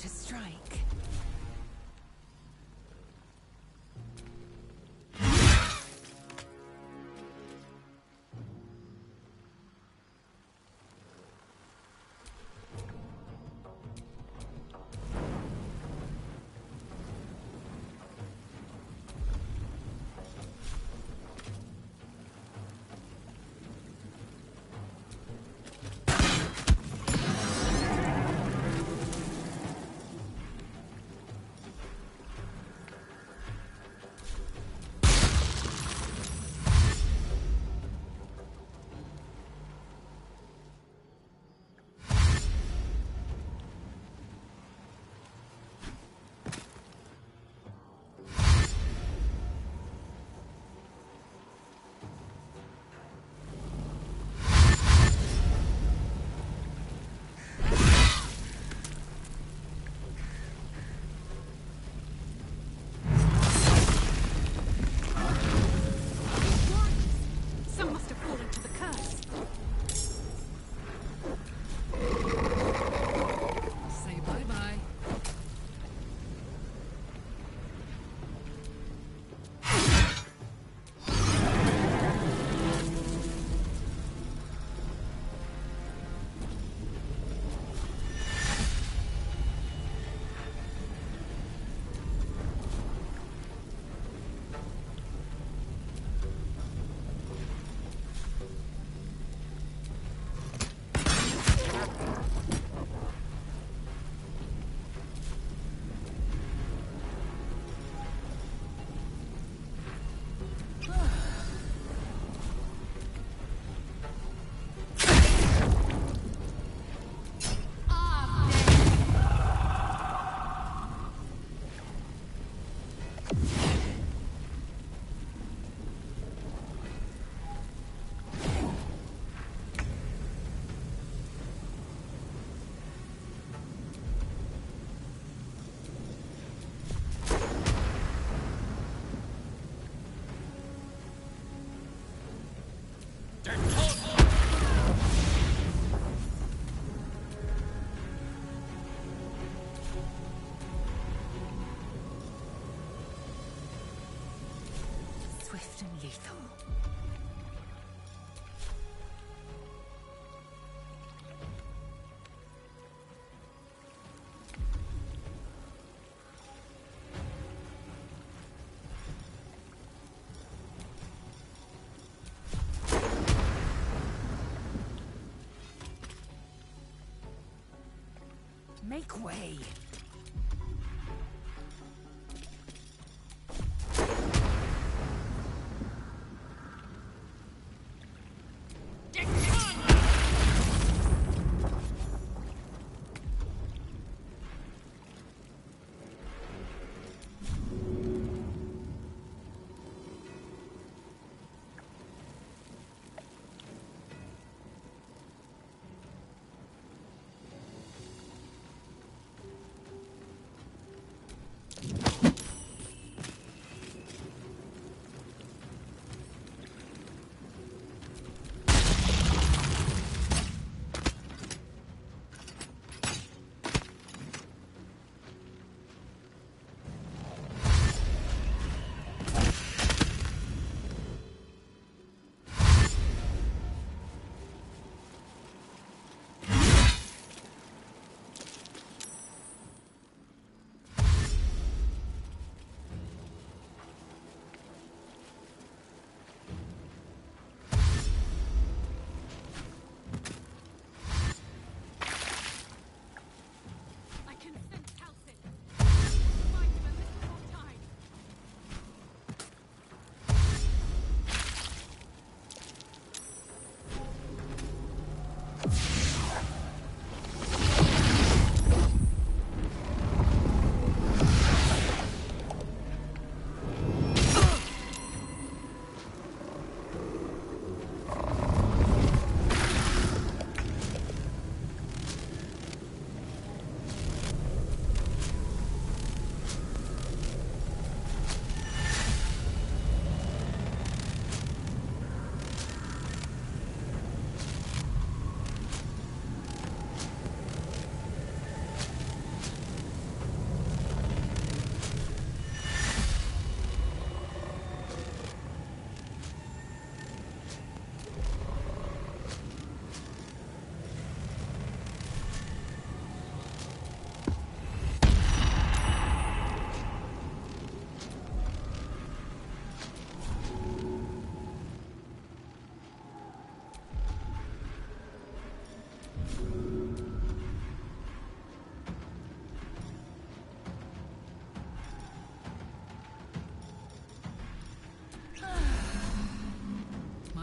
to strike. Swift and lethal. Make way.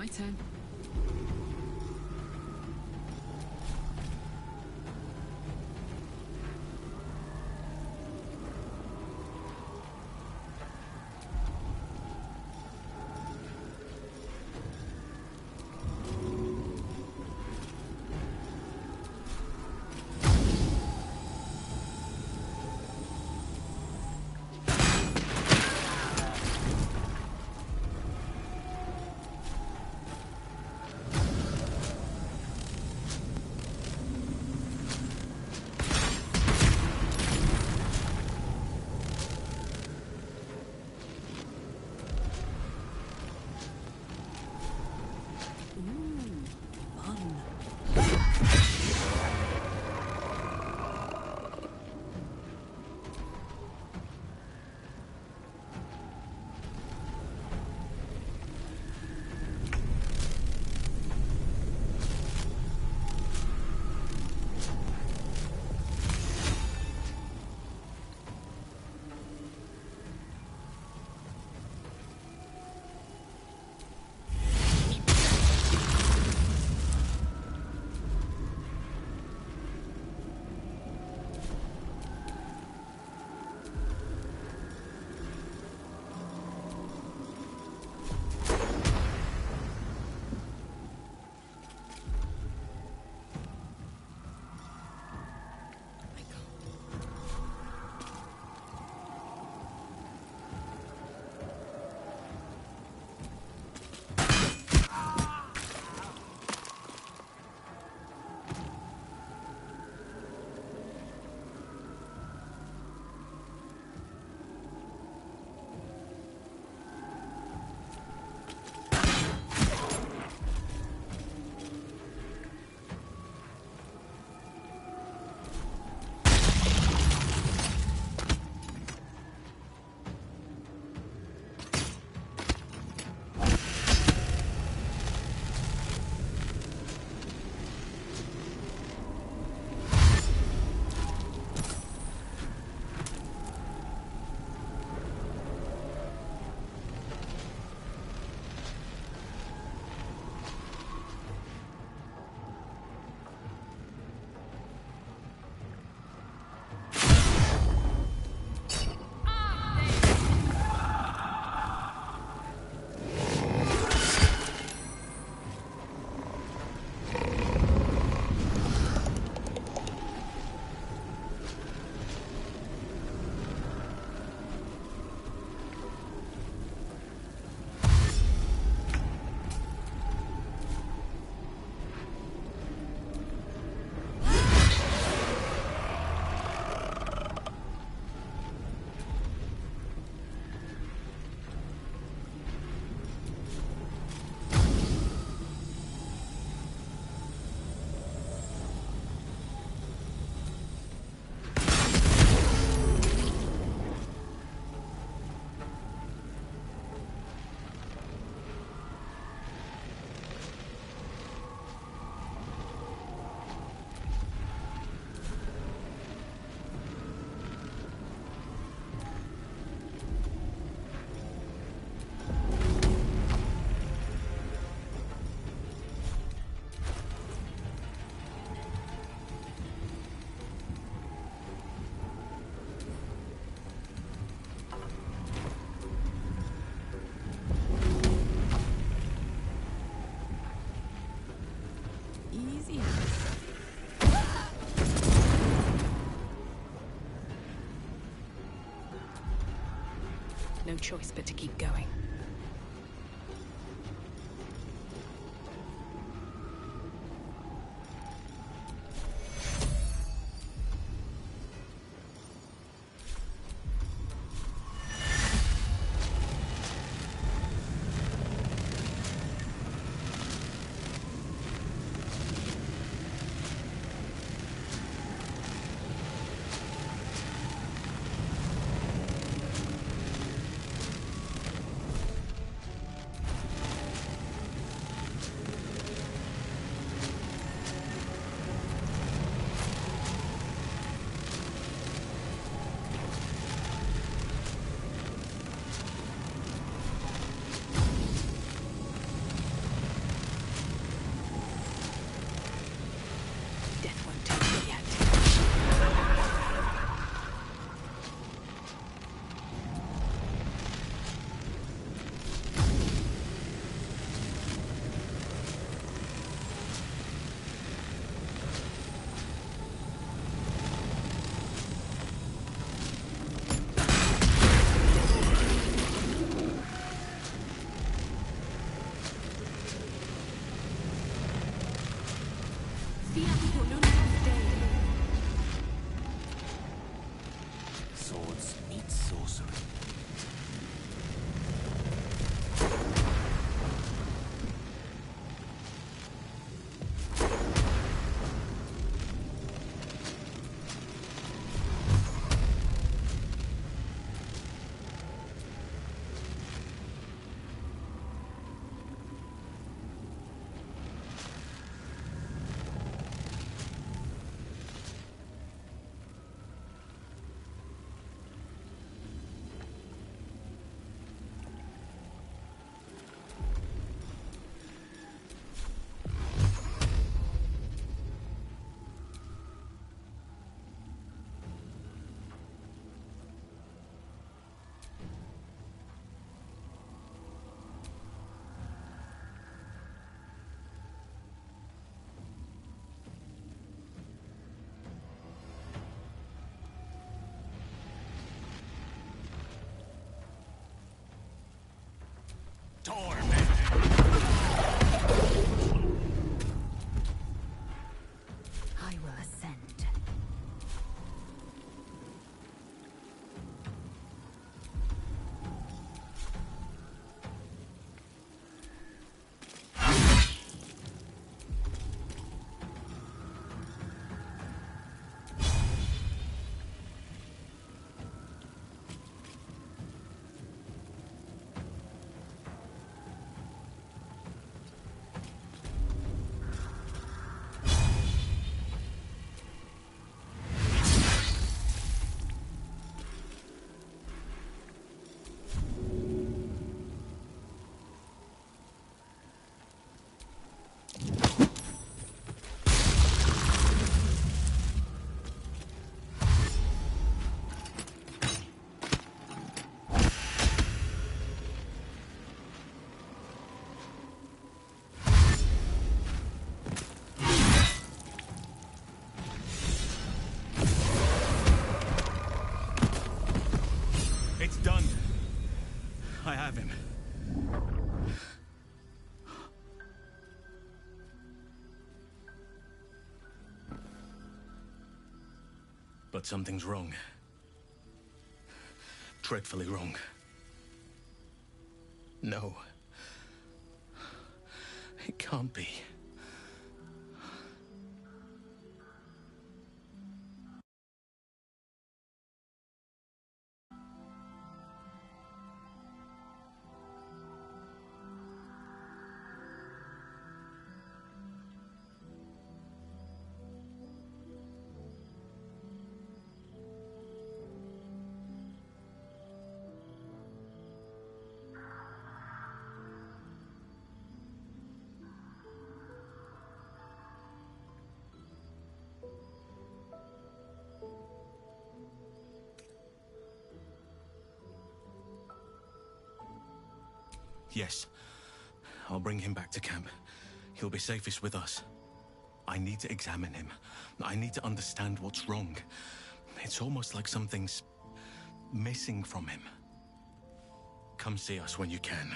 turn. No choice but to keep going. swords meet sorcery. I will ascend. It's done. I have him. But something's wrong. Dreadfully wrong. No. It can't be. Yes. I'll bring him back to camp. He'll be safest with us. I need to examine him. I need to understand what's wrong. It's almost like something's missing from him. Come see us when you can.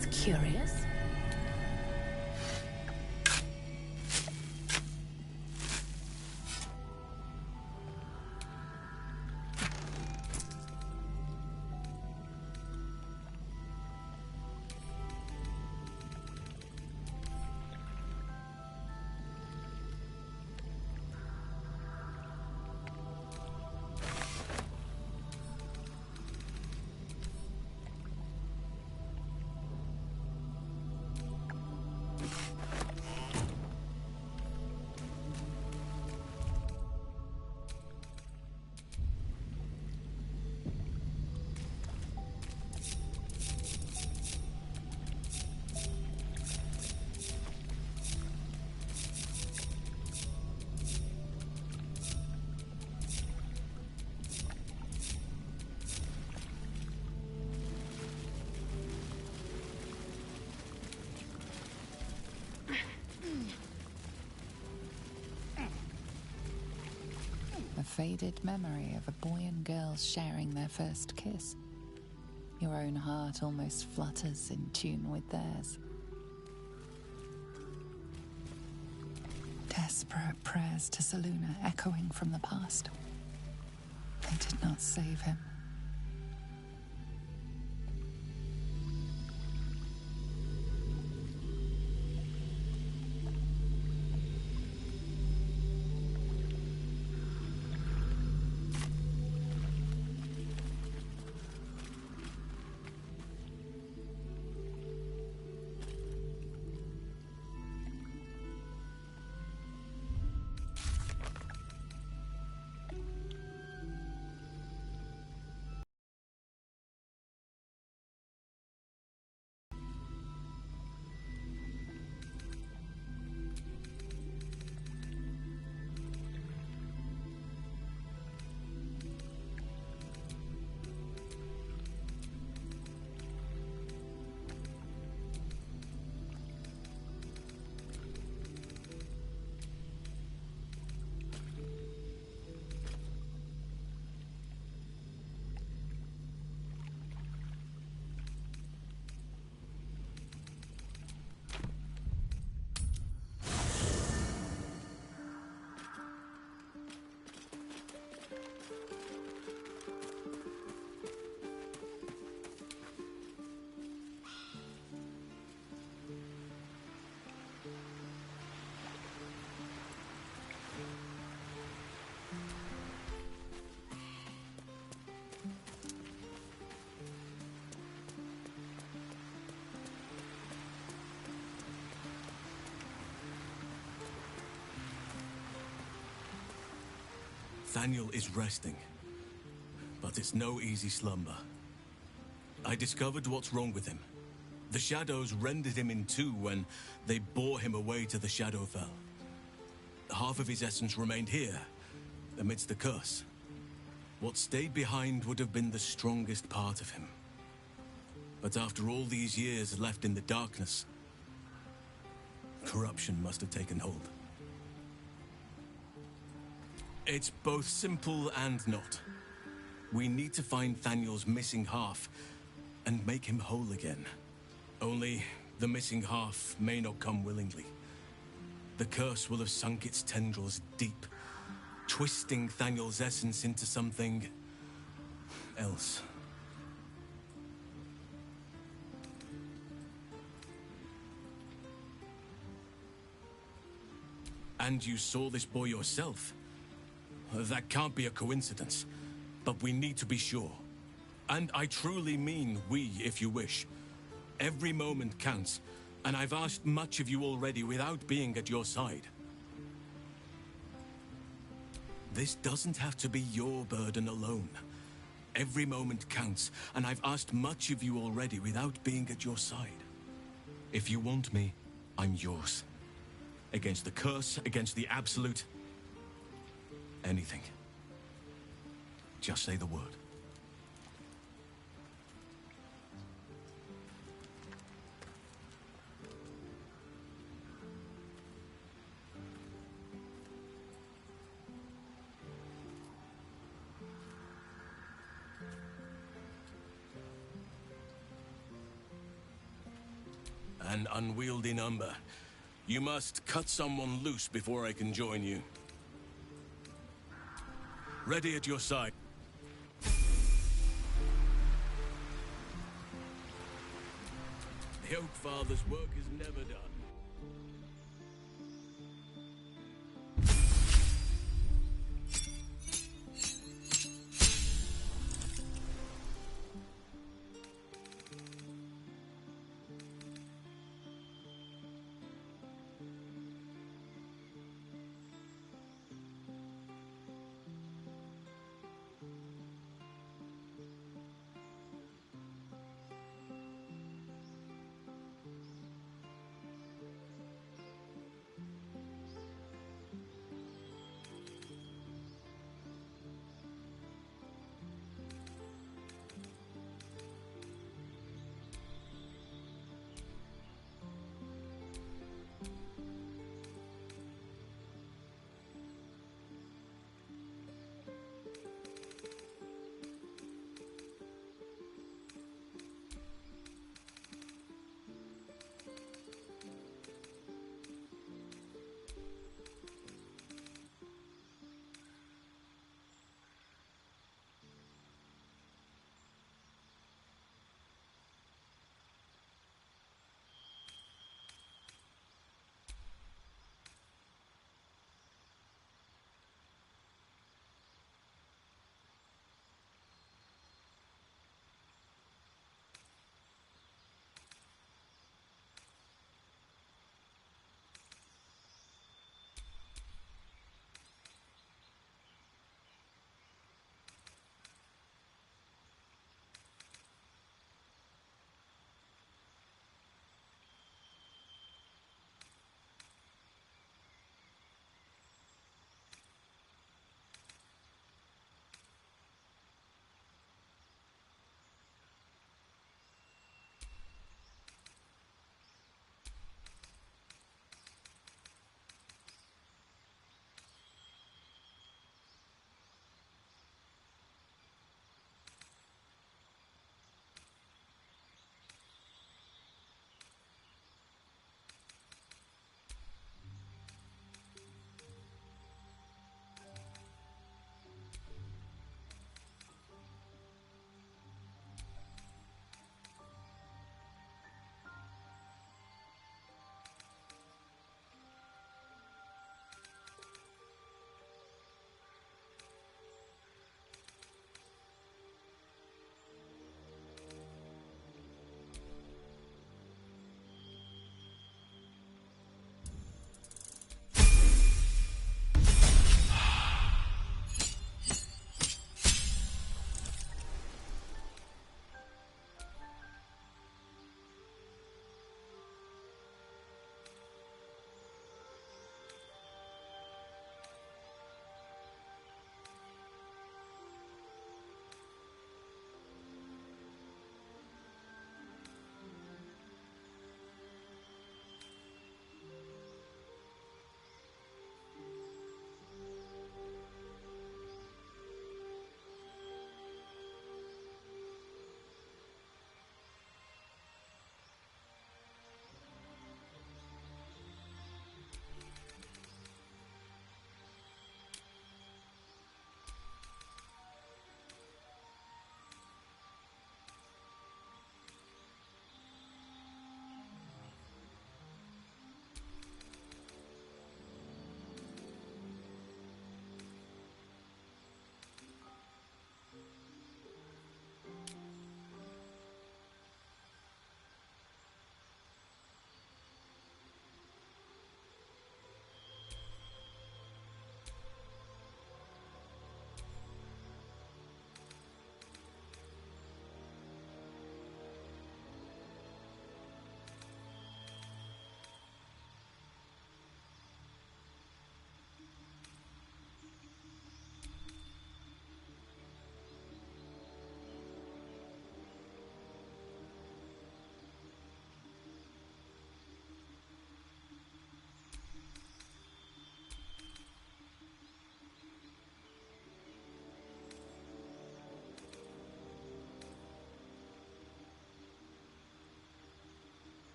That's curious. A faded memory of a boy and girl sharing their first kiss. Your own heart almost flutters in tune with theirs. Desperate prayers to Selûne echoing from the past. They did not save him. Thaniel is resting, but it's no easy slumber. I discovered what's wrong with him. The shadows rendered him in two when they bore him away to the Shadowfell. Half of his essence remained here, amidst the curse. What stayed behind would have been the strongest part of him. But after all these years left in the darkness, corruption must have taken hold. It's both simple and not. We need to find Thaniel's missing half and make him whole again. Only the missing half may not come willingly. The curse will have sunk its tendrils deep, twisting Thaniel's essence into something else. And you saw this boy yourself. That can't be a coincidence, but we need to be sure. And I truly mean we, if you wish. Every moment counts, and I've asked much of you already without being at your side. This doesn't have to be your burden alone. Every moment counts, and I've asked much of you already without being at your side. If you want me, I'm yours. Against the curse, against the absolute. Anything. Just say the word. An unwieldy number. You must cut someone loose before I can join you. Ready at your side. The Oak Father's work is never done.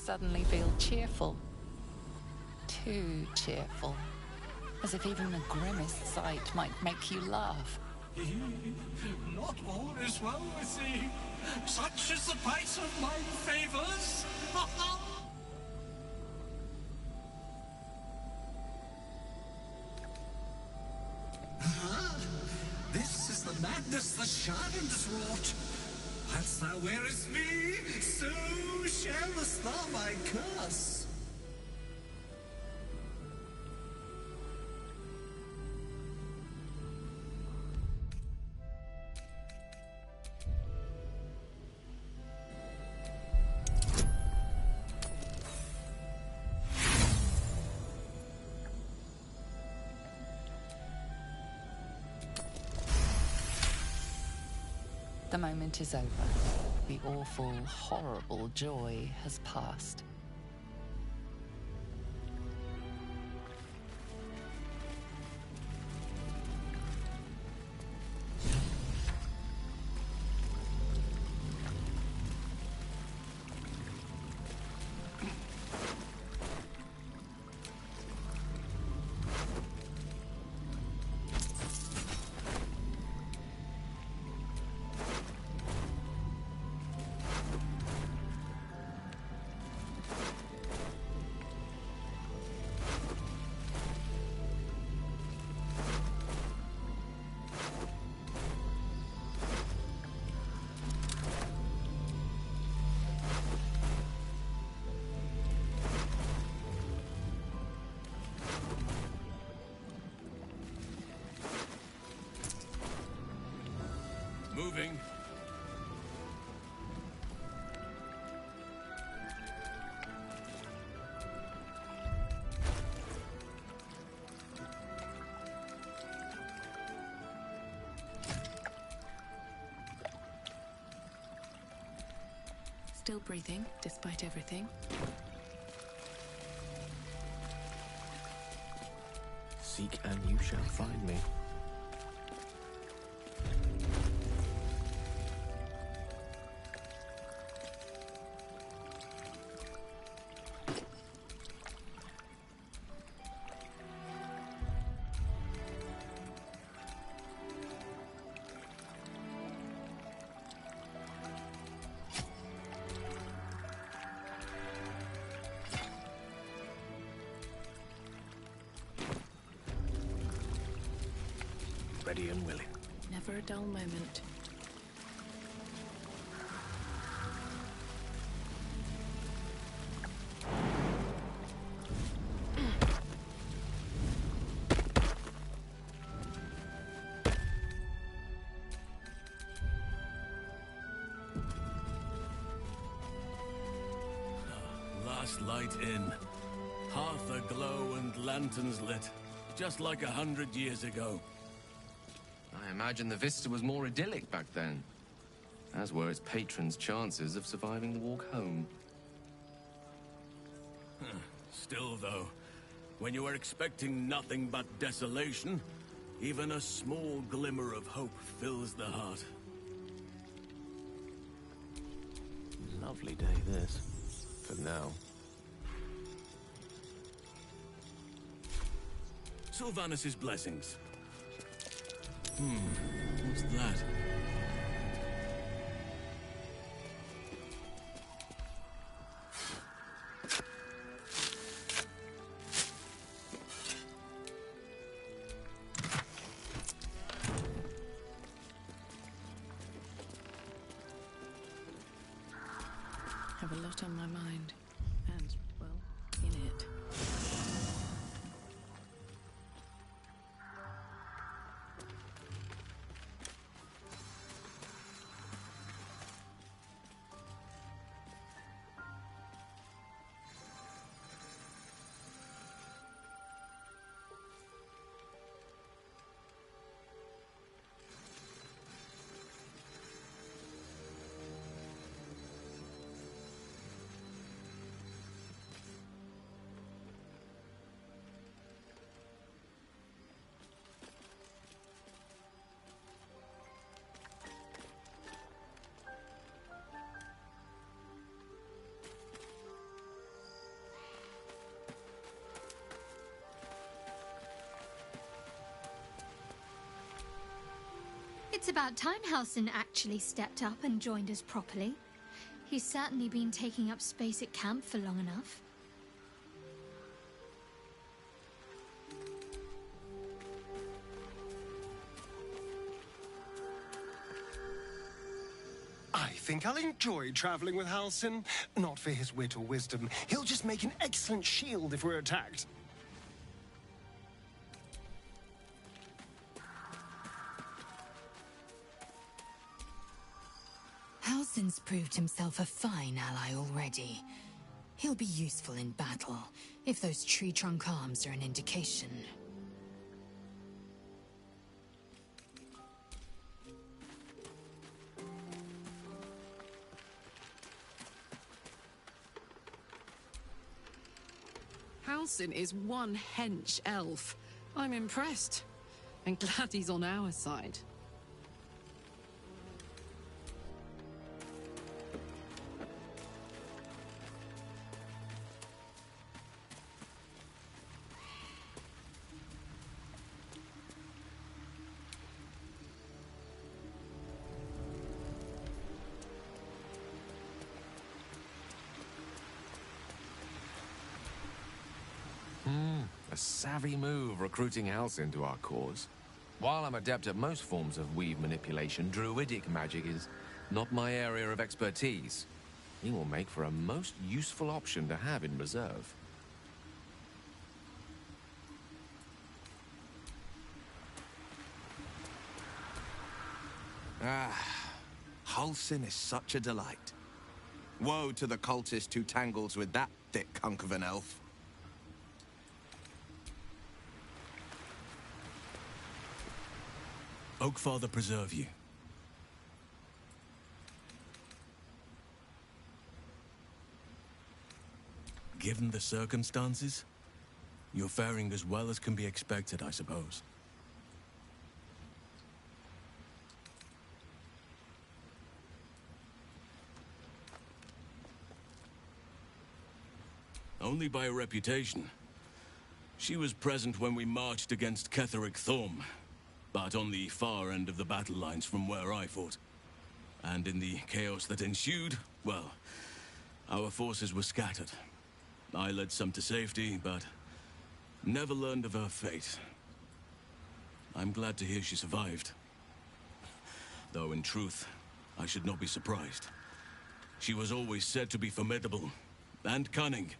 suddenly feel cheerful. Too cheerful. As if even the grimmest sight might make you laugh. Not all is well with thee. Such is the price of my favors. This is the madness the Sharans wrought. As thou wearest me, so sharest thou my curse. The moment is over. The awful, horrible joy has passed. Moving. Still breathing, despite everything. Seek and you shall find me. Ready and willing. Never a dull moment. Last light in. Hearth aglow and lanterns lit. Just like 100 years ago. I imagine the vista was more idyllic back then. As were its patrons' chances of surviving the walk home. Still, though, when you are expecting nothing but desolation, even a small glimmer of hope fills the heart. Lovely day, this. For now. Sylvanus' blessings. What's that? Have a lot on my mind. And, well, in it. It's about time Halsin actually stepped up and joined us properly. He's certainly been taking up space at camp for long enough. I think I'll enjoy traveling with Halsin. Not for his wit or wisdom. He'll just make an excellent shield if we're attacked. Halsin's proved himself a fine ally already. He'll be useful in battle, if those tree trunk arms are an indication. Halsin is one hench elf. I'm impressed. And glad he's on our side. A savvy move recruiting Halsin to our cause. While I'm adept at most forms of weave manipulation, druidic magic is not my area of expertise. He will make for a most useful option to have in reserve. Halsin is such a delight. Woe to the cultist who tangles with that thick hunk of an elf. Oakfather preserve you. Given the circumstances, you're faring as well as can be expected, I suppose. Only by reputation. She was present when we marched against Ketheric Thorm, but on the far end of the battle lines from where I fought. And in the chaos that ensued, well, our forces were scattered. I led some to safety, but never learned of her fate. I'm glad to hear she survived. Though in truth, I should not be surprised. She was always said to be formidable and cunning.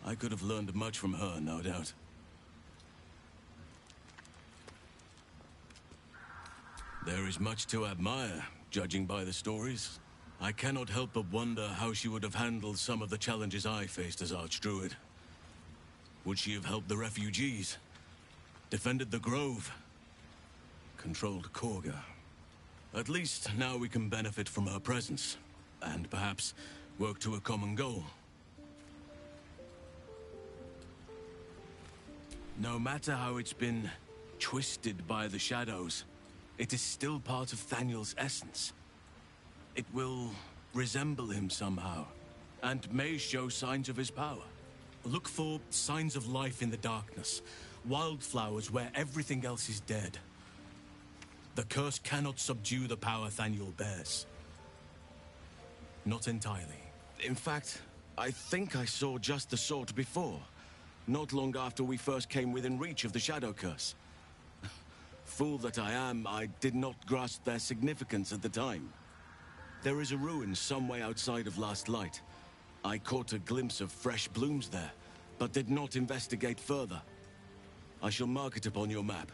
I could have learned much from her, no doubt. There is much to admire, judging by the stories. I cannot help but wonder how she would have handled some of the challenges I faced as Archdruid. Would she have helped the refugees? Defended the Grove? Controlled Korga? At least now we can benefit from her presence, and perhaps work to a common goal. No matter how it's been twisted by the shadows, it is still part of Thaniel's essence. It will resemble him somehow, and may show signs of his power. Look for signs of life in the darkness, wildflowers where everything else is dead. The curse cannot subdue the power Thaniel bears. Not entirely. In fact, I think I saw just the sort before, not long after we first came within reach of the Shadow Curse. Fool that I am, I did not grasp their significance at the time. There is a ruin some way outside of Last Light. I caught a glimpse of fresh blooms there, but did not investigate further. I shall mark it upon your map.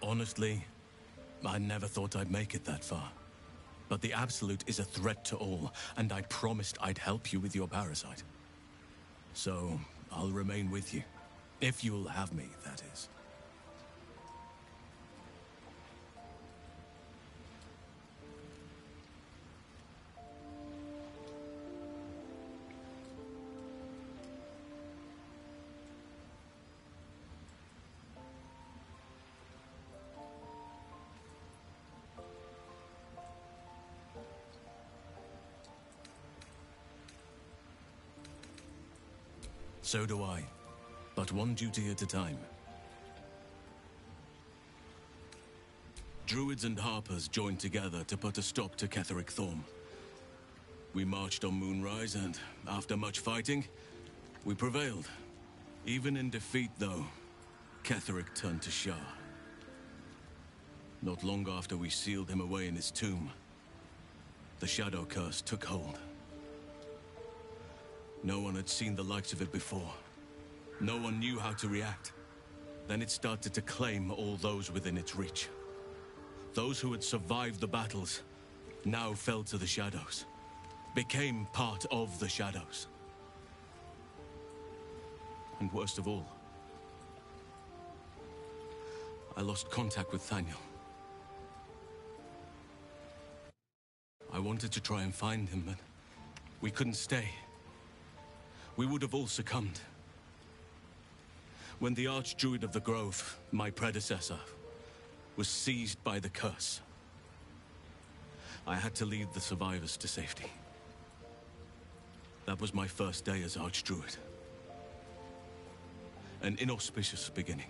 Honestly, I never thought I'd make it that far. But the Absolute is a threat to all, and I promised I'd help you with your parasite. So, I'll remain with you. If you'll have me, that is. So do I. But one duty at a time. Druids and Harpers joined together to put a stop to Ketheric Thorm. We marched on Moonrise, and after much fighting, we prevailed. Even in defeat, though, Ketheric turned to Shah. Not long after we sealed him away in his tomb, the Shadow Curse took hold. No one had seen the likes of it before. No one knew how to react. Then it started to claim all those within its reach. Those who had survived the battles now fell to the shadows, became part of the shadows. And worst of all, I lost contact with Thaniel. I wanted to try and find him, but we couldn't stay. We would have all succumbed. When the Archdruid of the Grove, my predecessor, was seized by the curse, I had to lead the survivors to safety. That was my first day as Archdruid. An inauspicious beginning.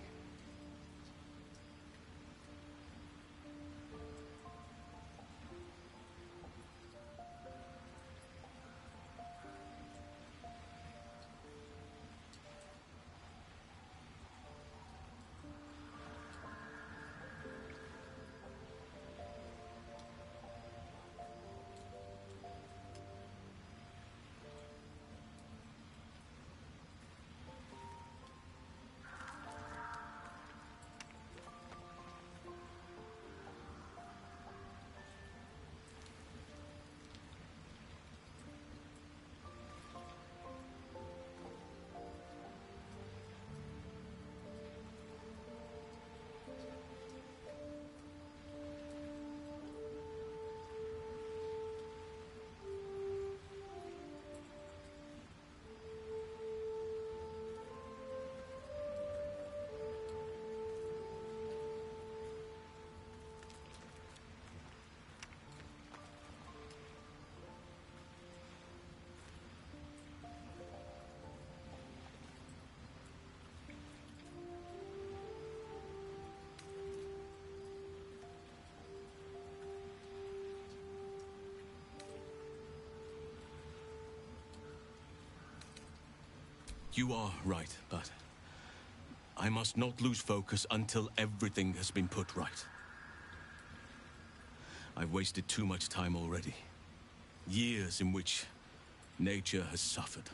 You are right, but I must not lose focus until everything has been put right. I've wasted too much time already. Years in which nature has suffered.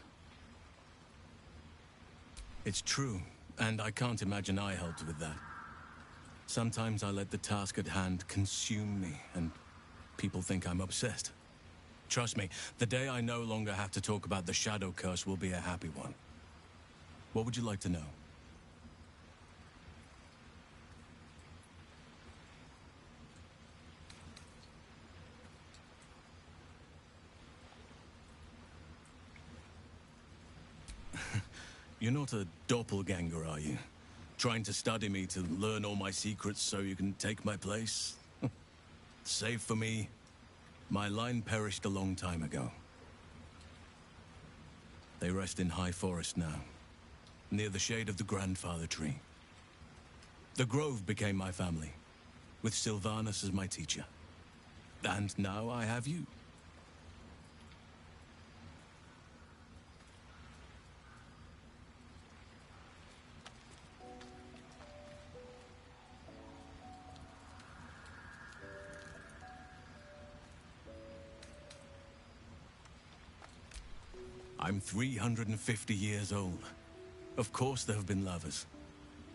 It's true, and I can't imagine I helped with that. Sometimes I let the task at hand consume me, and people think I'm obsessed. Trust me, the day I no longer have to talk about the Shadow Curse will be a happy one. What would you like to know? You're not a doppelganger, are you? Trying to study me to learn all my secrets so you can take my place? Save for me, my line perished a long time ago. They rest in High Forest now, near the shade of the grandfather tree. The Grove became my family, with Sylvanas as my teacher. And now I have you. I'm 350 years old. Of course there have been lovers.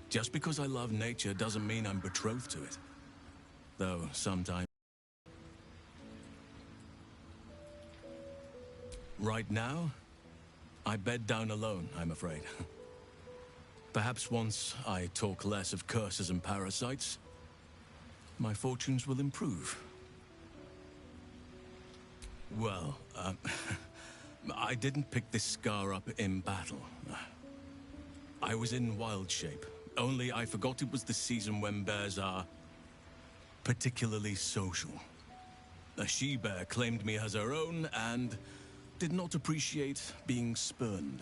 Just because I love nature doesn't mean I'm betrothed to it. Though sometimes... Right now, I bed down alone, I'm afraid. Perhaps once I talk less of curses and parasites, my fortunes will improve. Well, I didn't pick this scar up in battle. I was in wild shape, only I forgot it was the season when bears are particularly social. A she-bear claimed me as her own and did not appreciate being spurned.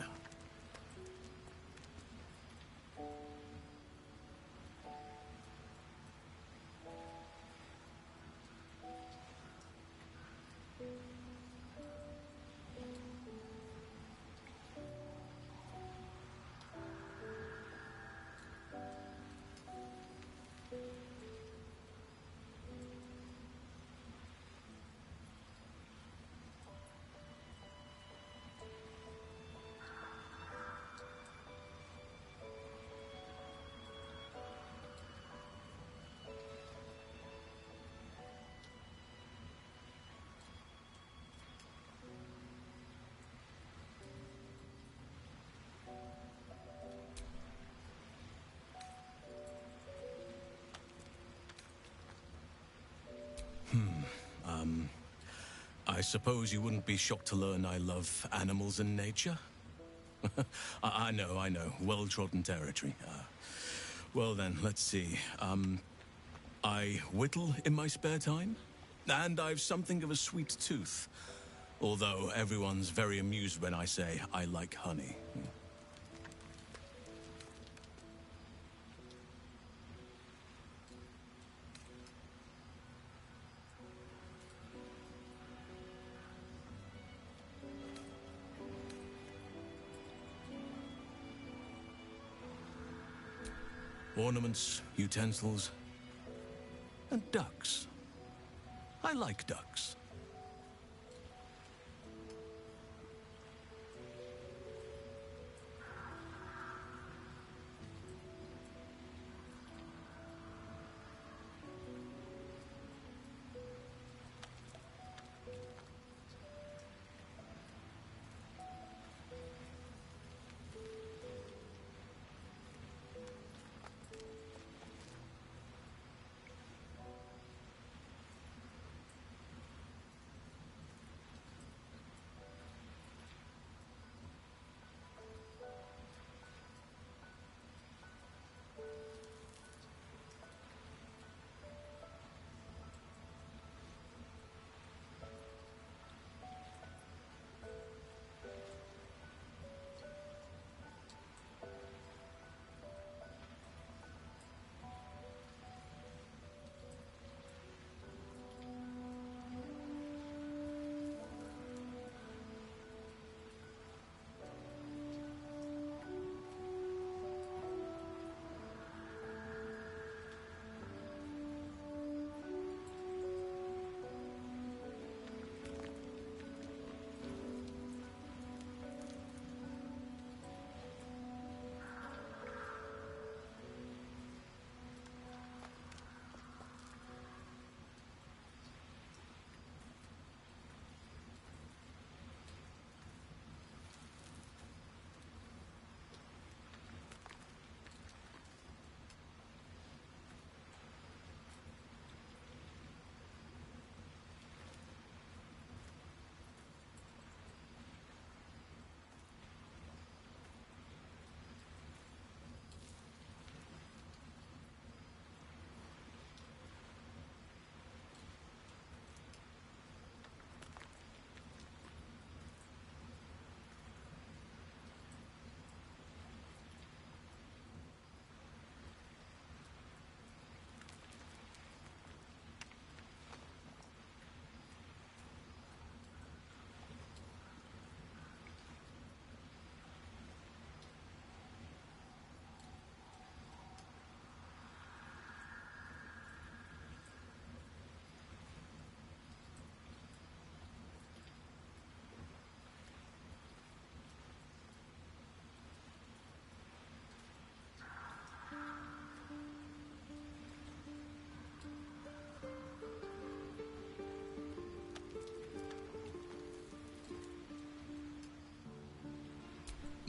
I suppose you wouldn't be shocked to learn I love animals and nature? I know. Well-trodden territory. Well then, let's see. I whittle in my spare time, and I've something of a sweet tooth. Although everyone's very amused when I say I like honey. Ornaments, utensils, and ducks. I like ducks.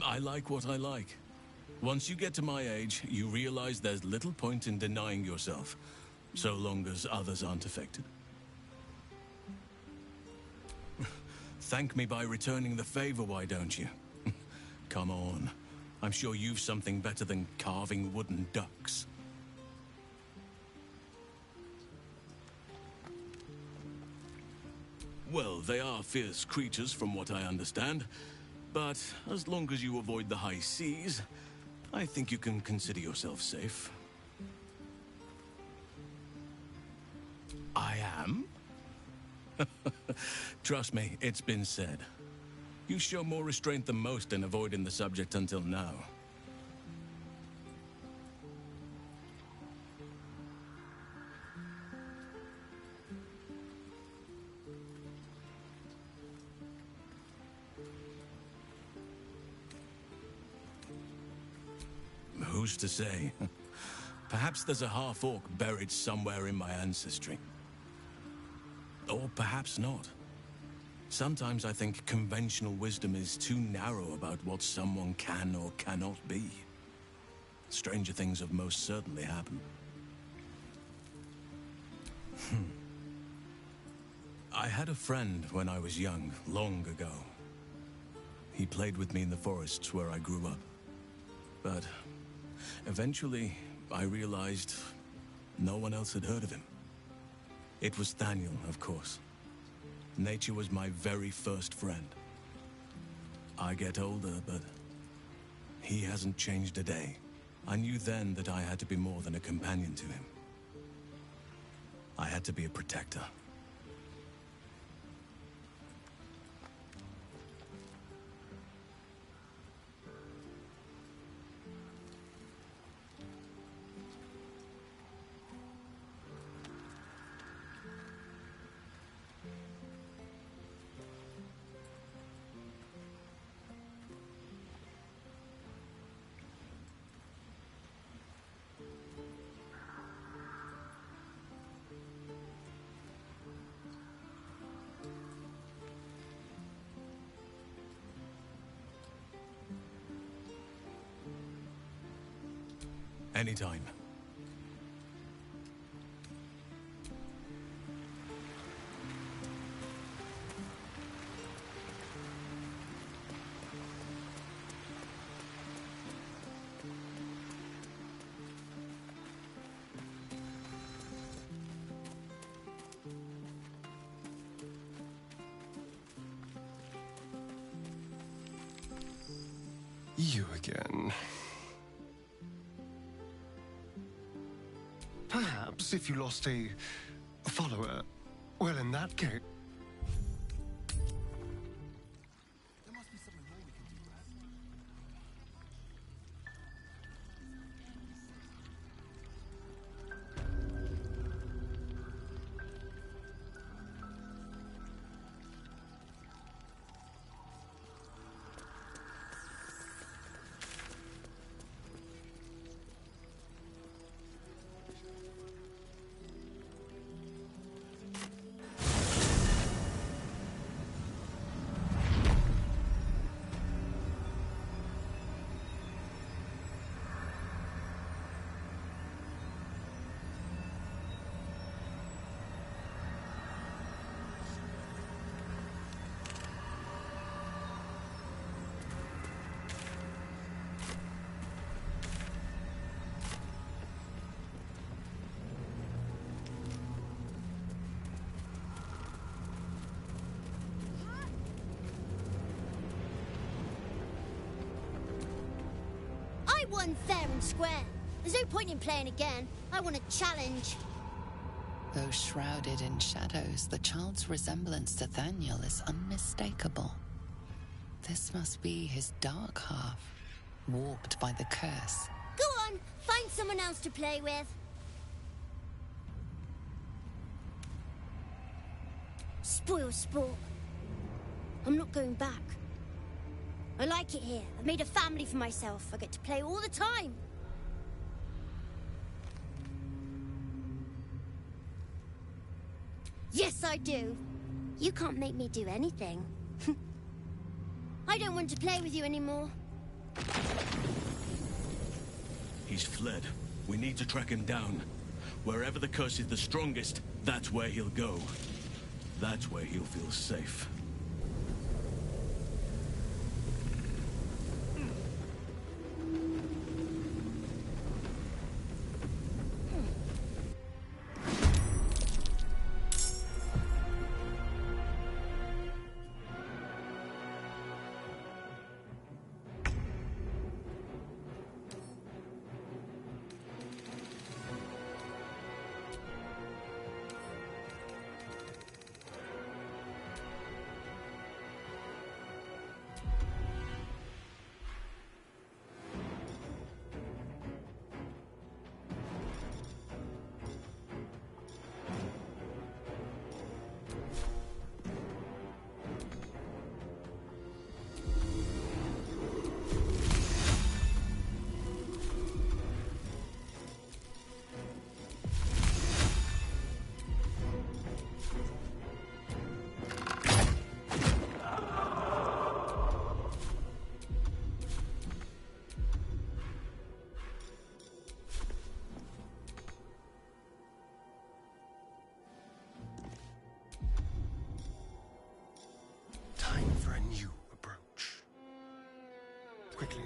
I like what I like. Once you get to my age, you realize there's little point in denying yourself, so long as others aren't affected. Thank me by returning the favor, why don't you? Come on. I'm sure you've something better than carving wooden ducks. Well, they are fierce creatures from what I understand. But as long as you avoid the high seas, I think you can consider yourself safe. I am? Trust me, it's been said. You show more restraint than most in avoiding the subject until now. Who's to say? Perhaps there's a half-orc buried somewhere in my ancestry. Or perhaps not. Sometimes I think conventional wisdom is too narrow about what someone can or cannot be. Stranger things have most certainly happened. I had a friend when I was young, long ago. He played with me in the forests where I grew up. But eventually, I realized no one else had heard of him. It was Daniel, of course. Nature was my very first friend. I get older, but he hasn't changed a day. I knew then that I had to be more than a companion to him. I had to be a protector. Anytime. You again. Perhaps if you lost a follower, well, in that case... Won fair and square. There's no point in playing again. I want a challenge. Though shrouded in shadows, the child's resemblance to Daniel is unmistakable. This must be his dark half, warped by the curse. Go on, find someone else to play with. Spoil sport. I'm not going back. I like it here. I've made a family for myself. I get to play all the time. Yes, I do. You can't make me do anything. I don't want to play with you anymore. He's fled. We need to track him down. Wherever the curse is the strongest, that's where he'll go. That's where he'll feel safe. quickly.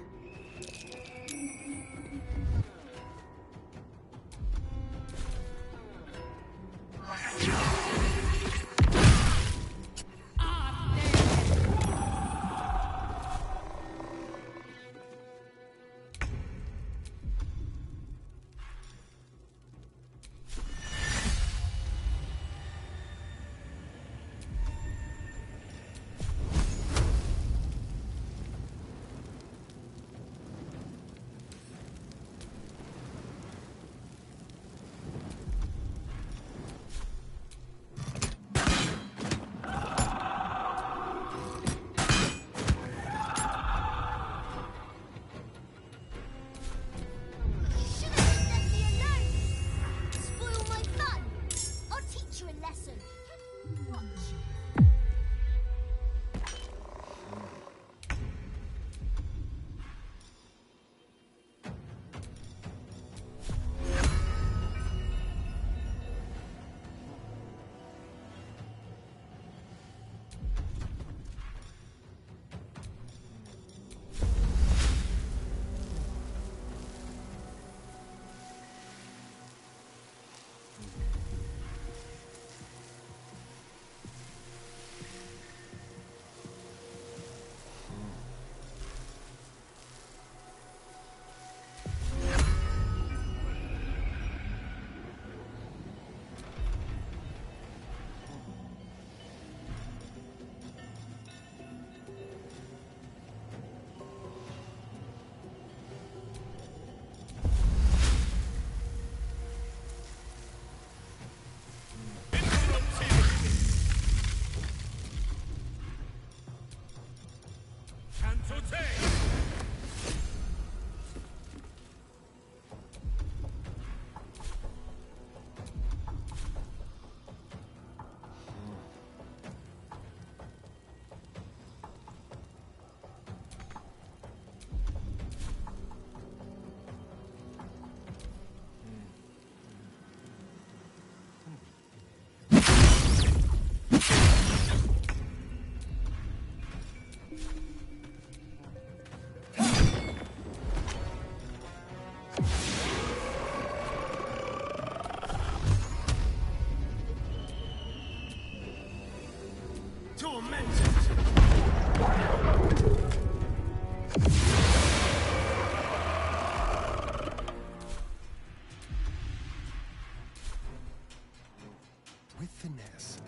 With finesse.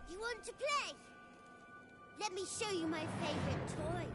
You want to play? Let me show you my favorite toy.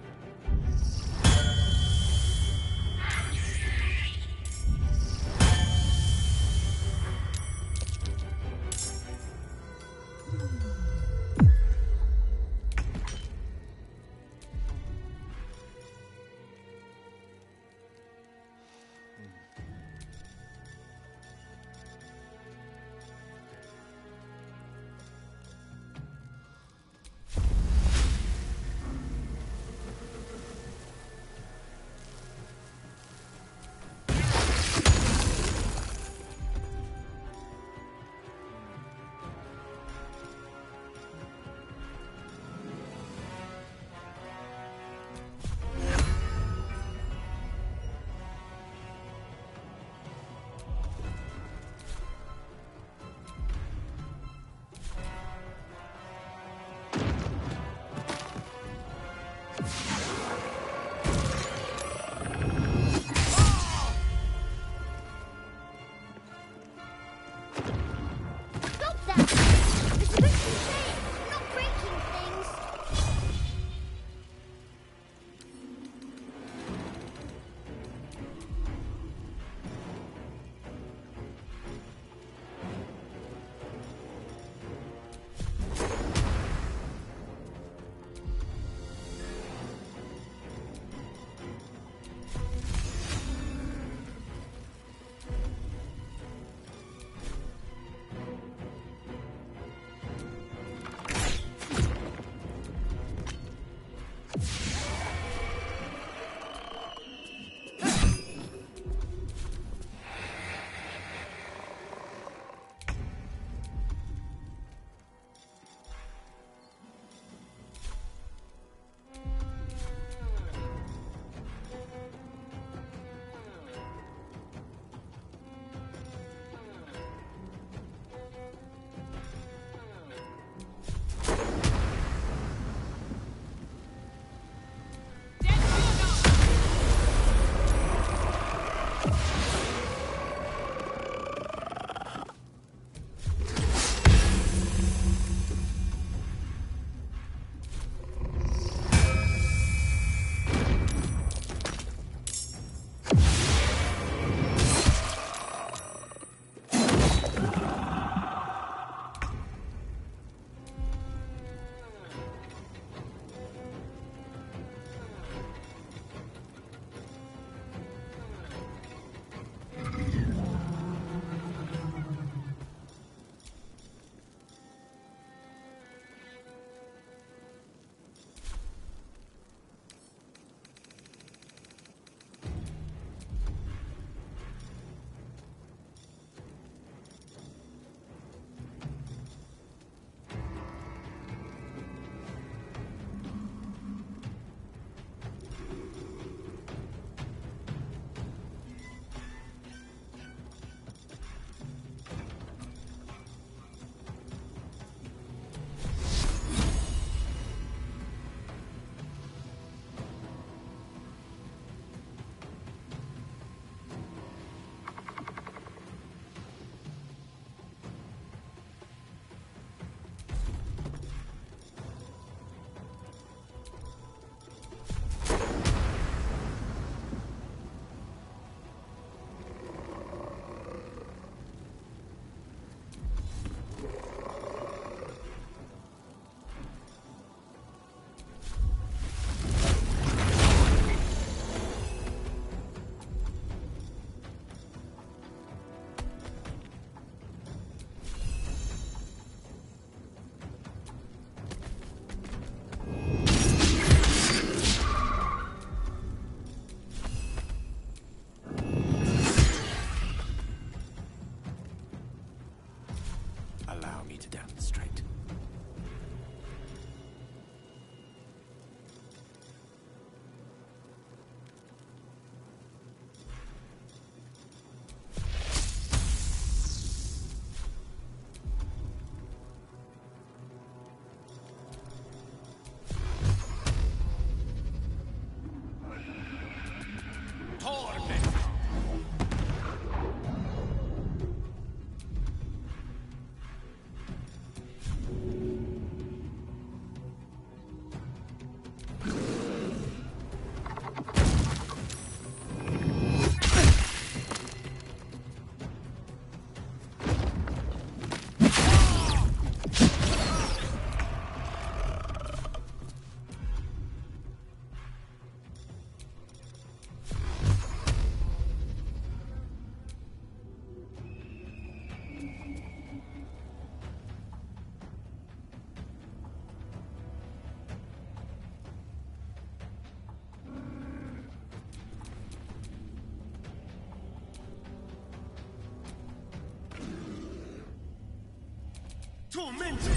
tormented!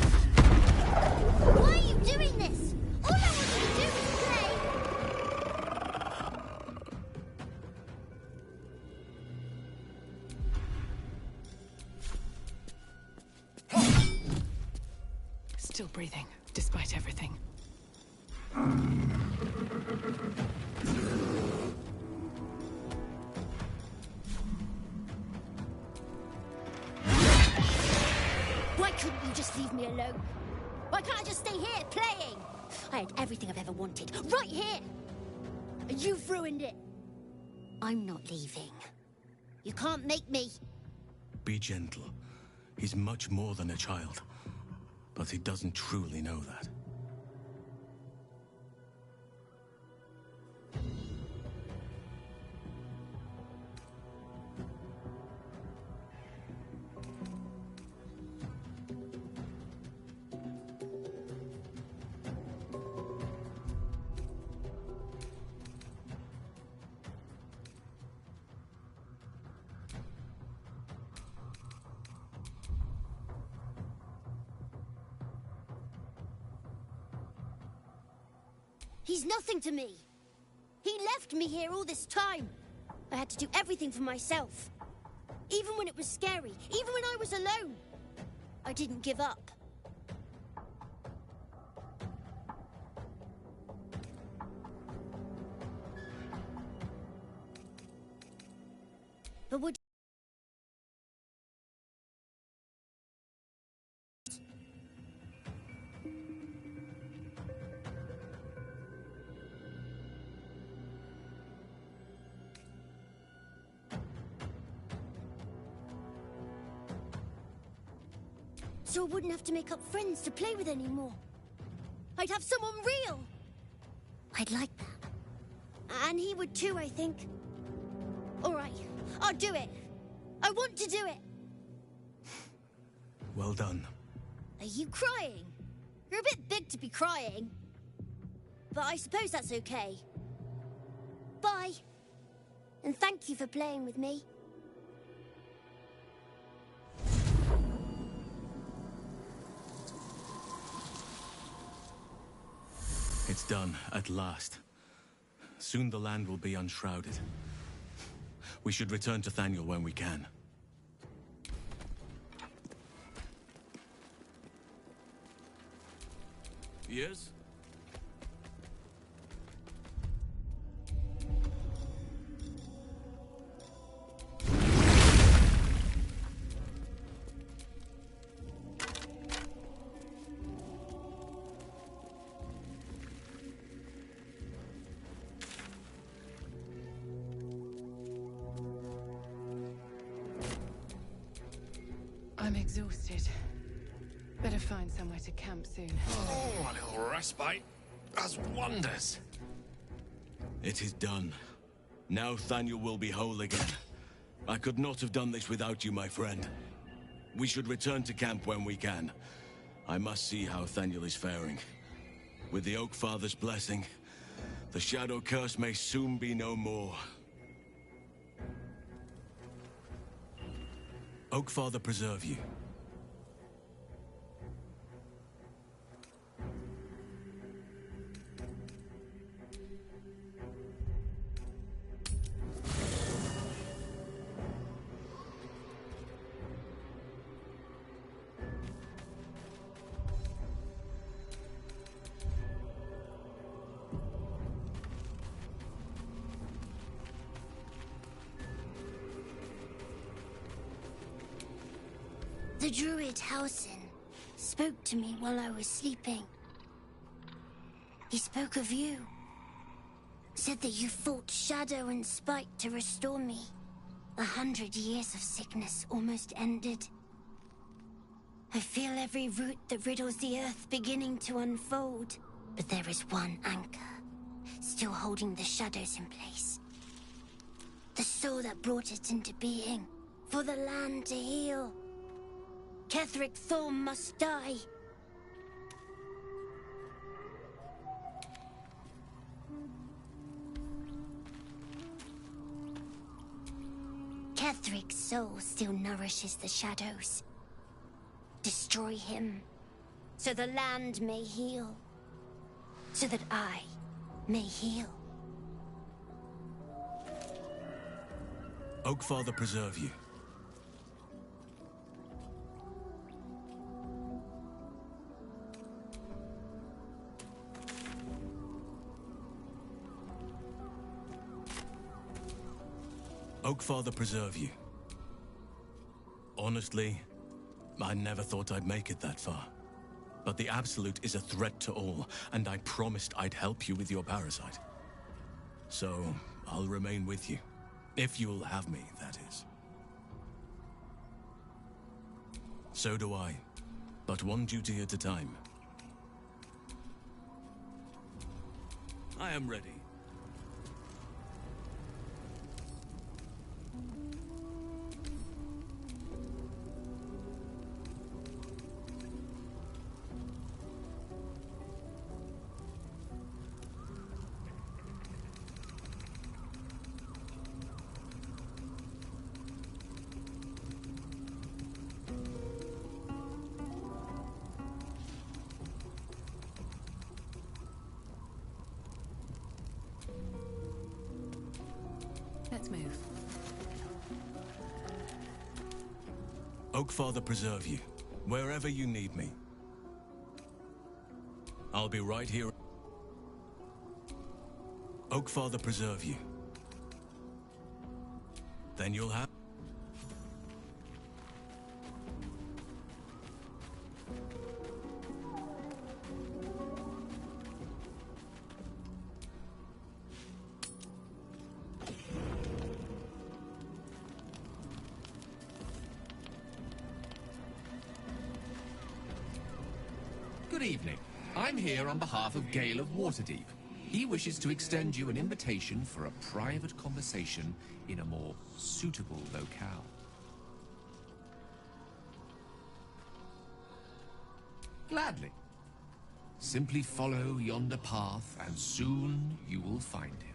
Why are you doing this? All I want you to do is play! Still breathing, despite everything. Why couldn't you just leave me alone? Why can't I just stay here, playing? I had everything I've ever wanted, right here! And you've ruined it. I'm not leaving. You can't make me. Be gentle. He's much more than a child. But he doesn't truly know that. He's nothing to me. He left me here all this time. I had to do everything for myself. Even when it was scary, even when I was alone. I didn't give up. But would so I wouldn't have to make up friends to play with anymore. I'd have someone real. I'd like that. And he would too, I think. All right, I'll do it. I want to do it. Well done. Are you crying? You're a bit big to be crying. But I suppose that's okay. Bye. And thank you for playing with me. It's done, at last. Soon the land will be unshrouded. We should return to Thaniel when we can. Yes? I'm exhausted. Better find somewhere to camp soon. Oh, a little respite does wonders. It is done. Now Thaniel will be whole again. I could not have done this without you, my friend. We should return to camp when we can. I must see how Thaniel is faring. With the Oak Father's blessing, the Shadow Curse may soon be no more. Oak Father preserve you. The druid Halsin spoke to me while I was sleeping. He spoke of you. Said that you fought shadow and spite to restore me. 100 years of sickness almost ended. I feel every root that riddles the earth beginning to unfold. But there is one anchor, still holding the shadows in place. The soul that brought it into being, for the land to heal. Ketheric Thorm must die. Ketheric's soul still nourishes the shadows. Destroy him, so the land may heal, so that I may heal. Oakfather preserve you. Oakfather preserve you. Honestly, I never thought I'd make it that far. But the Absolute is a threat to all, and I promised I'd help you with your parasite. So, I'll remain with you. If you'll have me, that is. So do I. But one duty at a time. I am ready. Let's move. Oakfather preserve you, wherever you need me. I'll be right here. Oakfather preserve you. Then you'll have... Good evening. I'm here on behalf of Gale of Waterdeep. He wishes to extend you an invitation for a private conversation in a more suitable locale. Gladly. Simply follow yonder path, and soon you will find him.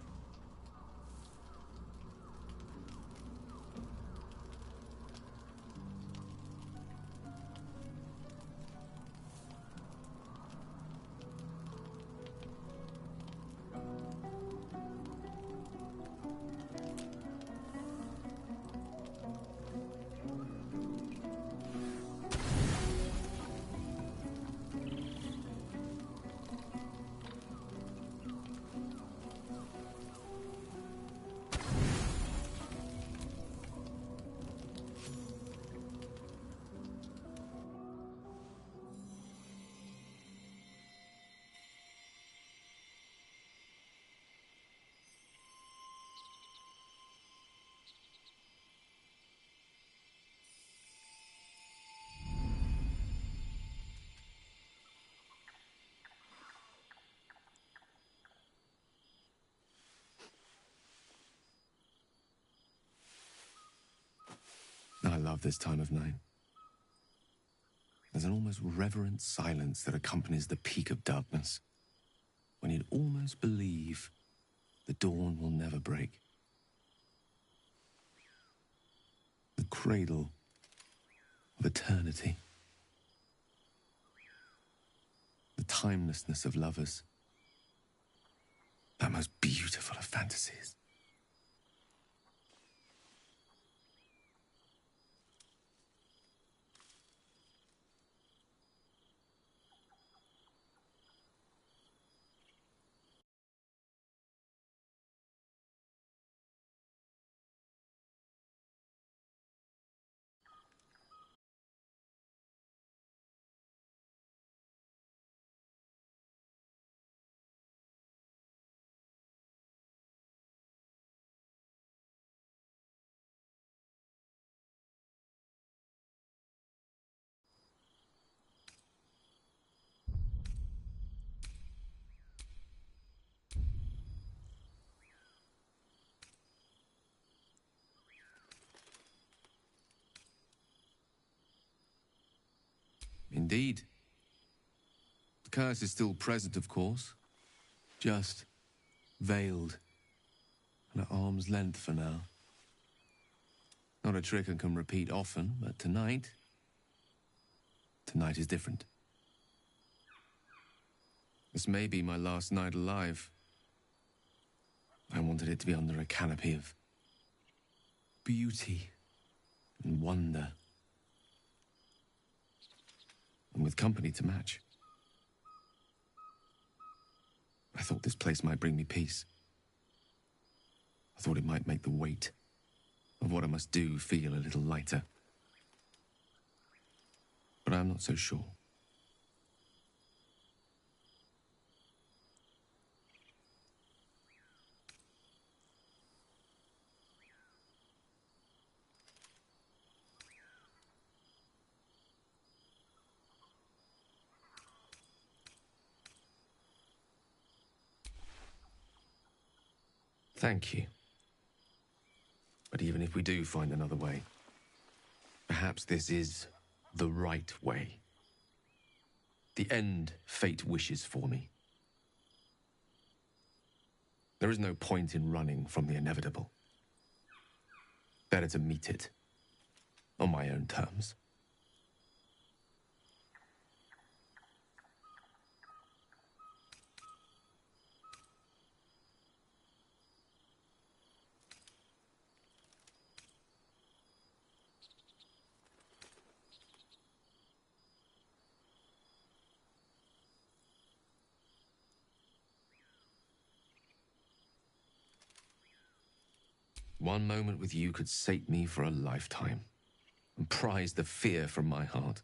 I love this time of night. There's an almost reverent silence that accompanies the peak of darkness, when you'd almost believe the dawn will never break. The cradle of eternity. The timelessness of lovers. That most beautiful of fantasies. Indeed. The curse is still present, of course. Just veiled and at arm's length for now. Not a trick I can repeat often, but tonight tonight is different. This may be my last night alive. I wanted it to be under a canopy of beauty and wonder, and with company to match. I thought this place might bring me peace. I thought it might make the weight of what I must do feel a little lighter. But I'm not so sure. Thank you. But even if we do find another way, perhaps this is the right way. The end fate wishes for me. There is no point in running from the inevitable. Better to meet it on my own terms. One moment with you could sate me for a lifetime and prize the fear from my heart.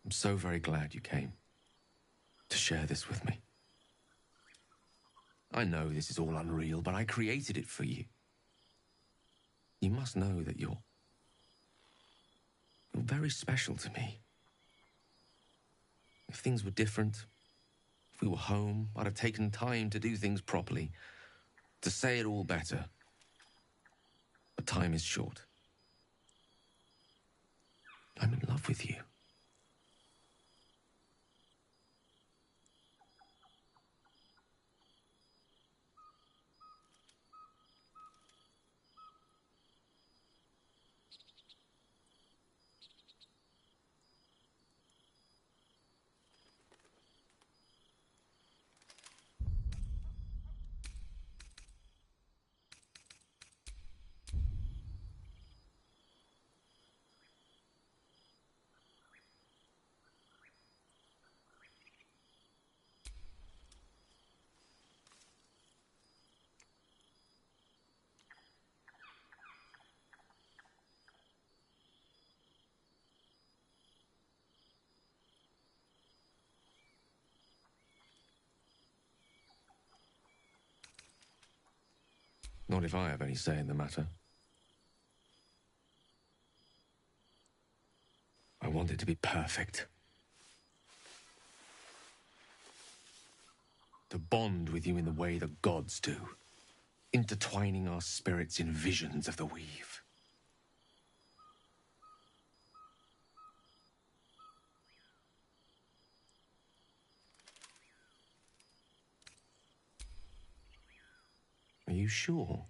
I'm so very glad you came to share this with me. I know this is all unreal, but I created it for you. You must know that you're very special to me. If things were different, if we were home, I'd have taken time to do things properly, to say it all better. But time is short. I'm in love with you. Not if I have any say in the matter. I want it to be perfect. To bond with you in the way the gods do, intertwining our spirits in visions of the weave. Are you sure?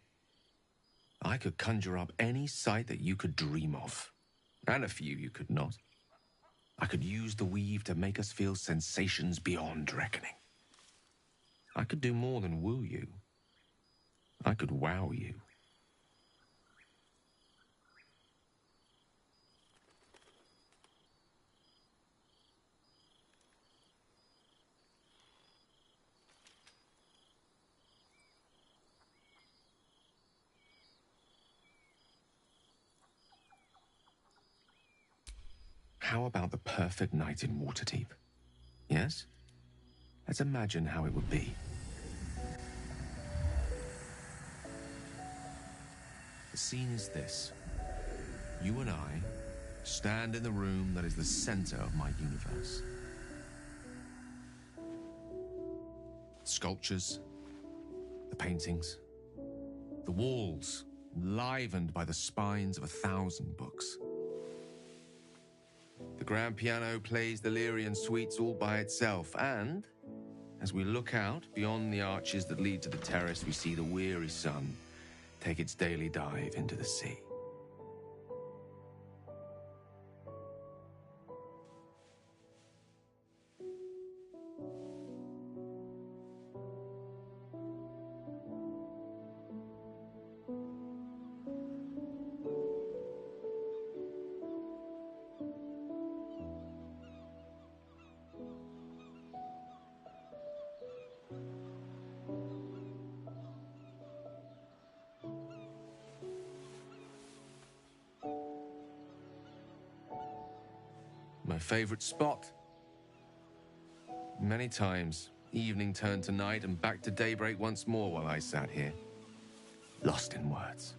I could conjure up any sight that you could dream of, and a few you could not. I could use the weave to make us feel sensations beyond reckoning. I could do more than woo you. I could wow you. How about the perfect night in Waterdeep? Yes? Let's imagine how it would be. The scene is this. You and I stand in the room that is the center of my universe. Sculptures, the paintings, the walls livened by the spines of 1,000 books. The grand piano plays the Lyrian suites all by itself, and as we look out beyond the arches that lead to the terrace, we see the weary sun take its daily dive into the sea. My favorite spot. Many times, evening turned to night and back to daybreak once more while I sat here, lost in words.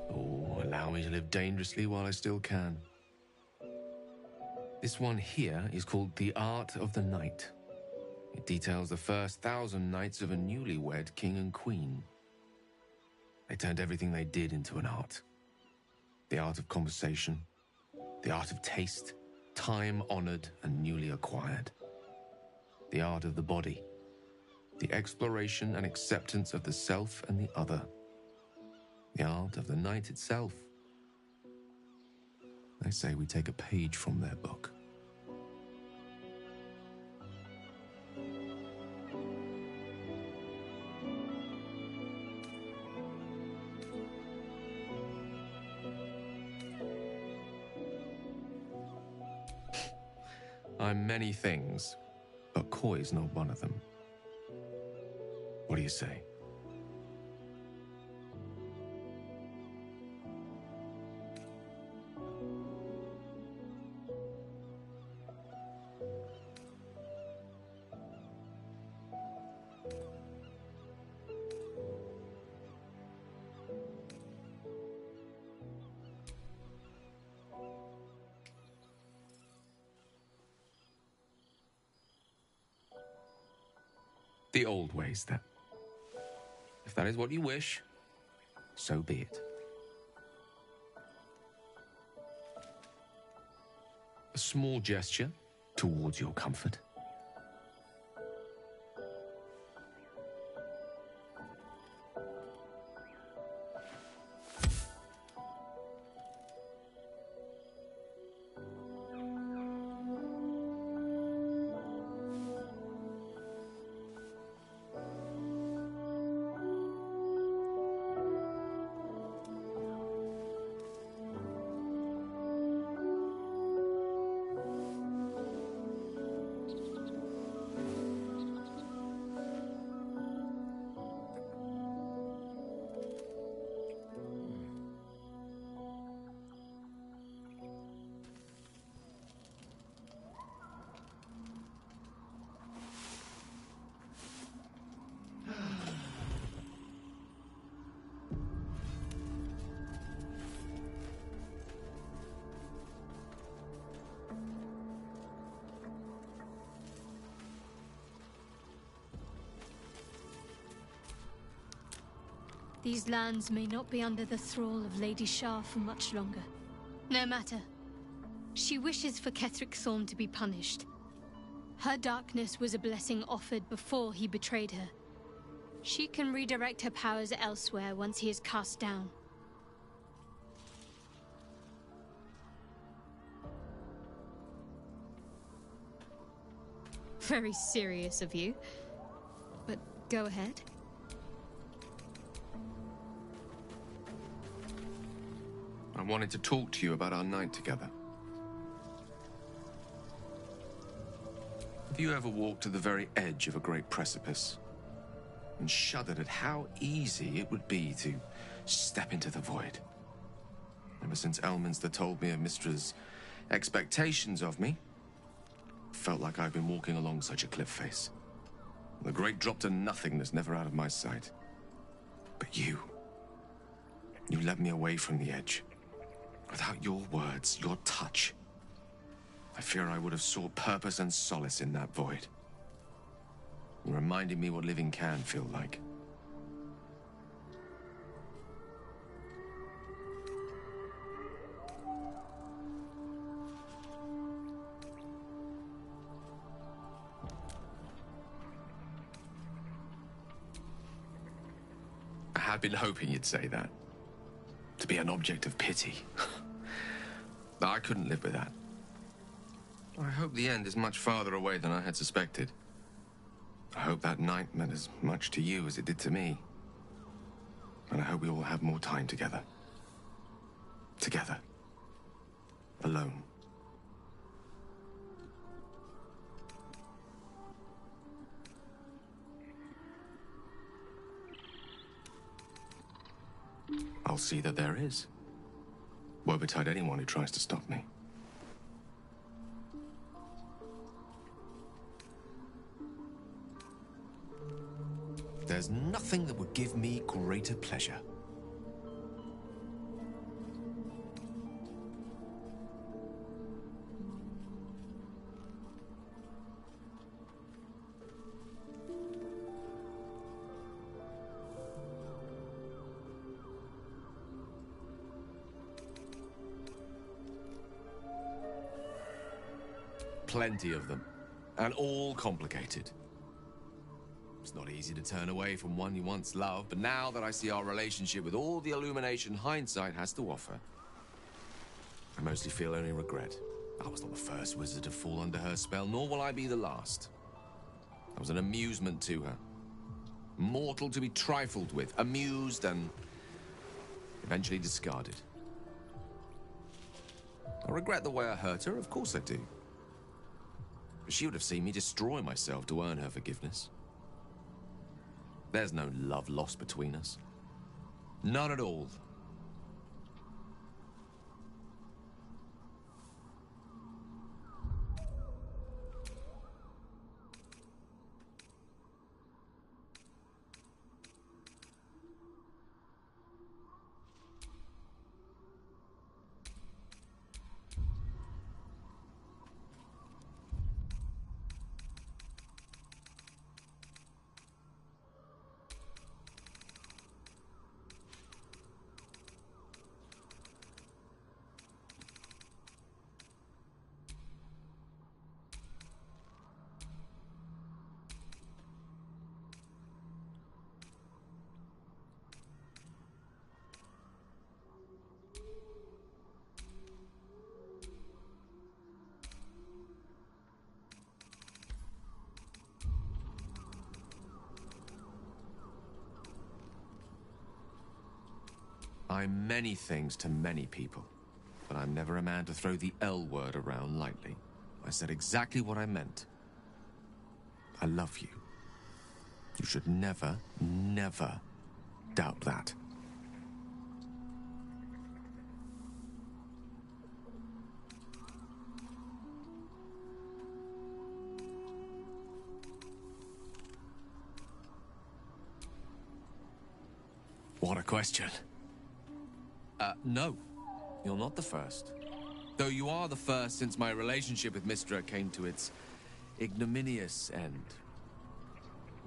Oh, allow me to live dangerously while I still can. This one here is called The Art of the Night. It details the first 1,000 nights of a newlywed king and queen. They turned everything they did into an art. The art of conversation, the art of taste, time-honored and newly acquired. The art of the body, the exploration and acceptance of the self and the other. The art of the night itself. They say we take a page from their book. I'm many things, but coy's not one of them. What do you say? The old ways, then. If that is what you wish, so be it. A small gesture towards your comfort. These lands may not be under the thrall of Lady Shah for much longer. No matter. She wishes for Ketheric Thorn to be punished. Her darkness was a blessing offered before he betrayed her. She can redirect her powers elsewhere once he is cast down. Very serious of you. But go ahead. I wanted to talk to you about our night together. Have you ever walked to the very edge of a great precipice and shuddered at how easy it would be to step into the void? Ever since Elminster told me of Mistra's expectations of me, I felt like I've been walking along such a cliff face. The great drop to nothingness, never out of my sight. But you led me away from the edge. Without your words, your touch, I fear I would have sought purpose and solace in that void. You reminded me what living can feel like. I had been hoping you'd say that. To be an object of pity. I couldn't live with that. I hope the end is much farther away than I had suspected. I hope that night meant as much to you as it did to me. And I hope we all have more time together. Together. Alone. I'll see that there is. Woe betide anyone who tries to stop me. There's nothing that would give me greater pleasure. Plenty of them, and all complicated. It's not easy to turn away from one you once loved, but now that I see our relationship with all the illumination hindsight has to offer, I mostly feel only regret. I was not the first wizard to fall under her spell, nor will I be the last. I was an amusement to her. Mortal to be trifled with, amused and eventually discarded. I regret the way I hurt her, of course I do. But she would have seen me destroy myself to earn her forgiveness. There's no love lost between us. None at all. I'm many things to many people, but I'm never a man to throw the L word around lightly. I said exactly what I meant. I love you. You should never, never doubt that. What a question. No. You're not the first. Though you are the first since my relationship with Mystra came to its ignominious end.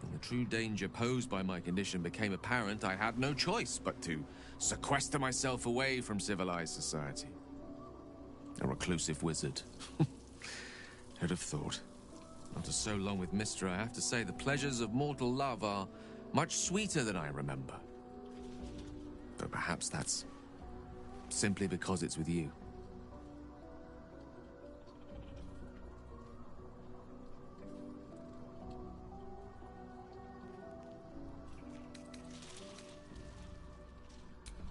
When the true danger posed by my condition became apparent, I had no choice but to sequester myself away from civilized society. A reclusive wizard. Who'd have thought? After so long with Mystra, I have to say the pleasures of mortal love are much sweeter than I remember. Though perhaps that's simply because it's with you.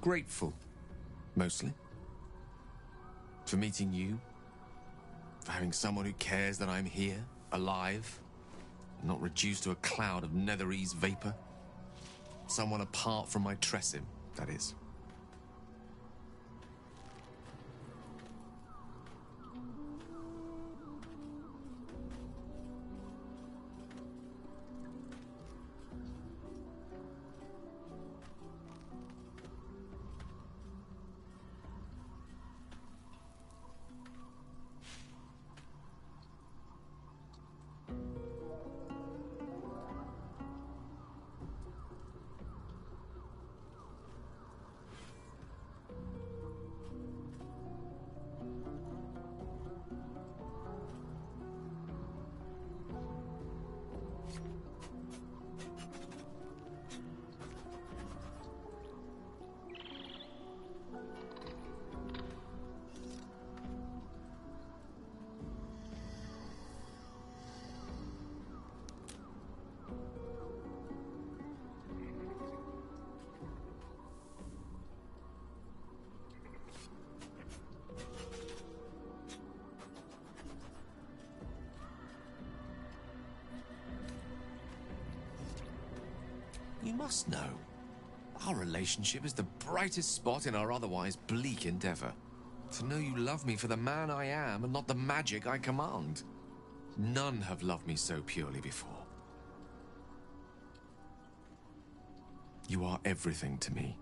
Grateful, mostly. For meeting you. For having someone who cares that I'm here, alive, not reduced to a cloud of Netherese vapor. Someone apart from my Tressim, that is. must know. Our relationship is the brightest spot in our otherwise bleak endeavor. To know you love me for the man I am and not the magic I command. None have loved me so purely before. You are everything to me.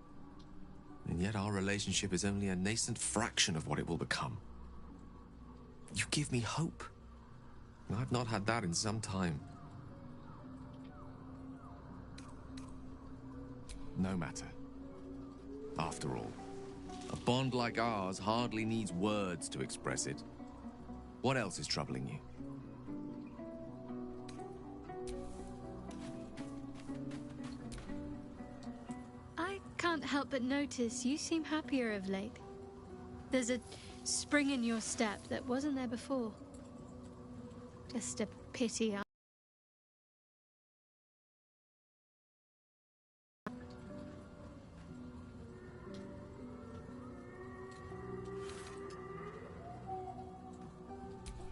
And yet our relationship is only a nascent fraction of what it will become. You give me hope. And I've not had that in some time. No matter. After all, a bond like ours hardly needs words to express it. What else is troubling you? I can't help but notice you seem happier of late. There's a spring in your step that wasn't there before. Just a pity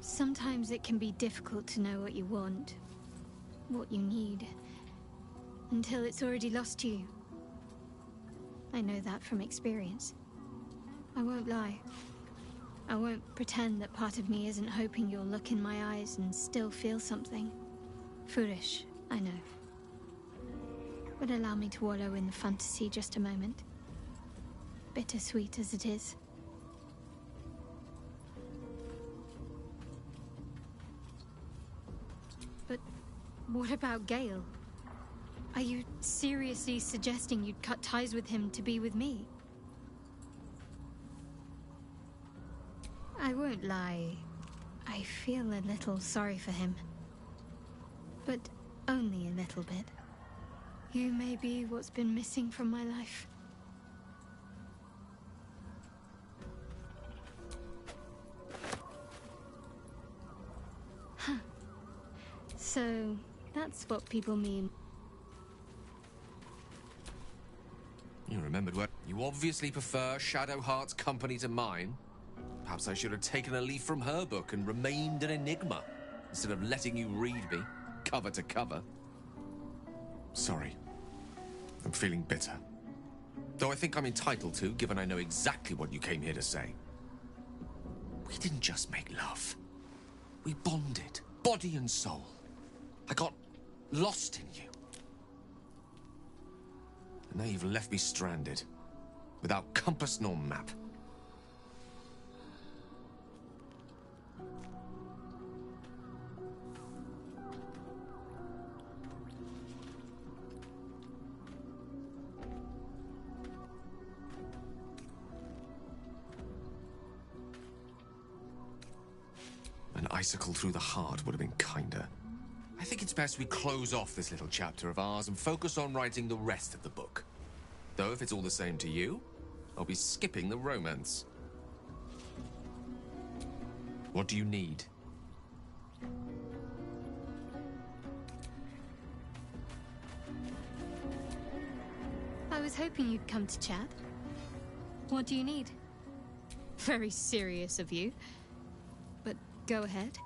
Sometimes it can be difficult to know what you want, what you need, until it's already lost you. I know that from experience. I won't lie. I won't pretend that part of me isn't hoping you'll look in my eyes and still feel something. Foolish, I know. But allow me to wallow in the fantasy just a moment. Bittersweet as it is. But what about Gale? Are you seriously suggesting you'd cut ties with him to be with me? I won't lie. I feel a little sorry for him. But only a little bit. You may be what's been missing from my life. Huh. So, that's what people mean. You remembered what? You obviously prefer Shadowheart's company to mine. Perhaps I should have taken a leaf from her book and remained an enigma, instead of letting you read me, cover to cover. Sorry. I'm feeling bitter. Though I think I'm entitled to, given I know exactly what you came here to say. We didn't just make love. We bonded, body and soul. I got lost in you. And now you've left me stranded, without compass nor map. An icicle through the heart would have been kinder. I think it's best we close off this little chapter of ours and focus on writing the rest of the book. Though if it's all the same to you, I'll be skipping the romance. What do you need? I was hoping you'd come to chat. What do you need? Very serious of you. But go ahead.